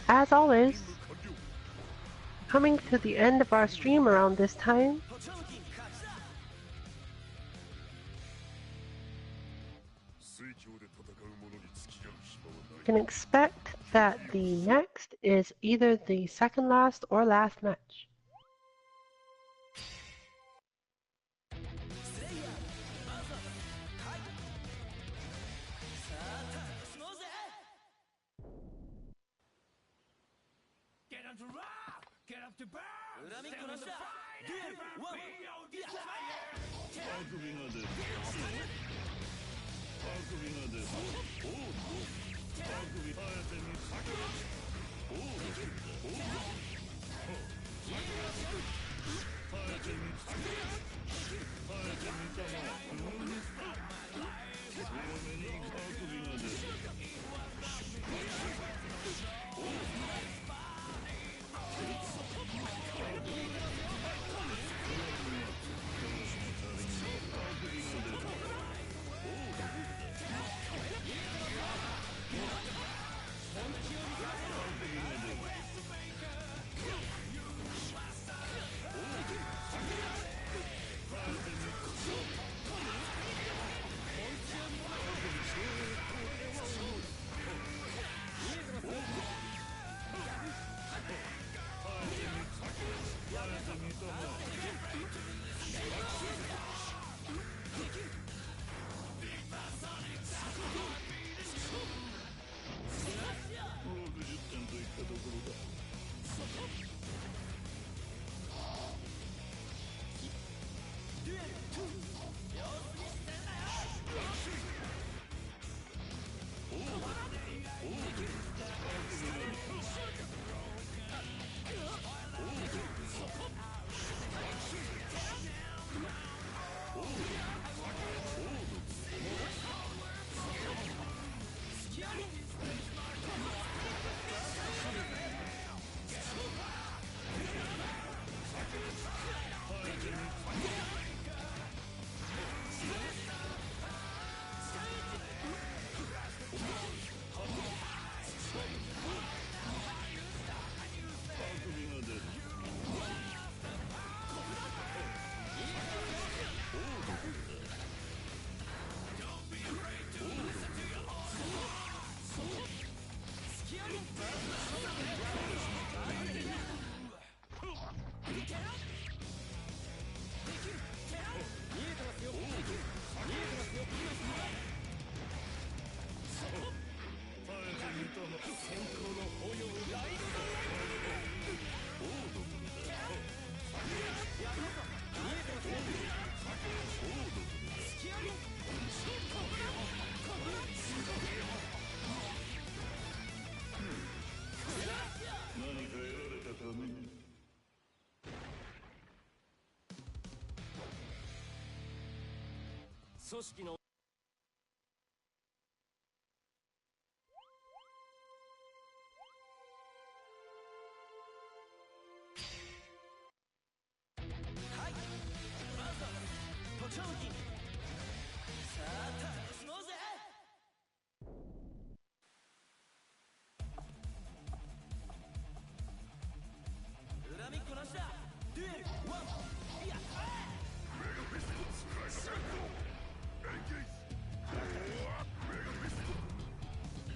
As always, coming to the end of our stream around this time, you can expect that the next is either the second last or last match. down to rock, get up to burn. 恨みっこなしだ。デュエルワン。いや。あくびが出る。あくびが出る。おう。あくび生えてみた。おう。おう。生えてみた。生えてみたな。強めにあくびが出る。おう。組織のはい、まずは特徴武器。さあ楽しもうぜ。恨みっこなしだ。デュエルワン。いや。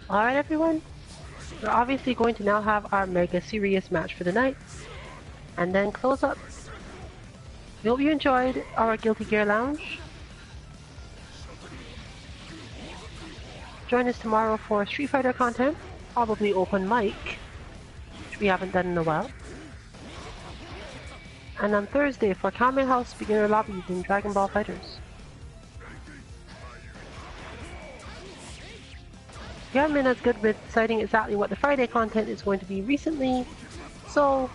Alright everyone, we're obviously going to now have our mega serious match for the night, and then close up. We hope you enjoyed our Guilty Gear Lounge. Join us tomorrow for Street Fighter content, probably open mic, which we haven't done in a while. And on Thursday for Kamen House Beginner Lobbies in Dragon Ball Fighters. We haven't been as good with deciding exactly what the Friday content is going to be recently, so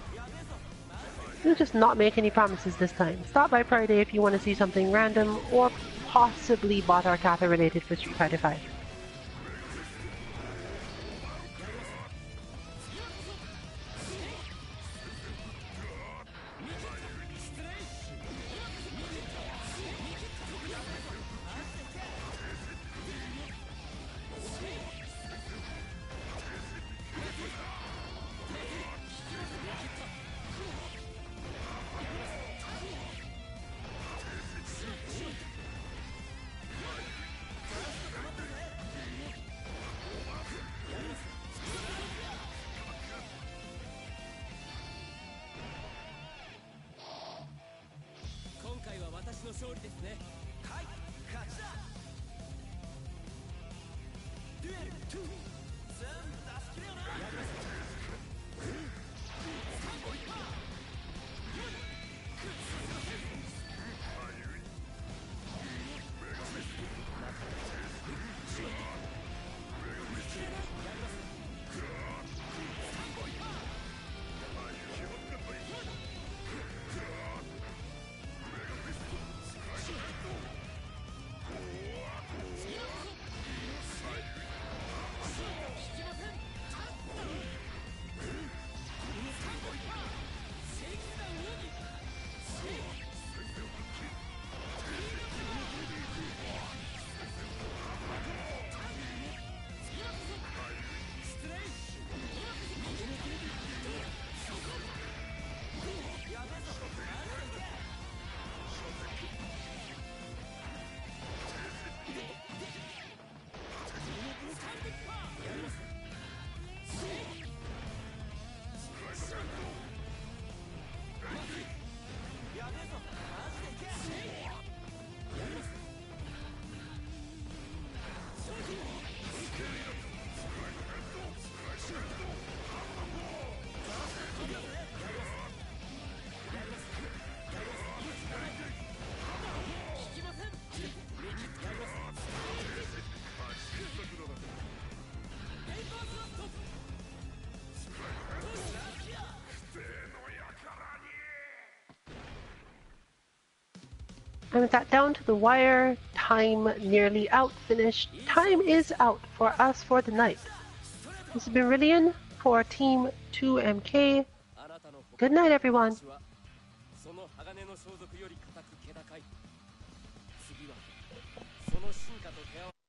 we'll just not make any promises this time. Stop by Friday if you want to see something random or possibly bot our Kappa related for Street Fighter 5. And with that down to the wire, time nearly out, finished. Time is out for us for the night. This has been Rillian for Team 2MK. Good night, everyone. その鋼の装束より固く気高い。次はその進化と手合わせ